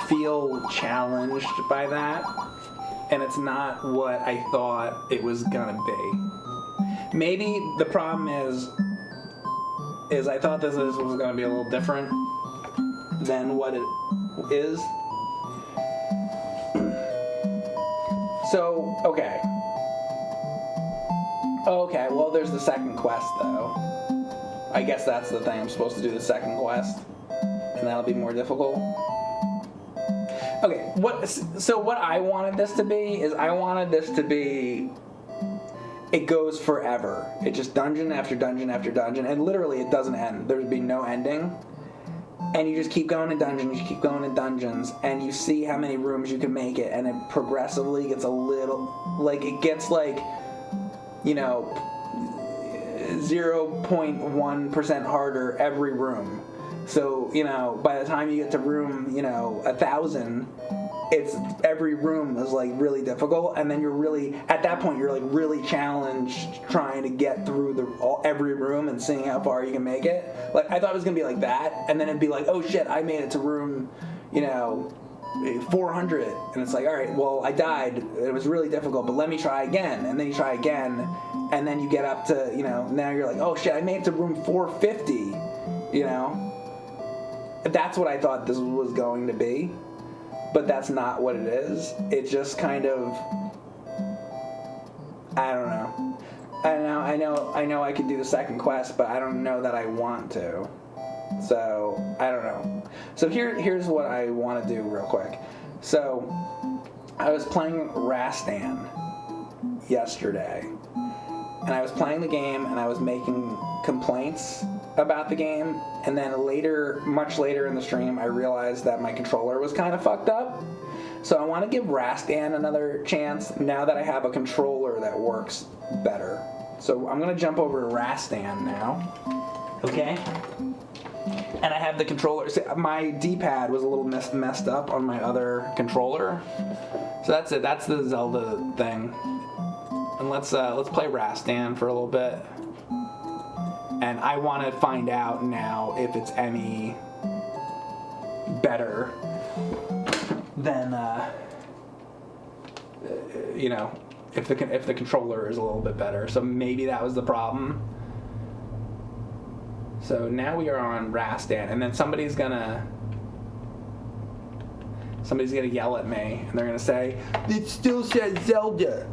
feel challenged by that, and it's not what I thought it was gonna be. Maybe the problem is I thought this was gonna be a little different than what it is. So, okay, well, there's the second quest, though. I guess that's the thing. I'm supposed to do the second quest, and that'll be more difficult. Okay, what I wanted this to be is it goes forever. It just dungeon after dungeon after dungeon, and literally it doesn't end. There'd be no ending. And you just keep going in dungeons, you keep going in dungeons, and you see how many rooms you can make it, and it progressively gets a little, like, it gets like, 0.1% harder every room. So, by the time you get to room, 1,000, it's every room is like really difficult, and then you're really at that point you're like really challenged trying to get through every room and seeing how far you can make it. Like I thought it was gonna be like that, and then it'd be like, oh shit, I made it to room 400, and it's like, all right, well, I died, it was really difficult, but let me try again. And then you try again, and then you get up to now you're like, oh shit, I made it to room 450. That's what I thought this was going to be. But that's not what it is. It's just kind of, I don't know. I know I could do the second quest, but I don't know that I want to. So, I don't know. So here's what I want to do real quick. So, I was playing Rastan yesterday. And I was playing the game, and I was making complaints about the game, and then much later in the stream, I realized that my controller was kind of fucked up. So I want to give Rastan another chance now that I have a controller that works better. So I'm going to jump over to Rastan now. Okay? And I have the controller. See, my D-pad was a little messed up on my other controller. So that's it. That's the Zelda thing. And let's play Rastan for a little bit. And I want to find out now if it's any better than if the controller is a little bit better. So maybe that was the problem. So now we are on Rastan, and then somebody's gonna yell at me, and they're gonna say, "It still says Zelda."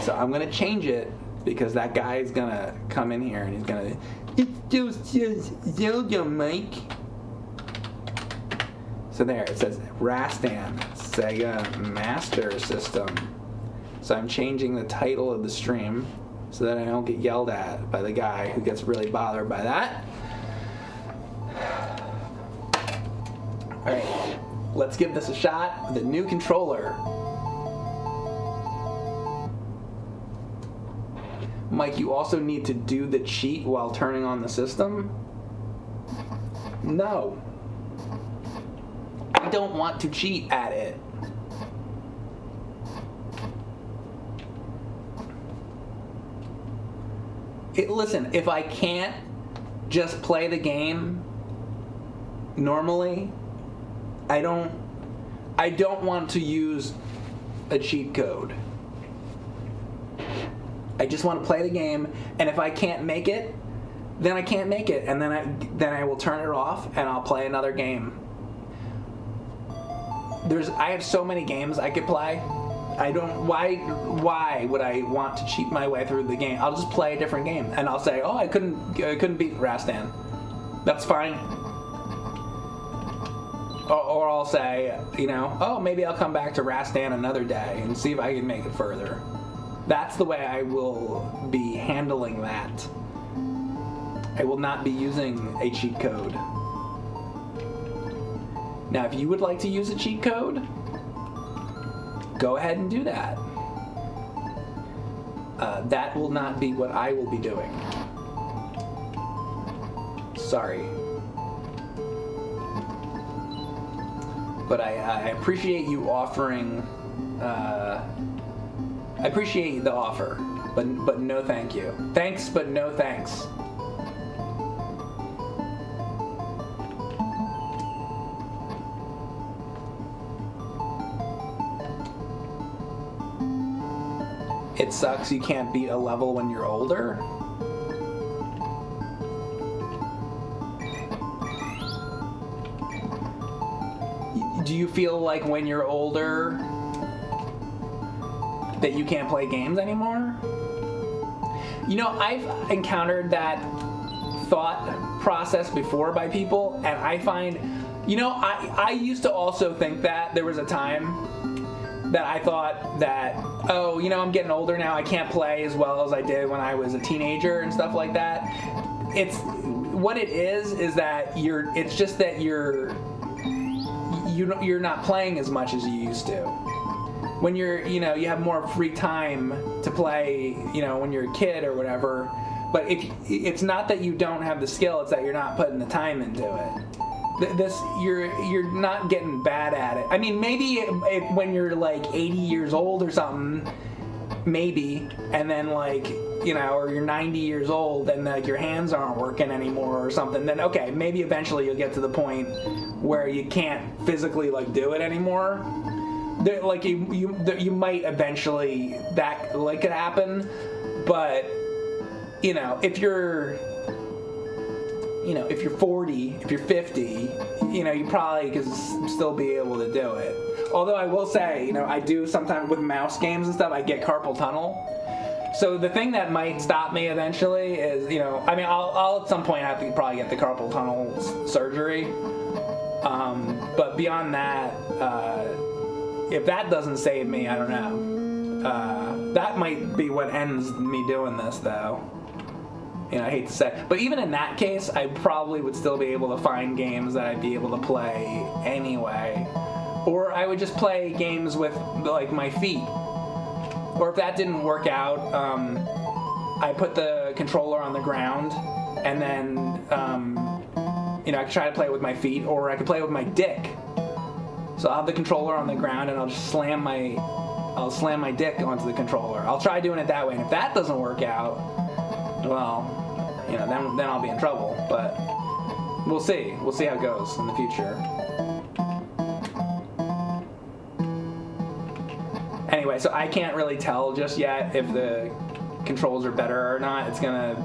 So I'm gonna change it because that guy's gonna come in here and he's gonna, "It still says Zelda, Mike." So there, it says Rastan, Sega Master System. So I'm changing the title of the stream so that I don't get yelled at by the guy who gets really bothered by that. Alright, let's give this a shot with a new controller. Mike, you also need to do the cheat while turning on the system? No. I don't want to cheat at it. Listen, if I can't just play the game normally, I don't want to use a cheat code. I just want to play the game, and if I can't make it, then I can't make it, and then I will turn it off and I'll play another game. I have so many games I could play. Why would I want to cheat my way through the game? I'll just play a different game, and I'll say, "Oh, I couldn't beat Rastan." That's fine. Or I'll say, "Oh, maybe I'll come back to Rastan another day and see if I can make it further." That's the way I will be handling that. I will not be using a cheat code. Now, if you would like to use a cheat code, go ahead and do that. That will not be what I will be doing. Sorry. But I appreciate you offering... I appreciate the offer, but no thank you. Thanks, but no thanks. It sucks you can't beat a level when you're older. Do you feel like when you're older that you can't play games anymore? I've encountered that thought process before by people, and I find, I used to also think that there was a time that I thought that, oh, I'm getting older now, I can't play as well as I did when I was a teenager and stuff like that. what it is that it's just that you're not playing as much as you used to. When you have more free time to play, when you're a kid or whatever. But it's not that you don't have the skill, it's that you're not putting the time into it. You're not getting bad at it. I mean, maybe when you're like 80 years old or something, maybe, and then like, or you're 90 years old and like your hands aren't working anymore or something, then okay, maybe eventually you'll get to the point where you can't physically like do it anymore. Like you might eventually, that like could happen, but if you're 40, if you're 50, you probably could still be able to do it. Although I will say, I do sometimes with mouse games and stuff, I get carpal tunnel. So the thing that might stop me eventually is, I'll at some point have to probably get the carpal tunnel surgery. But beyond that, if that doesn't save me, I don't know. That might be what ends me doing this, though. I hate to say. But even in that case, I probably would still be able to find games that I'd be able to play anyway. Or I would just play games with, like, my feet. Or if that didn't work out, I put the controller on the ground, and then, I could try to play it with my feet, or I could play it with my dick. So I'll have the controller on the ground, and I'll just slam my dick onto the controller. I'll try doing it that way, and if that doesn't work out, well, then I'll be in trouble. But we'll see. We'll see how it goes in the future. Anyway, so I can't really tell just yet if the controls are better or not. It's gonna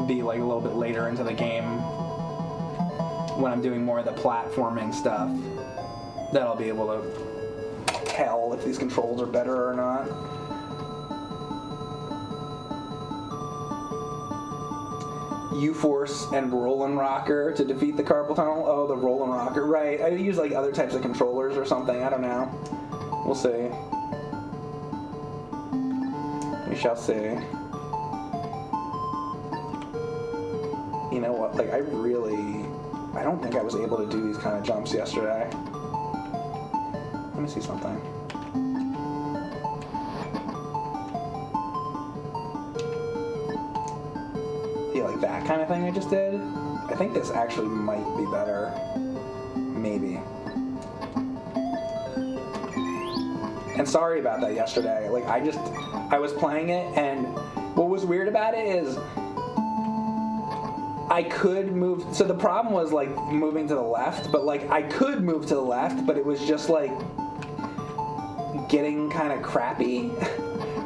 be like a little bit later into the game when I'm doing more of the platforming stuff that I'll be able to tell if these controls are better or not. U-Force and Rollin' Rocker to defeat the carpal tunnel. Oh, the Rollin' Rocker, right. I use like other types of controllers or something. I don't know. We'll see. We shall see. You know what? Like, I don't think I was able to do these kind of jumps yesterday. Let me see something. Yeah, like that kind of thing I just did. I think this actually might be better. Maybe. And sorry about that yesterday. Like, I was playing it, and what was weird about it is I could move. So the problem was like moving to the left, but like I could move to the left, but it was just like getting kind of crappy.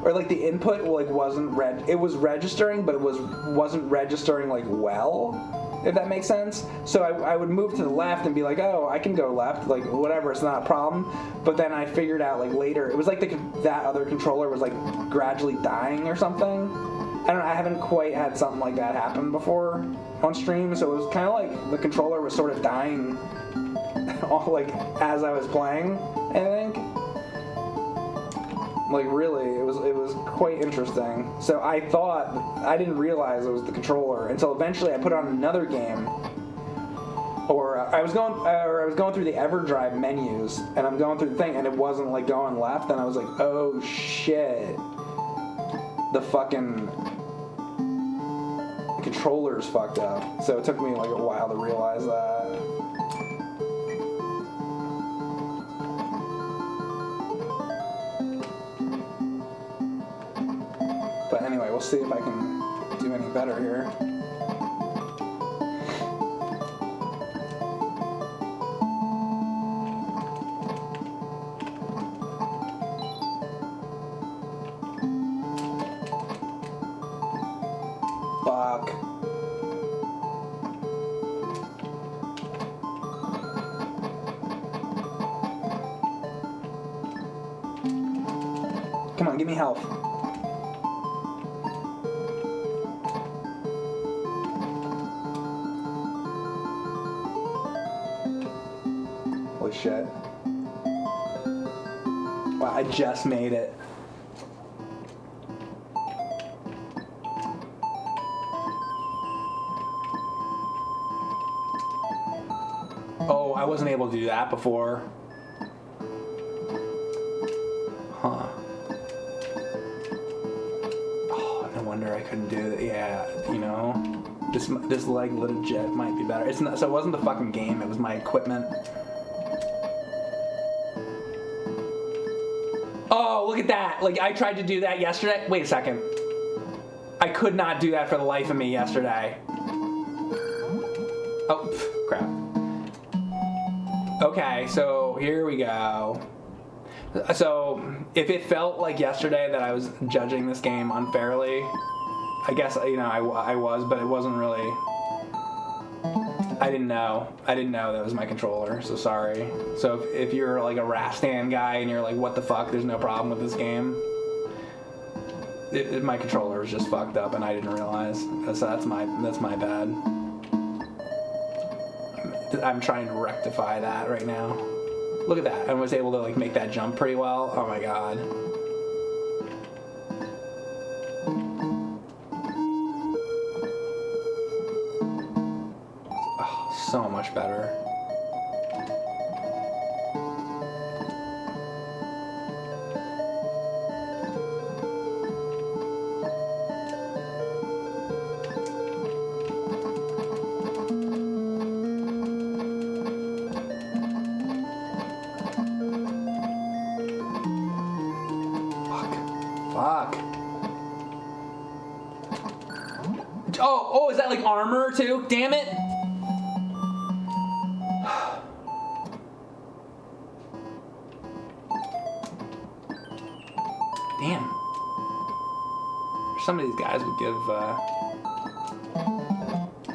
Or like the input like wasn't it was registering, but it wasn't registering like well, if that makes sense. So I would move to the left and be like, oh, I can go left, like whatever, it's not a problem. But then I figured out like later, it was like that other controller was like gradually dying or something. I don't know, I haven't quite had something like that happen before on stream, so it was kind of like the controller was sort of dying all like as I was playing, I think. Like really, it was quite interesting. So I thought, I didn't realize it was the controller until eventually I put on another game. Or I was going through the EverDrive menus, and I'm going through the thing, and it wasn't like going left, and I was like, oh shit. The fucking controller's fucked up. So it took me like a while to realize that. But anyway, we'll see if I can do any better here. Fuck. Come on, give me health. Holy shit. Wow, I just made it. wasn't able to do that before. Huh. Oh, no wonder I couldn't do that. Yeah, you know, this leg legit might be better. It's not. So it wasn't the fucking game. It was my equipment. Oh, look at that! Like I tried to do that yesterday. Wait a second. I could not do that for the life of me yesterday. Oh, crap. Okay, so here we go. So, if it felt like yesterday that I was judging this game unfairly, I guess, you know, I was, but it wasn't really... I didn't know that was my controller, so sorry. So, if you're like a Rastan guy and you're like, what the fuck, there's no problem with this game, my controller was just fucked up and I didn't realize. So that's my bad. I'm trying to rectify that right now. Look at that. I was able to like make that jump pretty well. Oh my god. Oh, so much better. Fuck. Oh, is that like armor too? Damn it. Damn. Some of these guys would give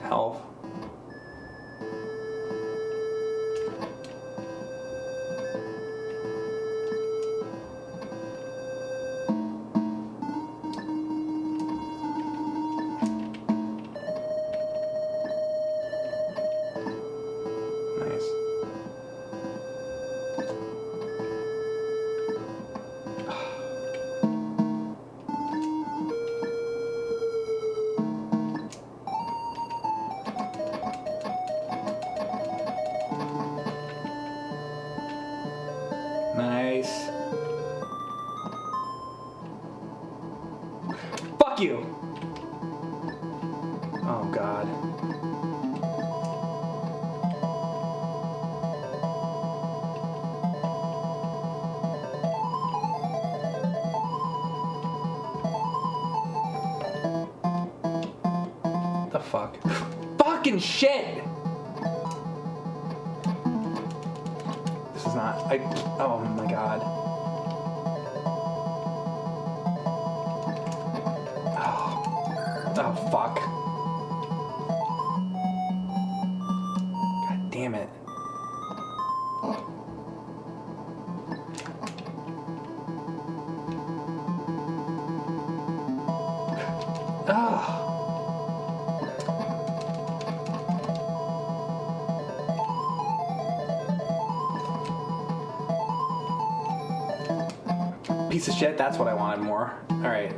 health. Nice. Fuck you! Oh god. The fuck? Fucking shit! This is not... oh my god. Oh, fuck. God damn it. Ah. Piece of shit, that's what I wanted more. Alright.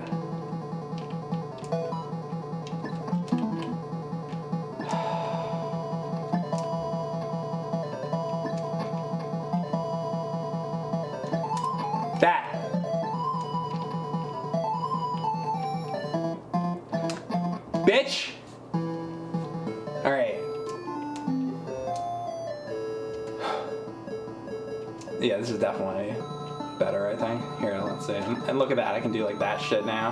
That. Bitch! Alright. Yeah, this is definitely better, I think. Here, let's see. And look at that, I can do like that shit now.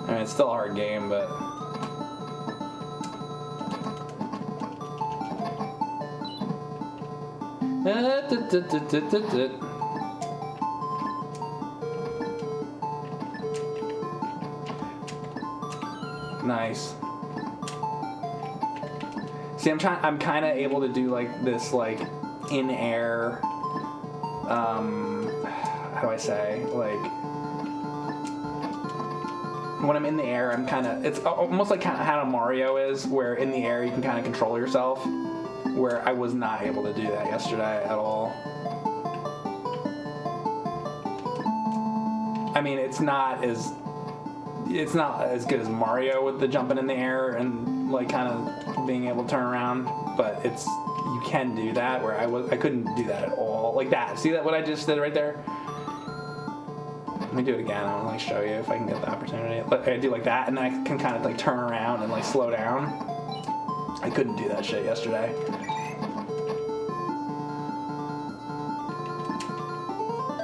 I mean, it's still a hard game, but... Nice. See, I'm kind of able to do like this, like in air. How do I say? Like when I'm in the air, I'm kind of. It's almost like kind of how Mario is, where in the air you can kind of control yourself. Where I was not able to do that yesterday at all. I mean, it's not as good as Mario with the jumping in the air and like kind of being able to turn around, but you can do that where I couldn't do that at all. Like that. See that what I just did right there? Let me do it again. I'll like show you if I can get the opportunity. I do like that, and then I can kind of like turn around and like slow down. I couldn't do that shit yesterday.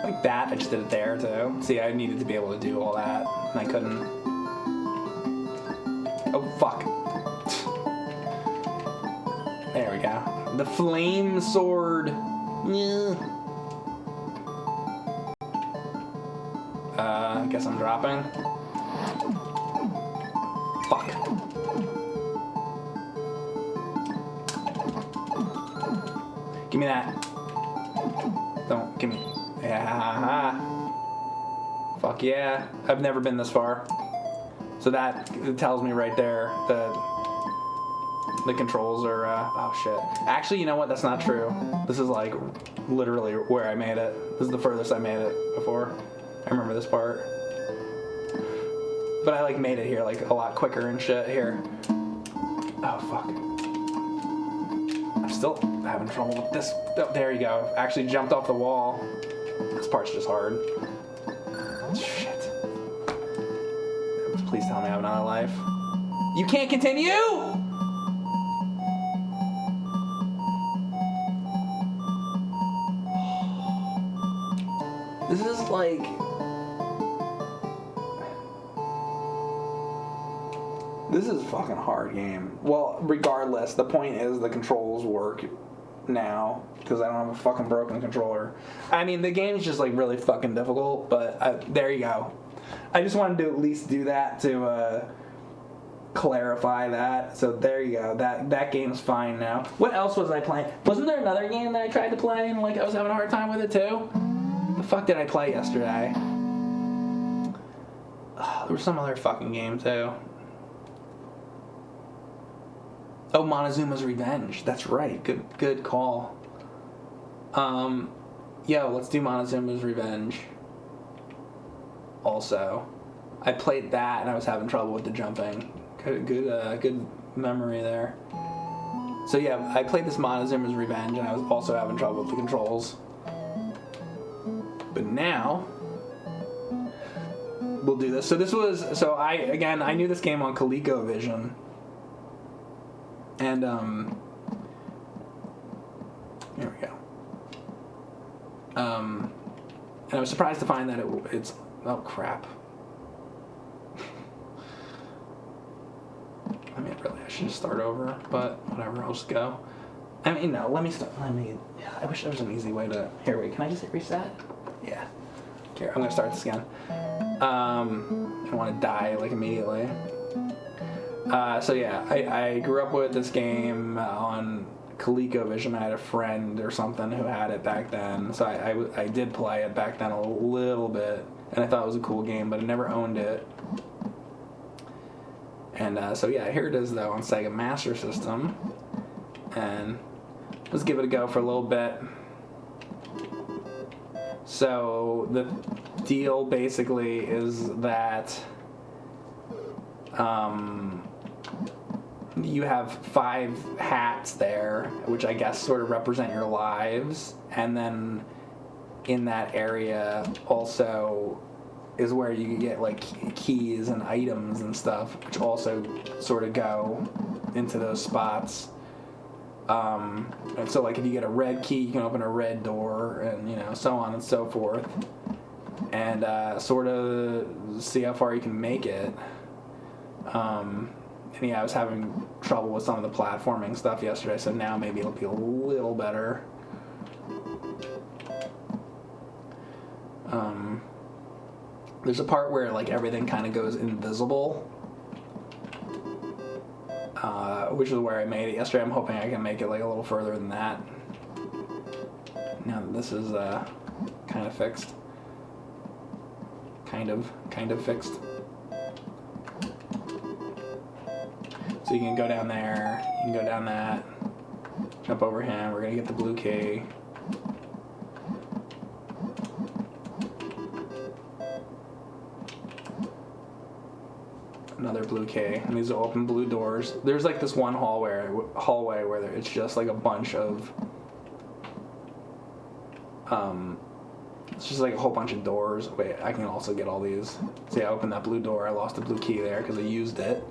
Like that, I just did it there too. See, I needed to be able to do all that, and I couldn't. Oh fuck. There we go. The flame sword. Yeah. I guess I'm dropping. Fuck. Give me that. Don't give me. Yeah. Fuck yeah. I've never been this far. So that tells me right there that the controls are. Oh shit. Actually, you know what? That's not true. This is like literally where I made it. This is the furthest I made it before. I remember this part. But I like made it here like a lot quicker and shit here. Oh fuck. I'm still having trouble with this. Oh, there you go. Actually jumped off the wall. This part's just hard. Shit. Please tell me I have another life. You can't continue! This is like... This is a fucking hard game. Well, regardless, the point is the controls work now because I don't have a fucking broken controller. I mean, the game's just like really fucking difficult, but there you go. I just wanted to at least do that to clarify that. So there you go. That game's fine now. What else was I playing? Wasn't there another game that I tried to play and like I was having a hard time with it too? The fuck did I play yesterday? There was some other fucking game too. Oh, Montezuma's Revenge. That's right. Good call. Yo, let's do Montezuma's Revenge. Also, I played that and I was having trouble with the jumping. Good memory there. So yeah, I played this Montezuma's Revenge and I was also having trouble with the controls. But now we'll do this. So I knew this game on ColecoVision. And here we go. And I was surprised to find that it's oh crap. I mean, really, I should just start over, but whatever, I'll just go. I mean, no, let me start. Yeah, I wish there was an easy way to. Here, wait, can I just hit reset? Yeah. Here, I'm gonna start this again. I don't want to die like immediately. So yeah, I grew up with this game on ColecoVision. I had a friend or something who had it back then, so I did play it back then a little bit, and I thought it was a cool game, but I never owned it. And so yeah, here it is though on Sega Master System, and let's give it a go for a little bit. So the deal basically is that you have 5 hats there, which I guess sort of represent your lives, and then in that area also is where you can get like keys and items and stuff, which also sort of go into those spots. And so like if you get a red key, you can open a red door, and you know, so on and so forth, and sort of see how far you can make it. And yeah, I was having trouble with some of the platforming stuff yesterday, so now maybe it'll be a little better. There's a part where like everything kind of goes invisible, which is where I made it yesterday. I'm hoping I can make it like a little further than that. Now that this is kind of fixed. Kind of fixed. So you can go down there, you can go down that, jump over him, we're gonna get the blue key. another blue key. And these will open blue doors. There's like this one hallway where it's just like a bunch of... it's just like a whole bunch of doors. Wait, I can also get all these. See, I opened that blue door. I lost the blue key there because I used it.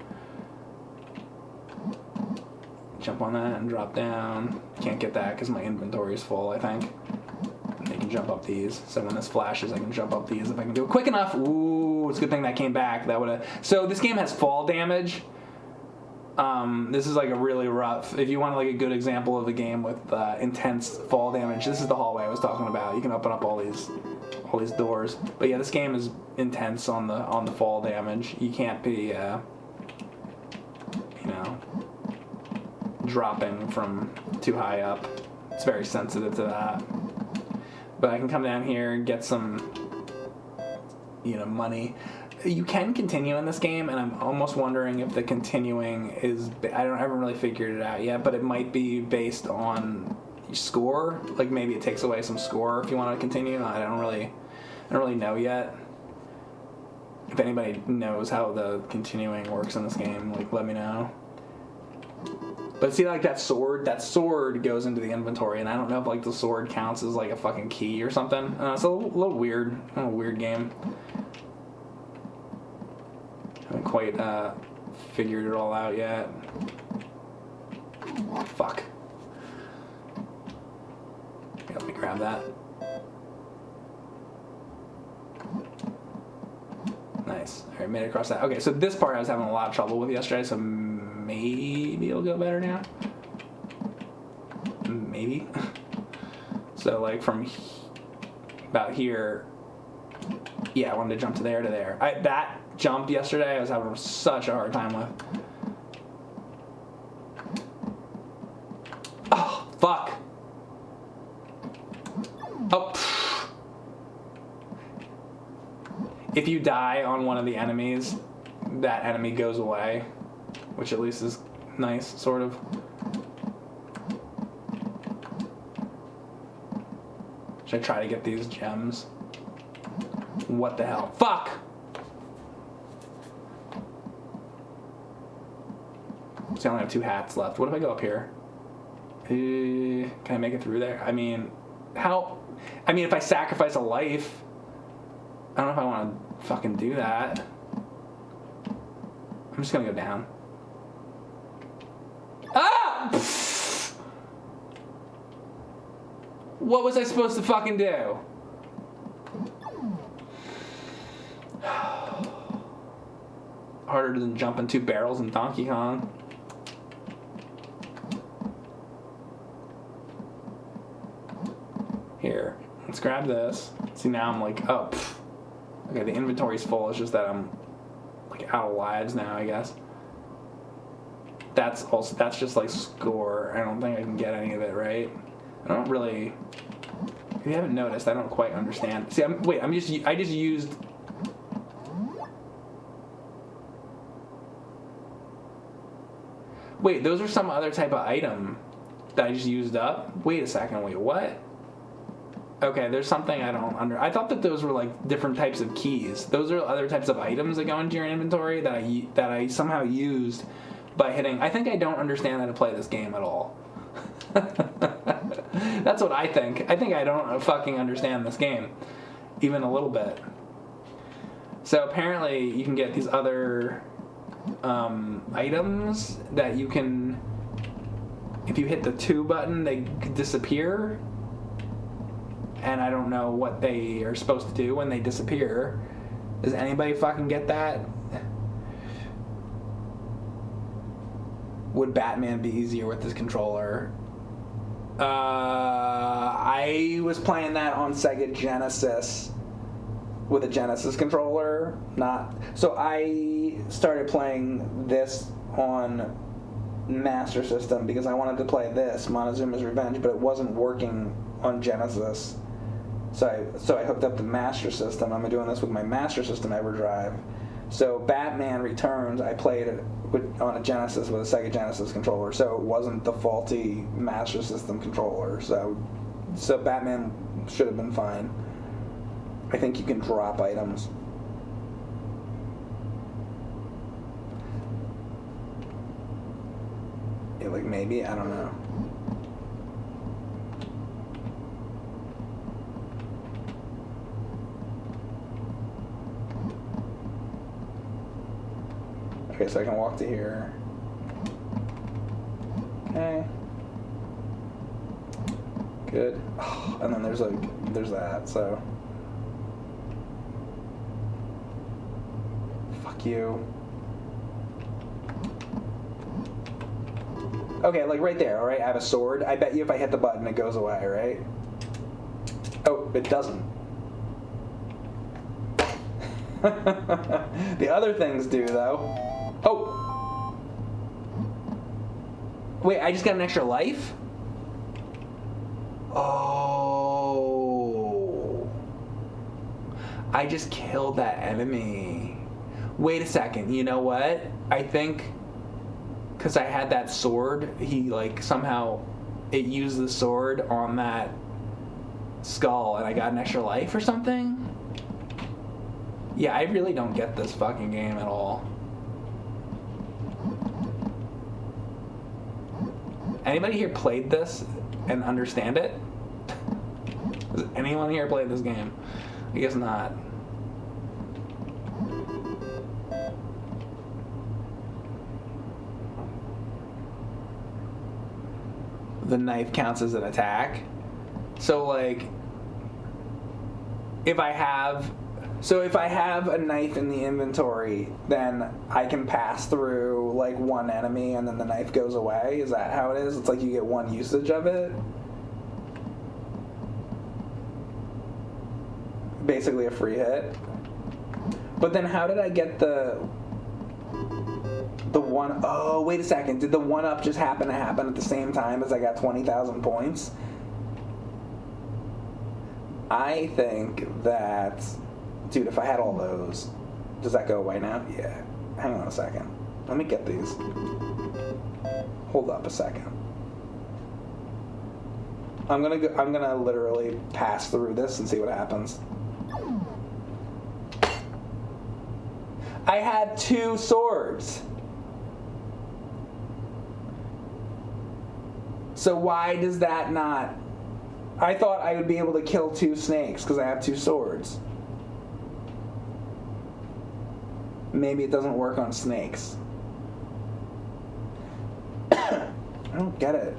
Jump on that and drop down. Can't get that because my inventory is full, I think. And I can jump up these. So when this flashes, I can jump up these if I can do it quick enough. Ooh, it's a good thing that came back. That would have. So this game has fall damage. This is like a really rough. If you want like a good example of a game with intense fall damage, this is the hallway I was talking about. You can open up all these doors. But yeah, this game is intense on the fall damage. You can't be, dropping from too high up. It's very sensitive to that. But I can come down here and get some, money. You can continue in this game, and I'm almost wondering if the continuing is... I haven't really figured it out yet, but it might be based on score. Like maybe it takes away some score if you want to continue. I don't really know yet. If anybody knows how the continuing works in this game, like let me know. But see, like that sword goes into the inventory, and I don't know if like the sword counts as like a fucking key or something. It's a little weird. A weird game. Haven't quite figured it all out yet. Fuck. Yeah, let me grab that. Nice. Alright, made it across that. Okay, so this part I was having a lot of trouble with yesterday, so maybe it'll go better now. Maybe. So like from about here, yeah, I wanted to jump to there to there. That jump yesterday I was having such a hard time with. Oh, fuck. Oh. If you die on one of the enemies, that enemy goes away, which at least is nice, sort of. Should I try to get these gems? What the hell? Fuck! So I only have 2 hats left. What if I go up here? Can I make it through there? I mean, if I sacrifice a life, I don't know if I want to fucking do that. I'm just gonna go down. Ah! What was I supposed to fucking do? Harder than jumping 2 barrels in Donkey Kong. Here, let's grab this. See, now I'm like, oh, pfft. Okay, the inventory's full. It's just that I'm like out of lives now, I guess. That's just like score. I don't think I can get any of it, right? I don't really. If you haven't noticed, I don't quite understand. See, I just used. Wait, those are some other type of item that I just used up? Wait a second, wait, what? Okay, there's something I don't I thought that those were like different types of keys. Those are other types of items that go into your inventory that I somehow used by hitting. I think I don't understand how to play this game at all. That's what I think. I think I don't fucking understand this game, even a little bit. So apparently you can get these other items that you can, if you hit the 2 button, they disappear. And I don't know what they are supposed to do when they disappear. Does anybody fucking get that? Would Batman be easier with this controller? I was playing that on Sega Genesis with a Genesis controller. So I started playing this on Master System because I wanted to play this, Montezuma's Revenge, but it wasn't working on Genesis. So I hooked up the Master System. I'm doing this with my Master System EverDrive. So Batman Returns, I played it on a Genesis with a Sega Genesis controller, so it wasn't the faulty Master System controller. So Batman should have been fine. I think you can drop items. like maybe, I don't know. Okay, so I can walk to here. Okay. Good. Oh, and then there's that, so. Fuck you. Okay, like right there, alright? I have a sword. I bet you if I hit the button, it goes away, right? Oh, it doesn't. The other things do, though. Oh! Wait, I just got an extra life? Oh. I just killed that enemy. Wait a second, you know what? I think because I had that sword, he like somehow it used the sword on that skull and I got an extra life or something? Yeah, I really don't get this fucking game at all. Anybody here played this and understand it? Has anyone here played this game? I guess not. The knife counts as an attack. So like if I have a knife in the inventory, then I can pass through like one enemy and then the knife goes away. Is that how it is? It's like you get one usage of it. Basically a free hit. But then how did I get the one? Oh, wait a second. Did the one up just happen at the same time as I got 20,000 points? I think that, dude, if I had all those, does that go away now? Yeah. Hang on a second. Let me get these. Hold up a second. I'm gonna literally pass through this and see what happens. I had 2 swords. So why does that not? I thought I would be able to kill 2 snakes because I have 2 swords. Maybe it doesn't work on snakes. I don't get it.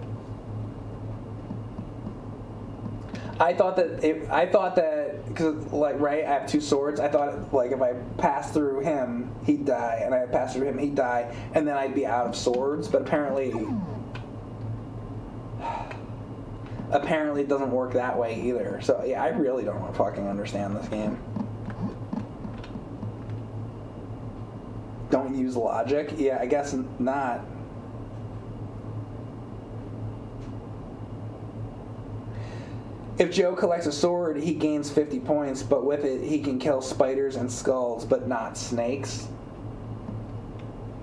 I thought that because like right, I have 2 swords. I thought like if I pass through him, he'd die, and I pass through him, he'd die, and then I'd be out of swords. But apparently it doesn't work that way either. So yeah, I really don't fucking understand this game. Don't use logic? Yeah, I guess not. If Joe collects a sword, he gains 50 points, but with it, he can kill spiders and skulls, but not snakes.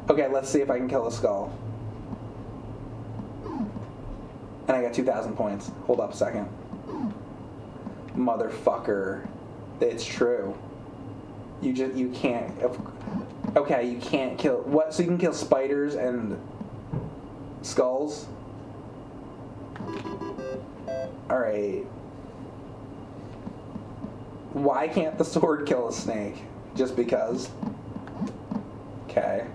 Okay, let's see if I can kill the skull. And I got 2,000 points. Hold up a second. Motherfucker. It's true. You can't. Okay, you can't kill. What? So you can kill spiders and skulls? Alright. Why can't the sword kill a snake? Just because? Okay.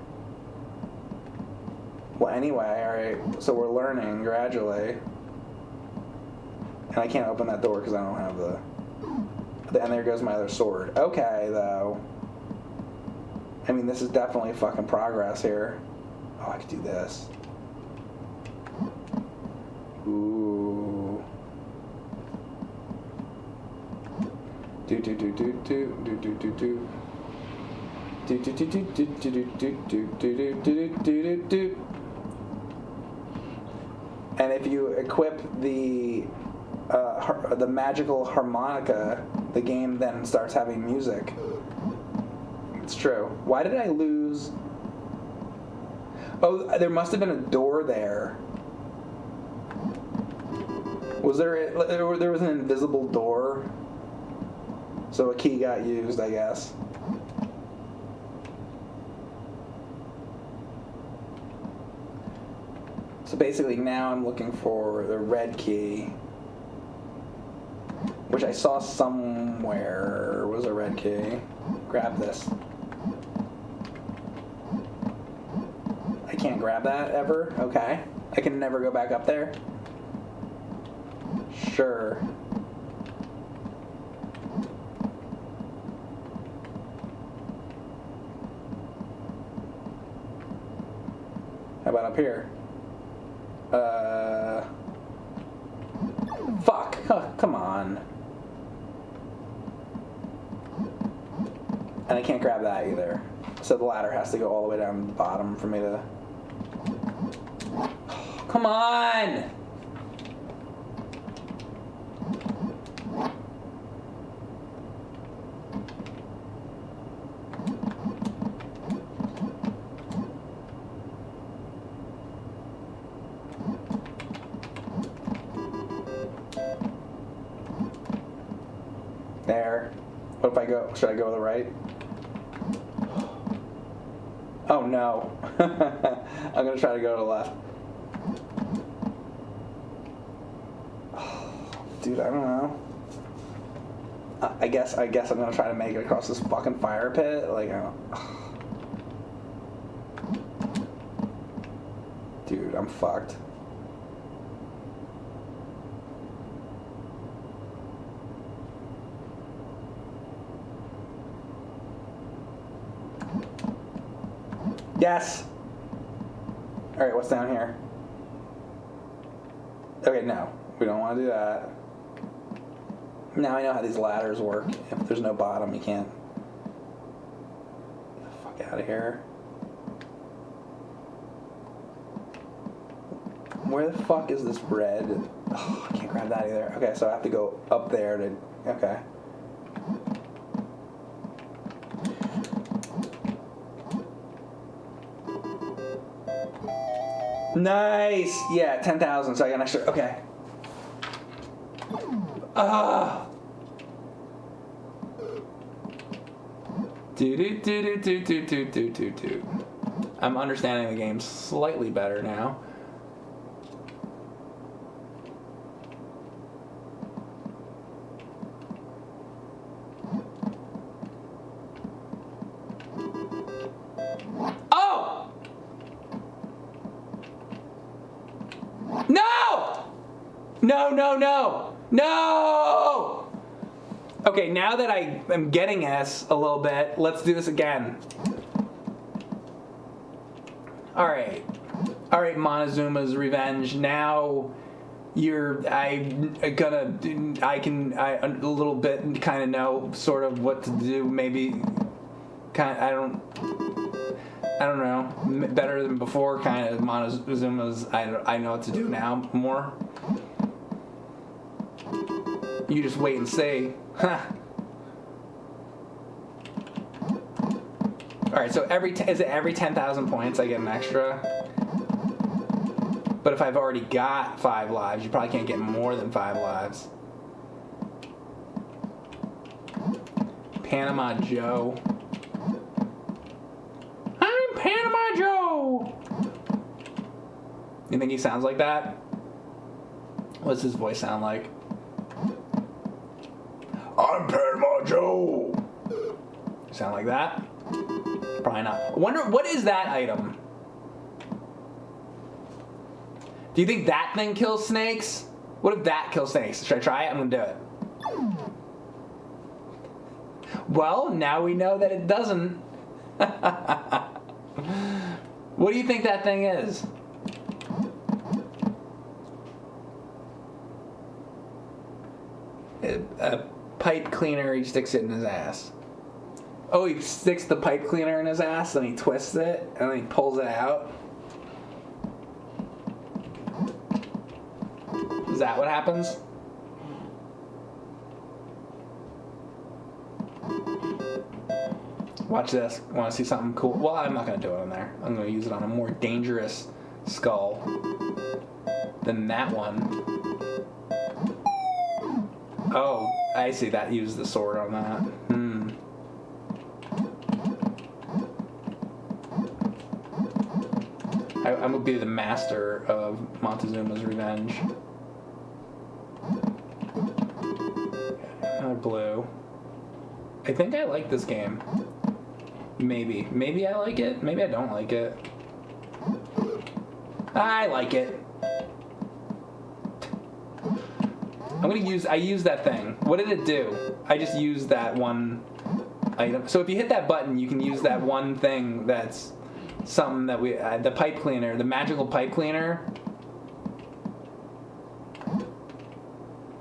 Well, anyway, alright. So we're learning gradually. And I can't open that door because I don't have the... And there goes my other sword. Okay, though. I mean, this is definitely fucking progress here. Oh, I could do this. Ooh. Do do do do do do do do do. Do do do do do do do do do do do do do. And if you equip the magical harmonica, the game then starts having music. It's true. Why did I lose? Oh, there must have been a door there. Was there was an invisible door? So a key got used, I guess. So basically now I'm looking for the red key, which I saw somewhere was a red key. Grab this. I can't grab that ever? Okay. I can never go back up there? Sure. How about up here? Fuck. Oh, come on. And I can't grab that either. So the ladder has to go all the way down to the bottom for me to... Come on! There. What if I go... Should I go to the right? Oh no. I'm gonna try to go to the left. Dude, I don't know. I guess I'm gonna try to make it across this fucking fire pit. Like, I don't... Dude, I'm fucked. Yes! Alright, what's down here? Okay, no. We don't want to do that. Now I know how these ladders work. If there's no bottom, you can't... Get the fuck out of here. Where the fuck is this red? Oh, I can't grab that either. Okay, so I have to go up there to... Okay. Nice! Yeah, 10,000, so I got an extra... Okay. Ah! Do. I'm understanding the game slightly better now. No! Okay, now that I am getting this a little bit, let's do this again. Alright, Montezuma's Revenge. Now I a little bit kind of know sort of what to do. Maybe I don't know, better than before. Kind of Montezuma's. I know what to do now more. You just wait and see. Huh. Alright, so is it every 10,000 points I get an extra? But if I've already got 5 lives, you probably can't get more than 5 lives. Panama Joe. I'm Panama Joe! You think he sounds like that? What's his voice sound like? I'm Panama Joe. Sound like that? Probably not. I wonder, what is that item? Do you think that thing kills snakes? What if that kills snakes? Should I try it? I'm gonna do it. Well, now we know that it doesn't. What do you think that thing is? A pipe cleaner, he sticks it in his ass. Oh, he sticks the pipe cleaner in his ass, and he twists it, and then he pulls it out. Is that what happens? Watch this. Want to see something cool? Well, I'm not going to do it on there. I'm going to use it on a more dangerous skull than that one. Oh, I see. That used the sword on that. I'm gonna be the master of Montezuma's Revenge. Another blue. I think I like this game. Maybe. Maybe I like it. Maybe I don't like it. I like it. I used that thing. What did it do? I just used that one item. So if you hit that button, you can use that one thing that's something that the pipe cleaner, the magical pipe cleaner.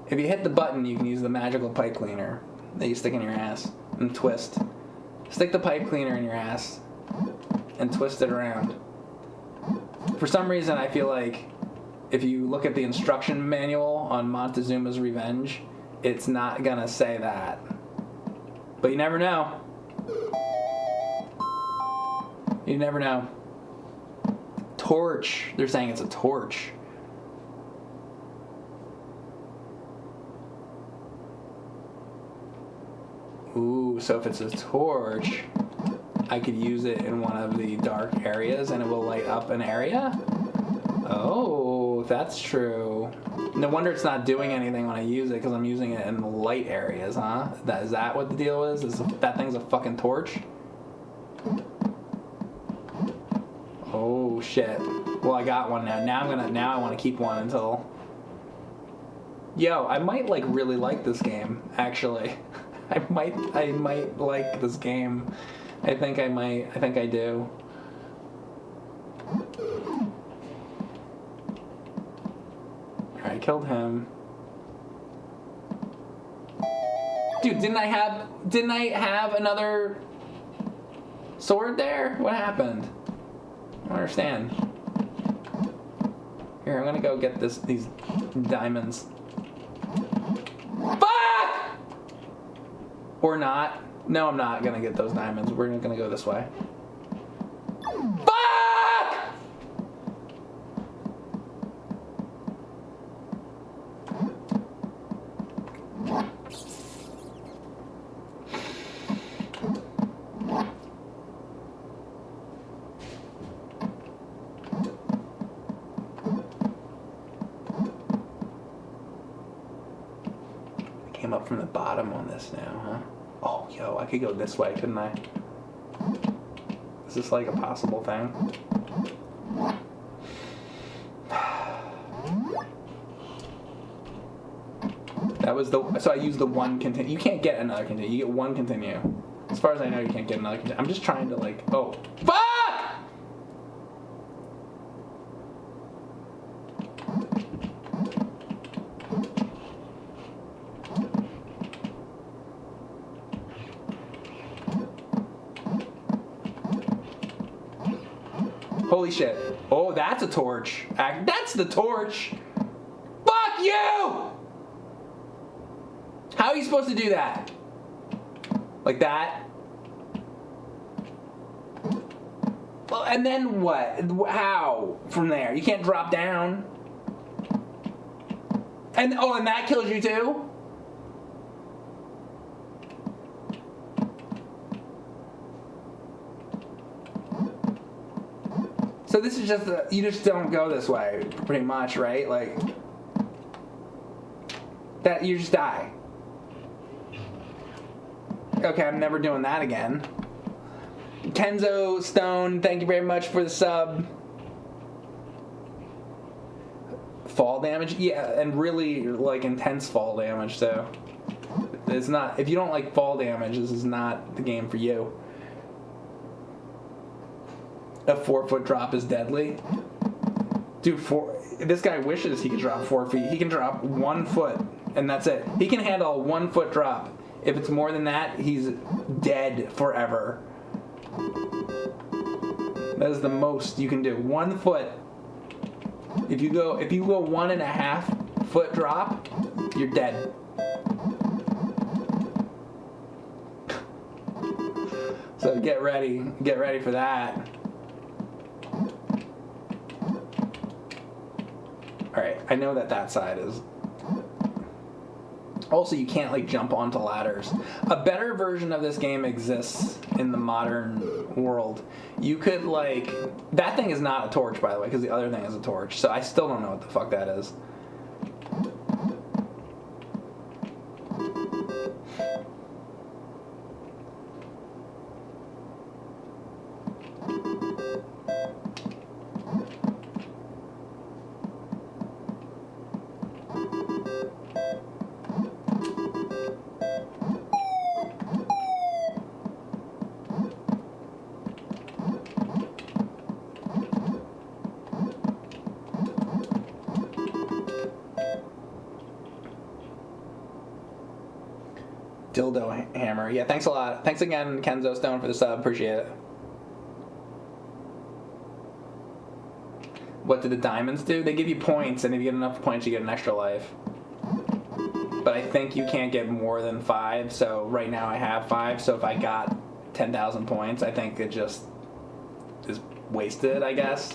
If you hit the button, you can use the magical pipe cleaner that you stick in your ass and twist. Stick the pipe cleaner in your ass and twist it around. For some reason, I feel like if you look at the instruction manual on Montezuma's Revenge, it's not gonna say that. But you never know. You never know. Torch. They're saying it's a torch. Ooh, so if it's a torch, I could use it in one of the dark areas and it will light up an area? Oh, that's true. No wonder it's not doing anything when I use it, because I'm using it in the light areas, huh? Is that what the deal is? That thing's a fucking torch? Oh, shit. Well, I got one now. Now I want to keep one until... Yo, I might, like, really like this game, actually. I might like this game. I think I do. I killed him. Dude, didn't I have another sword there? What happened? I don't understand. Here, I'm gonna go get these diamonds. Fuck! Or not. No, I'm not gonna get those diamonds. We're gonna go this way. Fuck! Came up from the bottom on this now, huh? Oh, yo, I could go this way, couldn't I? Is this like a possible thing? That was so I used the one continue. You can't get another continue. You get one continue. As far as I know, you can't get another continue. I'm just trying to like, oh, fuck! Holy shit. Oh, that's a torch. That's the torch. Fuck you! How are you supposed to do that? Like that? Well, and then what? How? From there? You can't drop down. And that kills you too? So this is just, you just don't go this way, pretty much, right? Like, that, you just die. Okay, I'm never doing that again. Kenzo Stone, thank you very much for the sub. Fall damage? Yeah, and really, like, intense fall damage, so. It's not, if you don't like fall damage, this is not the game for you. A 4-foot drop is deadly. Dude, this guy wishes he could drop 4 feet. He can drop 1 foot, and that's it. He can handle a 1 foot drop. If it's more than that, he's dead forever. That is the most you can do. 1 foot. If you go 1.5 foot drop, you're dead. So get ready for that. Alright, I know that side is... Also, you can't, like, jump onto ladders. A better version of this game exists in the modern world, you could, like... That thing is not a torch, by the way, because the other thing is a torch. So I still don't know what the fuck that is. Dildo hammer. Yeah, thanks a lot. Thanks again, Kenzo Stone, for the sub. Appreciate it. What did the diamonds do? They give you points, and if you get enough points, you get an extra life. But I think you can't get more than 5, so right now I have 5, so if I got 10,000 points, I think it just is wasted, I guess.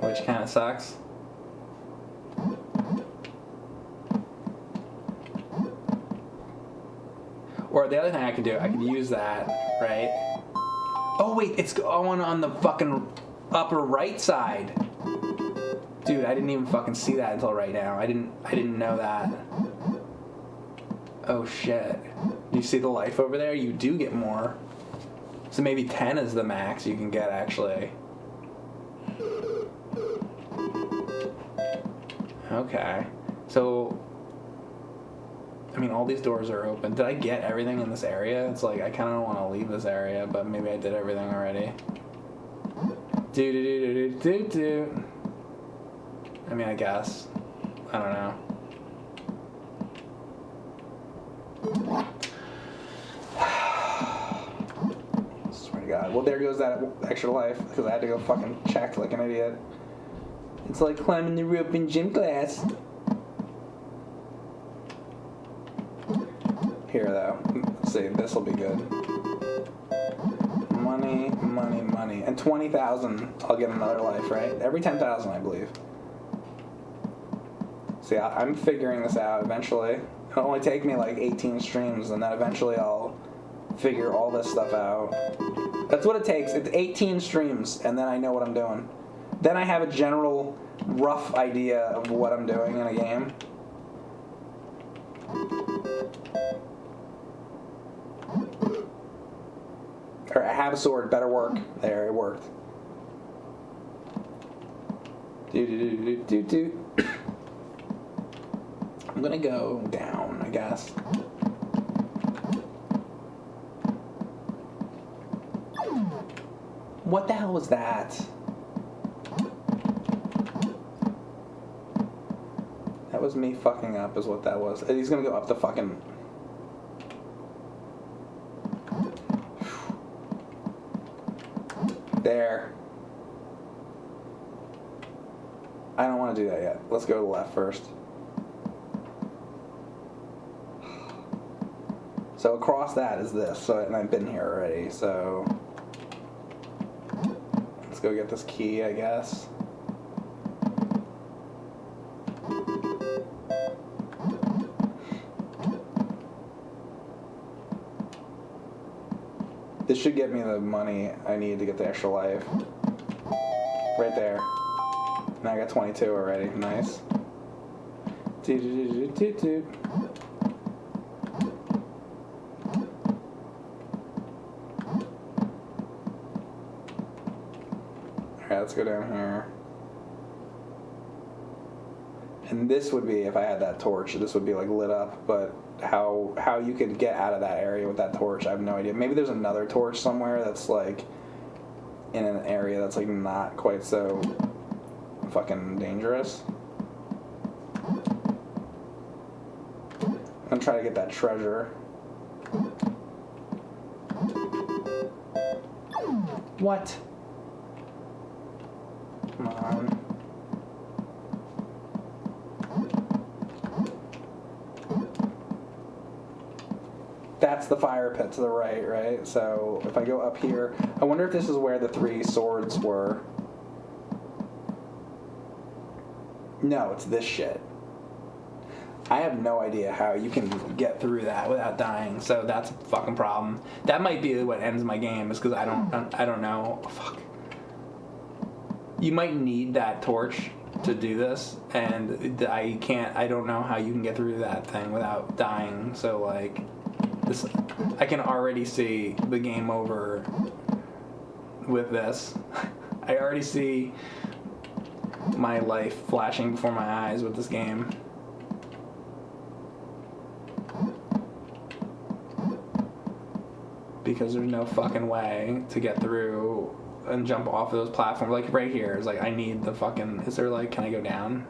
Which kind of sucks. Or the other thing I could do, I could use that, right? Oh wait, it's going on the fucking upper right side. Dude, I didn't even fucking see that until right now. I didn't know that. Oh shit. You see the life over there? You do get more. So maybe 10 is the max you can get, actually. Okay. So... I mean, all these doors are open. Did I get everything in this area? It's like, I kind of don't want to leave this area, but maybe I did everything already. Do. I mean, I guess. I don't know. Swear to God. Well, there goes that extra life, because I had to go fucking check like an idiot. It's like climbing the rope in gym class. Here, though. Let's see, this will be good. Money, money, money. And 20,000, I'll get another life, right? Every 10,000, I believe. See, I'm figuring this out eventually. It'll only take me like 18 streams, and then eventually I'll figure all this stuff out. That's what it takes. It's 18 streams, and then I know what I'm doing. Then I have a general, rough idea of what I'm doing in a game. Or I have a sword, better work. There, it worked. Do. I'm gonna go down, I guess. What the hell was that? That was me fucking up, is what that was. He's gonna go up the fucking... There. I don't want to do that yet. Let's go to the left first. So across that is this. So, and I've been here already, so... Let's go get this key, I guess. This should get me the money I need to get the extra life. Right there. Now I got 22 already. Nice. Do. Alright, let's go down here. And this would be, if I had that torch, this would be like lit up, but how you could get out of that area with that torch, I have no idea. Maybe there's another torch somewhere that's like in an area that's like not quite so fucking dangerous. I'm gonna try to get that treasure. What? Come on. That's the fire pit to the right? So if I go up here, I wonder if this is where the 3 swords were. No, it's this shit. I have no idea how you can get through that without dying, so that's a fucking problem. That might be what ends my game, is because I don't know. Oh, fuck. You might need that torch to do this, and I don't know how you can get through that thing without dying, so like, this, I can already see the game over with this. I already see my life flashing before my eyes with this game. Because there's no fucking way to get through and jump off of those platforms. Like right here is like, I need the fucking, is there like, can I go down?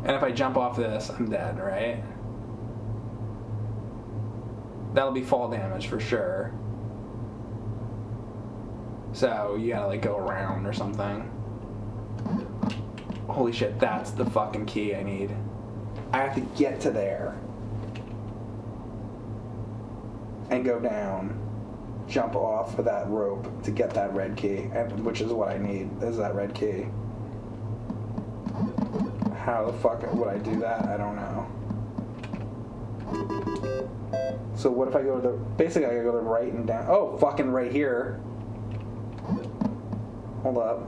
And if I jump off this, I'm dead, right? That'll be fall damage for sure. So you gotta like go around or something. Holy shit, that's the fucking key I need. I have to get to there and go down, jump off of that rope to get that red key, and which is what I need, is that red key. How the fuck would I do that? I don't know. So what if I go to the, basically I gotta go to the right and down. Oh, fucking right here. Hold up.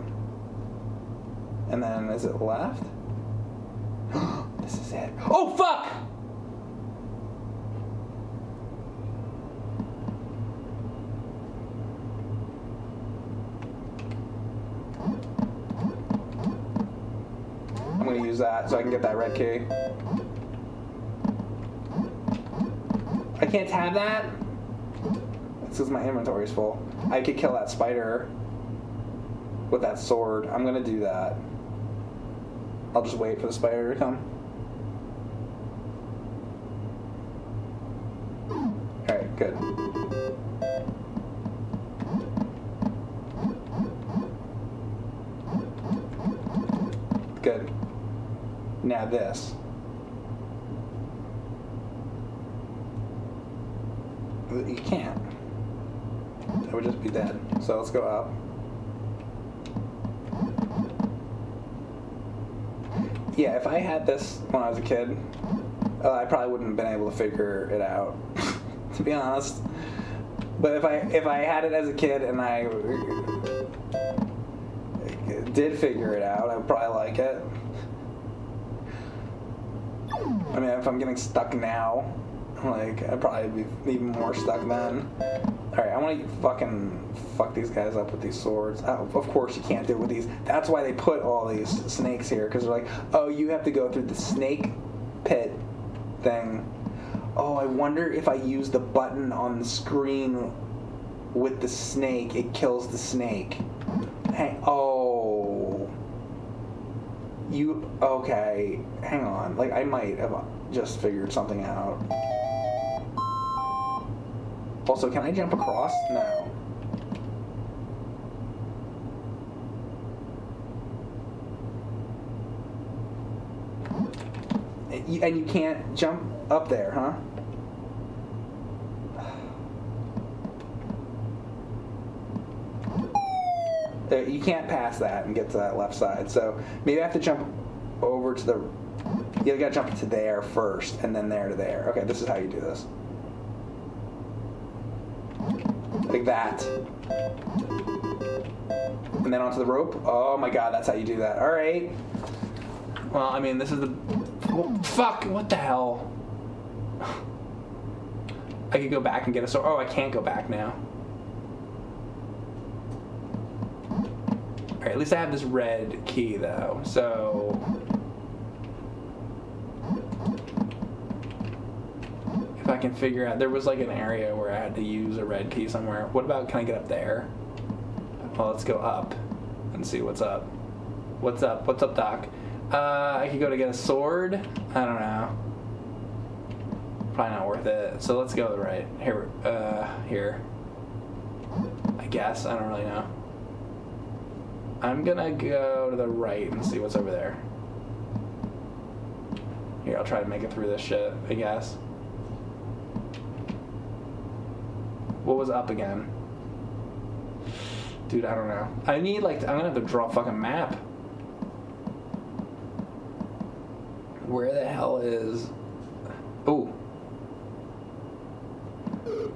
And then is it left? This is it. Oh, fuck! I'm gonna use that so I can get that red key. I can't tab that? It's because my inventory's full. I could kill that spider with that sword. I'm gonna do that. I'll just wait for the spider to come. Alright, good. Good. Now this. You can't. That would just be dead. So let's go up. Yeah, if I had this when I was a kid, I probably wouldn't have been able to figure it out, to be honest. But if I had it as a kid and I did figure it out, I would probably like it. I mean, if I'm getting stuck now, like, I'd probably be even more stuck then. Alright, I want to fuck these guys up with these swords. Oh, of course you can't do it with these. That's why they put all these snakes here, because they're like, oh, you have to go through the snake pit thing. Oh, I wonder if I use the button on the screen with the snake, it kills the snake. Hey, oh. Okay, hang on. Like, I might have just figured something out. Also, can I jump across? No. And you can't jump up there, huh? You can't pass that and get to that left side. So maybe I have to jump over to the... You gotta jump to there first, and then there to there. Okay, this is how you do this. Like that. And then onto the rope. Oh my god, that's how you do that. Alright. Well, I mean, this is the... Oh, fuck! What the hell? I could go back and get a sword. Oh, I can't go back now. Alright, at least I have this red key, though. So... if I can figure out... There was like an area where I had to use a red key somewhere. What about, can I get up there? Well, let's go up and see what's up. What's up? What's up, Doc? I could go to get a sword. I don't know. Probably not worth it. So let's go to the right. Here. I guess. I don't really know. I'm gonna go to the right and see what's over there. Here, I'll try to make it through this shit, I guess. What was up again? Dude, I don't know. I need, like, I'm gonna have to draw a fucking map. Where the hell is... Ooh.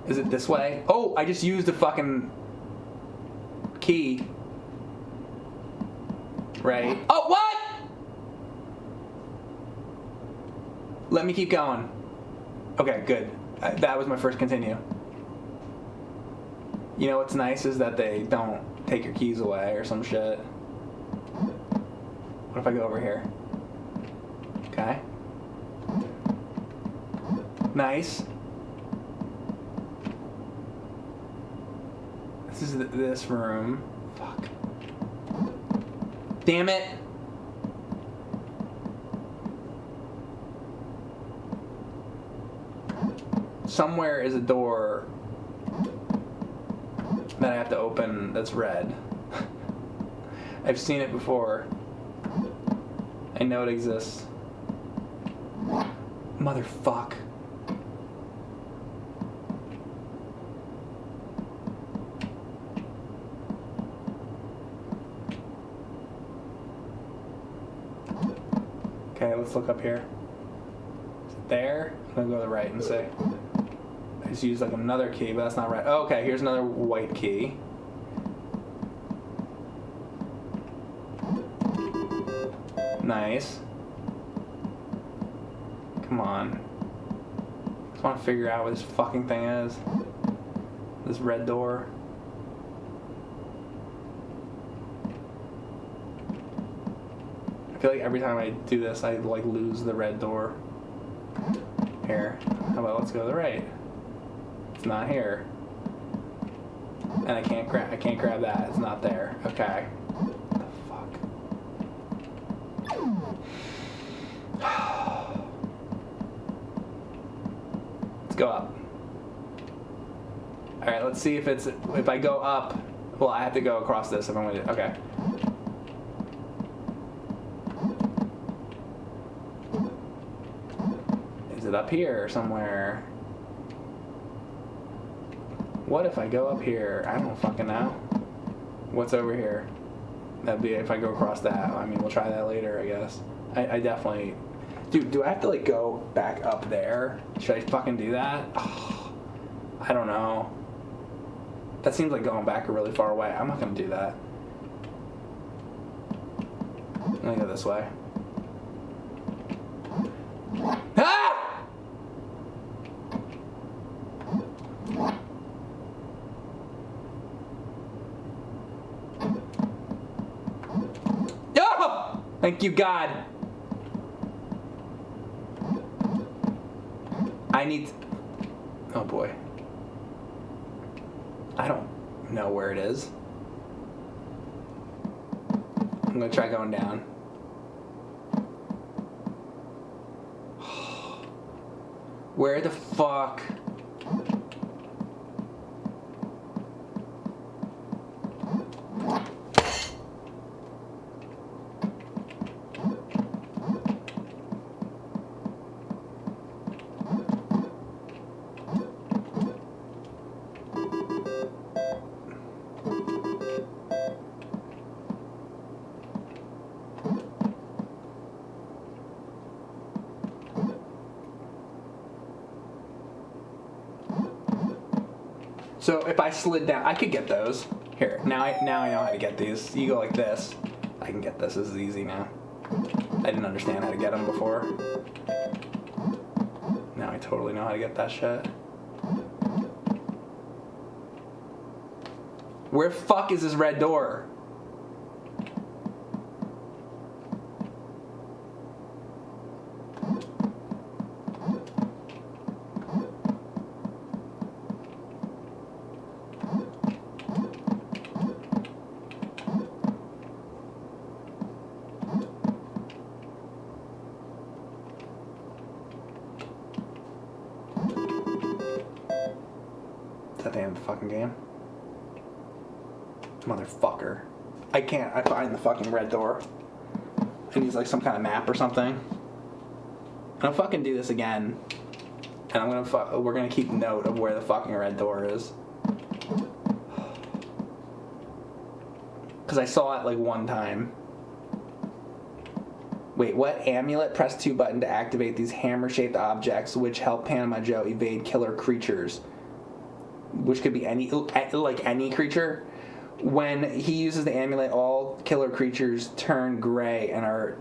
Is it this way? Oh, I just used a fucking key. Right? Oh, what? Let me keep going. Okay, good. That was my first continue. You know what's nice is that they don't take your keys away or some shit. What if I go over here? Okay. Nice. This is this room. Fuck. Damn it. Somewhere is a door that I have to open that's red. I've seen it before. I know it exists. Motherfuck. Okay, let's look up here. Is it there? I'm gonna go to the right and see. I just used like another key, but that's not right. Oh, okay, here's another white key. Nice. Come on. I just want to figure out what this fucking thing is. This red door. I feel like every time I do this, I like lose the red door. Here. How about let's go to the right? It's not here. And I can't grab that. It's not there. Okay. What the fuck? Let's go up. Alright, let's see if I go up. Well, I have to go across this if I'm gonna do. Okay. Is it up here somewhere? What if I go up here? I don't fucking know. What's over here? That'd be if I go across that. I mean, we'll try that later, I guess. I definitely... Dude, do I have to, like, go back up there? Should I fucking do that? Oh, I don't know. That seems like going back a really far away. I'm not gonna do that. I'm gonna go this way. Ah! Oh! Thank you, God. I need... Oh, boy. I don't know where it is. I'm gonna try going down. Where the fuck? So if I slid down, I could get those. Here, now I know how to get these. You go like this. I can get this. This is easy now. I didn't understand how to get them before. Now I totally know how to get that shit. Where fuck is this red door? Is that the end of the fucking game? Motherfucker. I find the fucking red door. I need like some kind of map or something. I'm gonna fucking do this again. And we're gonna keep note of where the fucking red door is. Because I saw it like one time. Wait, what? Amulet? Press 2 button to activate these hammer-shaped objects, which help Panama Joe evade killer creatures. Which could be any creature. When he uses the amulet, all killer creatures turn gray and are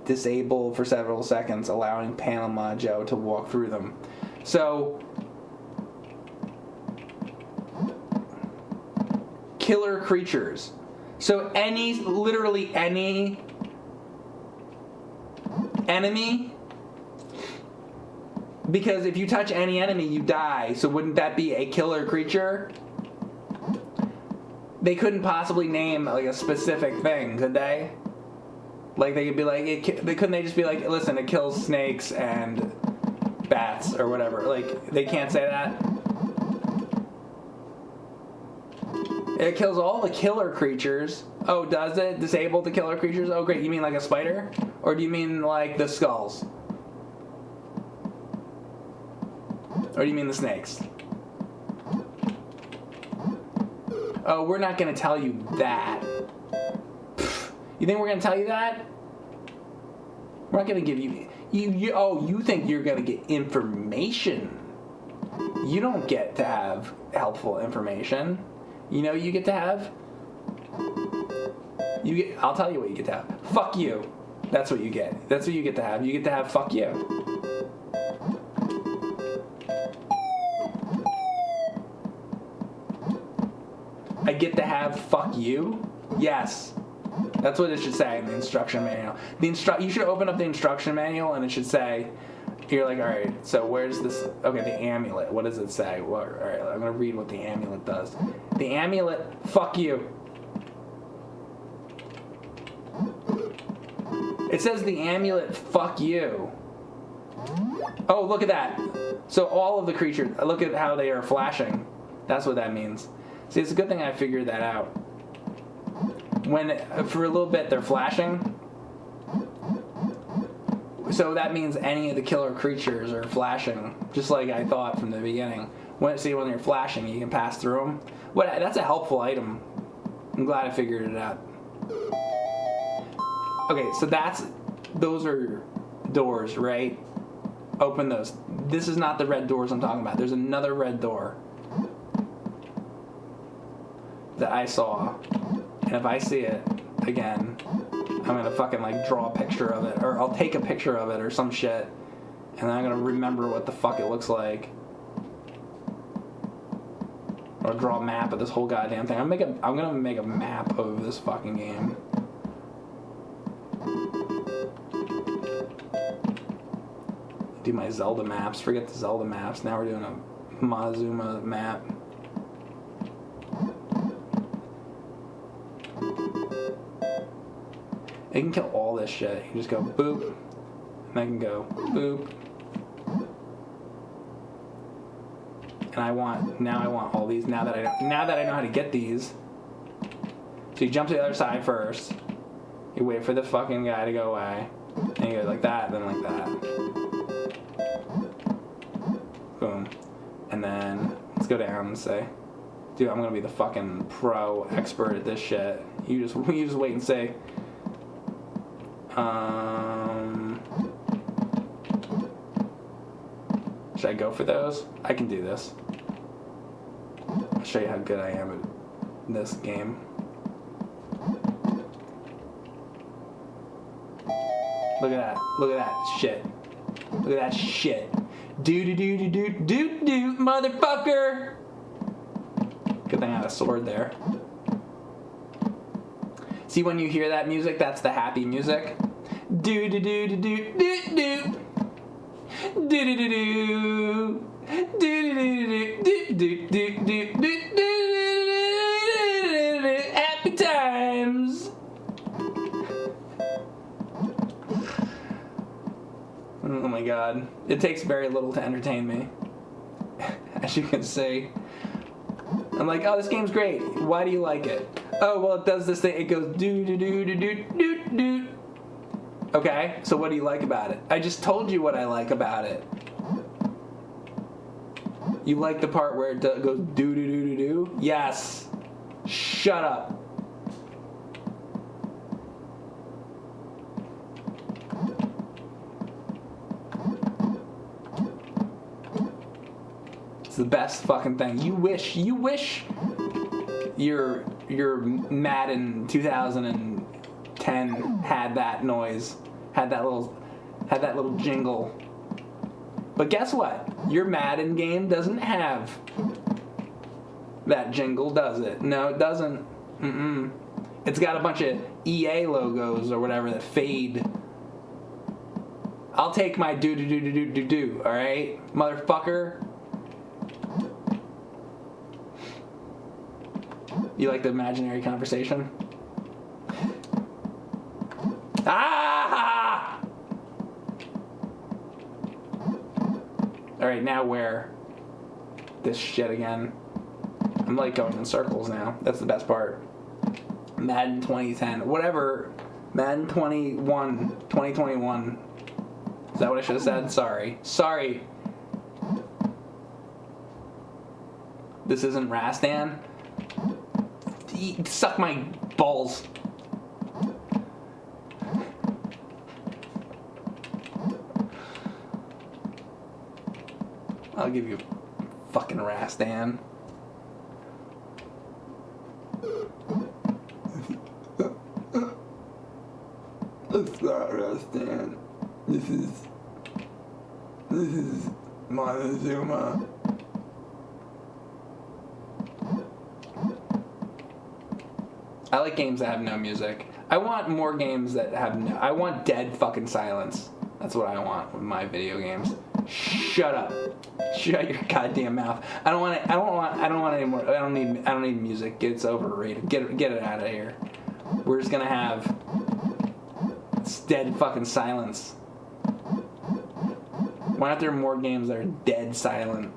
disabled for several seconds, allowing Panama Joe to walk through them. So, killer creatures. So literally any enemy, because if you touch any enemy, you die. So wouldn't that be a killer creature? They couldn't possibly name like a specific thing, could they? Like they could be like, couldn't they just be like, listen, it kills snakes and bats or whatever? Like they can't say that. It kills all the killer creatures. Oh, does it? Disable the killer creatures? Oh, great. You mean like a spider? Or do you mean like the skulls? Or do you mean the snakes? Oh, we're not going to tell you that. You think we're going to tell you that? We're not going to give you... You think you're going to get information. You don't get to have helpful information. You know you get to have? I'll tell you what you get to have. Fuck you. That's what you get. That's what you get to have. You get to have fuck you. I get to have fuck you? Yes. That's what it should say in the instruction manual. You should open up the instruction manual and it should say, you're like, alright, so where's this? Okay, the amulet. What does it say? Well, alright, I'm going to read what the amulet does. The amulet, fuck you. It says the amulet, fuck you. Oh, look at that. So all of the creatures, look at how they are flashing. That's what that means. See, it's a good thing I figured that out. When, for a little bit, they're flashing. So that means any of the killer creatures are flashing, just like I thought from the beginning. When you're flashing, you can pass through them. That's a helpful item. I'm glad I figured it out. Okay, so those are doors, right? Open those. This is not the red doors I'm talking about. There's another red door that I saw. And if I see it again, I'm gonna fucking like draw a picture of it, or I'll take a picture of it or some shit, and then I'm gonna remember what the fuck it looks like, or draw a map of this whole goddamn thing. I'm gonna make a map of this fucking game. Do my Zelda maps. Forget the Zelda maps. Now we're doing a Montezuma map. It can kill all this shit. You just go boop, and I can go boop. And I want all these. Now that I know how to get these. So you jump to the other side first. You wait for the fucking guy to go away. And you go like that, then like that. Boom. And then let's go down and say, dude, I'm gonna be the fucking pro expert at this shit. You just wait and say. Should I go for those? I can do this. I'll show you how good I am at this game. Look at that. Look at that shit. Look at that shit. Do, motherfucker! Good thing I had a sword there. See, when you hear that music, that's the happy music. Do. Happy times. Oh my god. It takes very little to entertain me. As you can see. I'm like, oh, this game's great. Why do you like it? Oh, well, it does this thing. It goes do. Okay, so what do you like about it? I just told you what I like about it. You like the part where it goes do. 2? Yes. Shut up. It's the best fucking thing. You wish your Madden 2010 had that noise, had that little jingle. But guess what? Your Madden game doesn't have that jingle, does it? No, it doesn't. It's got a bunch of EA logos or whatever that fade. I'll take my do, all right, motherfucker. You like the imaginary conversation? Ah! All right, now where? This shit again. I'm like going in circles now. That's the best part. Madden 2010, whatever. Madden 2021. Is that what I should have said? Sorry. This isn't Rastan. Suck my balls. I'll give you fucking Rastan. It's not Rastan. This is Montezuma. I like games that have no music. I want more games that have no... I want dead fucking silence. That's what I want with my video games. Shut up. Shut your goddamn mouth. I don't want any more. I don't need music. It's overrated. Get it out of here. We're just gonna have dead fucking silence. Why aren't there more games that are dead silent?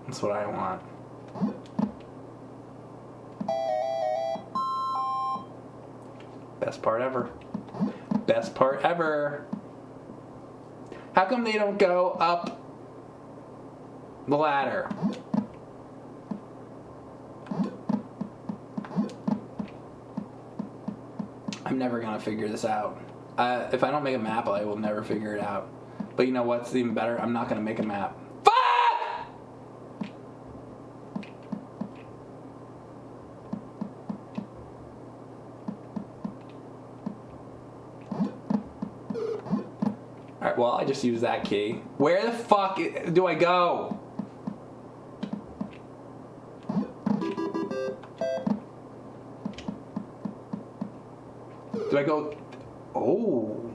That's what I want. Best part ever. Best part ever. How come they don't go up the ladder? I'm never gonna figure this out. If I don't make a map, I will never figure it out. But you know what's even better? I'm not gonna make a map. Alright, well, I just used that key. Where the fuck do I go? Do I go... Oh.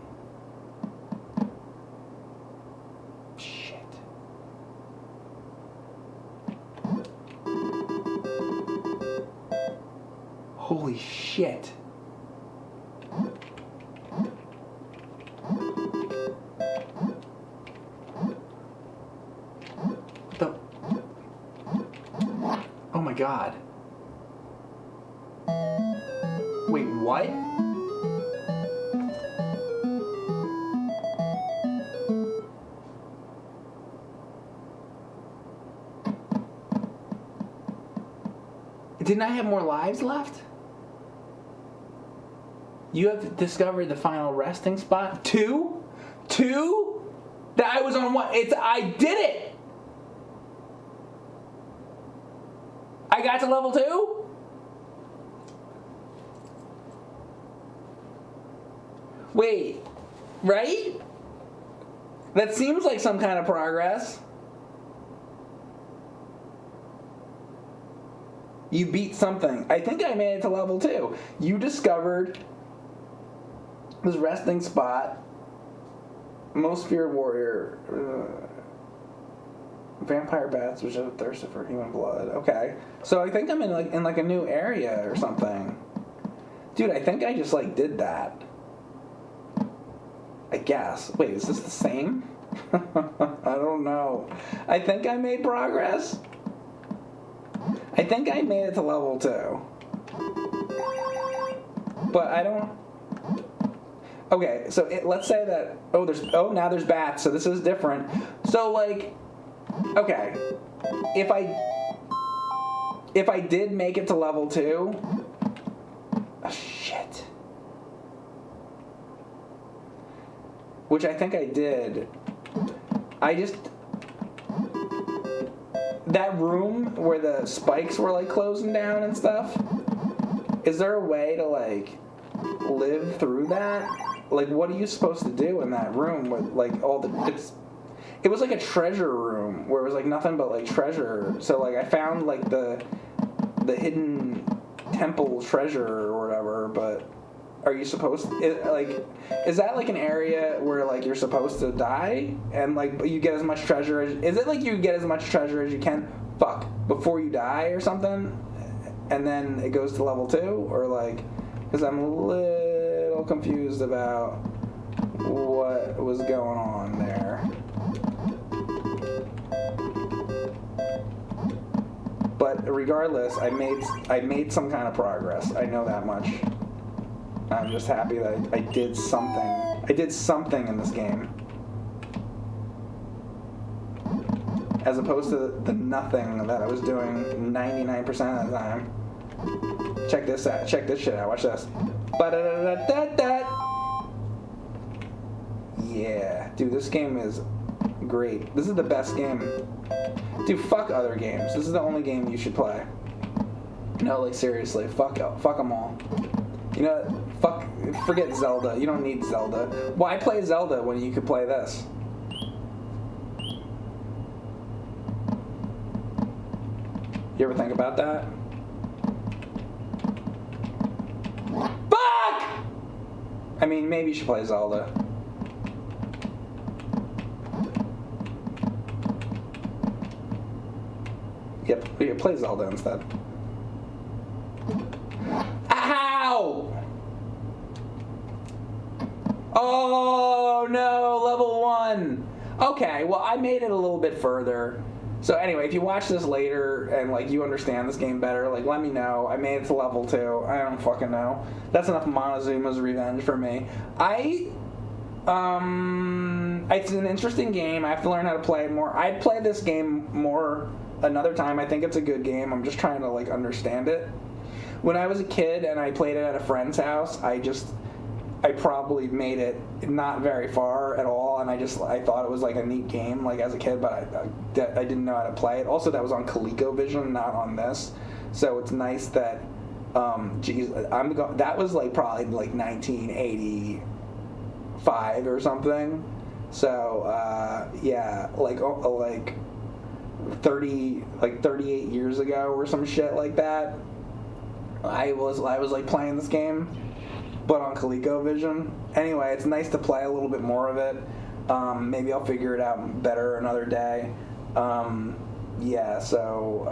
Shit. Holy shit. Oh my god. Wait, what? Didn't I have more lives left? You have discovered the final resting spot? 2? 2? That I was on what? I did it! I got to level 2? Wait, right? That seems like some kind of progress. You beat something. I think I made it to level 2. You discovered this resting spot. Most feared warrior. Vampire bats, which are thirsty for human blood. Okay. So I think I'm in a new area or something. Dude, I think I just did that. I guess. Wait, is this the same? I don't know. I think I made progress. I think I made it to level 2. But I don't... Okay, so let's say that now there's bats, so this is different. So like, okay, if I did make it to level 2, shit, which I think I did. That room where the spikes were like closing down and stuff. Is there a way to like live through that? Like, what are you supposed to do in that room with like it was like a treasure room where it was like nothing but like treasure. So like I found like the hidden temple treasure or whatever, but are you supposed to, is that like an area where like you're supposed to die and like you get as much treasure is it like you get as much treasure as you can before you die or something, and then it goes to level 2, or like, because I'm a little confused about what was going on there. But regardless, I made some kind of progress. I know that much. I'm just happy that I did something. I did something in this game, as opposed to the nothing that I was doing 99% of the time. Check this out. Check this shit out. Watch this. Yeah, dude, this game is great. This is the best game. Dude, fuck other games. This is the only game you should play. No, like seriously, fuck them all. You know, forget Zelda. You don't need Zelda. Why play Zelda when you could play this? You ever think about that? Fuck! I mean, maybe you should play Zelda. Yep, yeah, play Zelda instead. Ow! Oh no, level 1. Okay, well I made it a little bit further. So anyway, if you watch this later and like you understand this game better, like let me know. I made it to level 2. I don't fucking know. That's enough Montezuma's revenge for me. It's an interesting game. I have to learn how to play it more. I'd play this game more another time. I think it's a good game. I'm just trying to like understand it. When I was a kid and I played it at a friend's house, I probably made it not very far at all, and I thought it was like a neat game like as a kid, but I didn't know how to play it. Also, that was on ColecoVision, not on this, so it's nice that that was like probably like 1985 or something. So yeah, like 38 years ago or some shit like that. I was like playing this game, but on ColecoVision. Anyway, it's nice to play a little bit more of it. Maybe I'll figure it out better another day. Yeah, so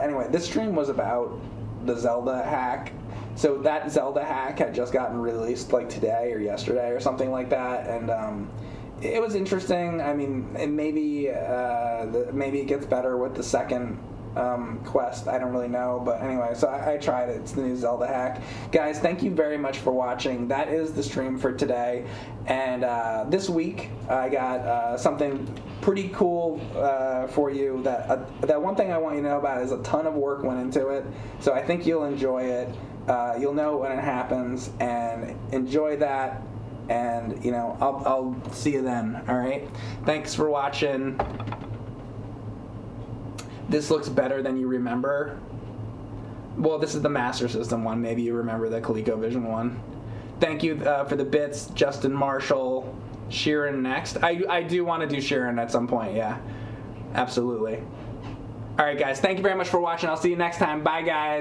anyway, this stream was about the Zelda hack. So that Zelda hack had just gotten released like today or yesterday or something like that, and it was interesting. I mean, maybe it gets better with the second quest. I don't really know, but anyway, so I tried it. It's the new Zelda hack. Guys, thank you very much for watching. That is the stream for today, and this week I got something pretty cool for you. That one thing I want you to know about is a ton of work went into it, so I think you'll enjoy it. You'll know when it happens, and enjoy that. And you know, I'll see you then. All right, thanks for watching. This looks better than you remember. Well, this is the Master System one. Maybe you remember the ColecoVision one. Thank you for the bits, Justin Marshall. Sheeran next. I do want to do Sheeran at some point, yeah. Absolutely. All right, guys. Thank you very much for watching. I'll see you next time. Bye, guys.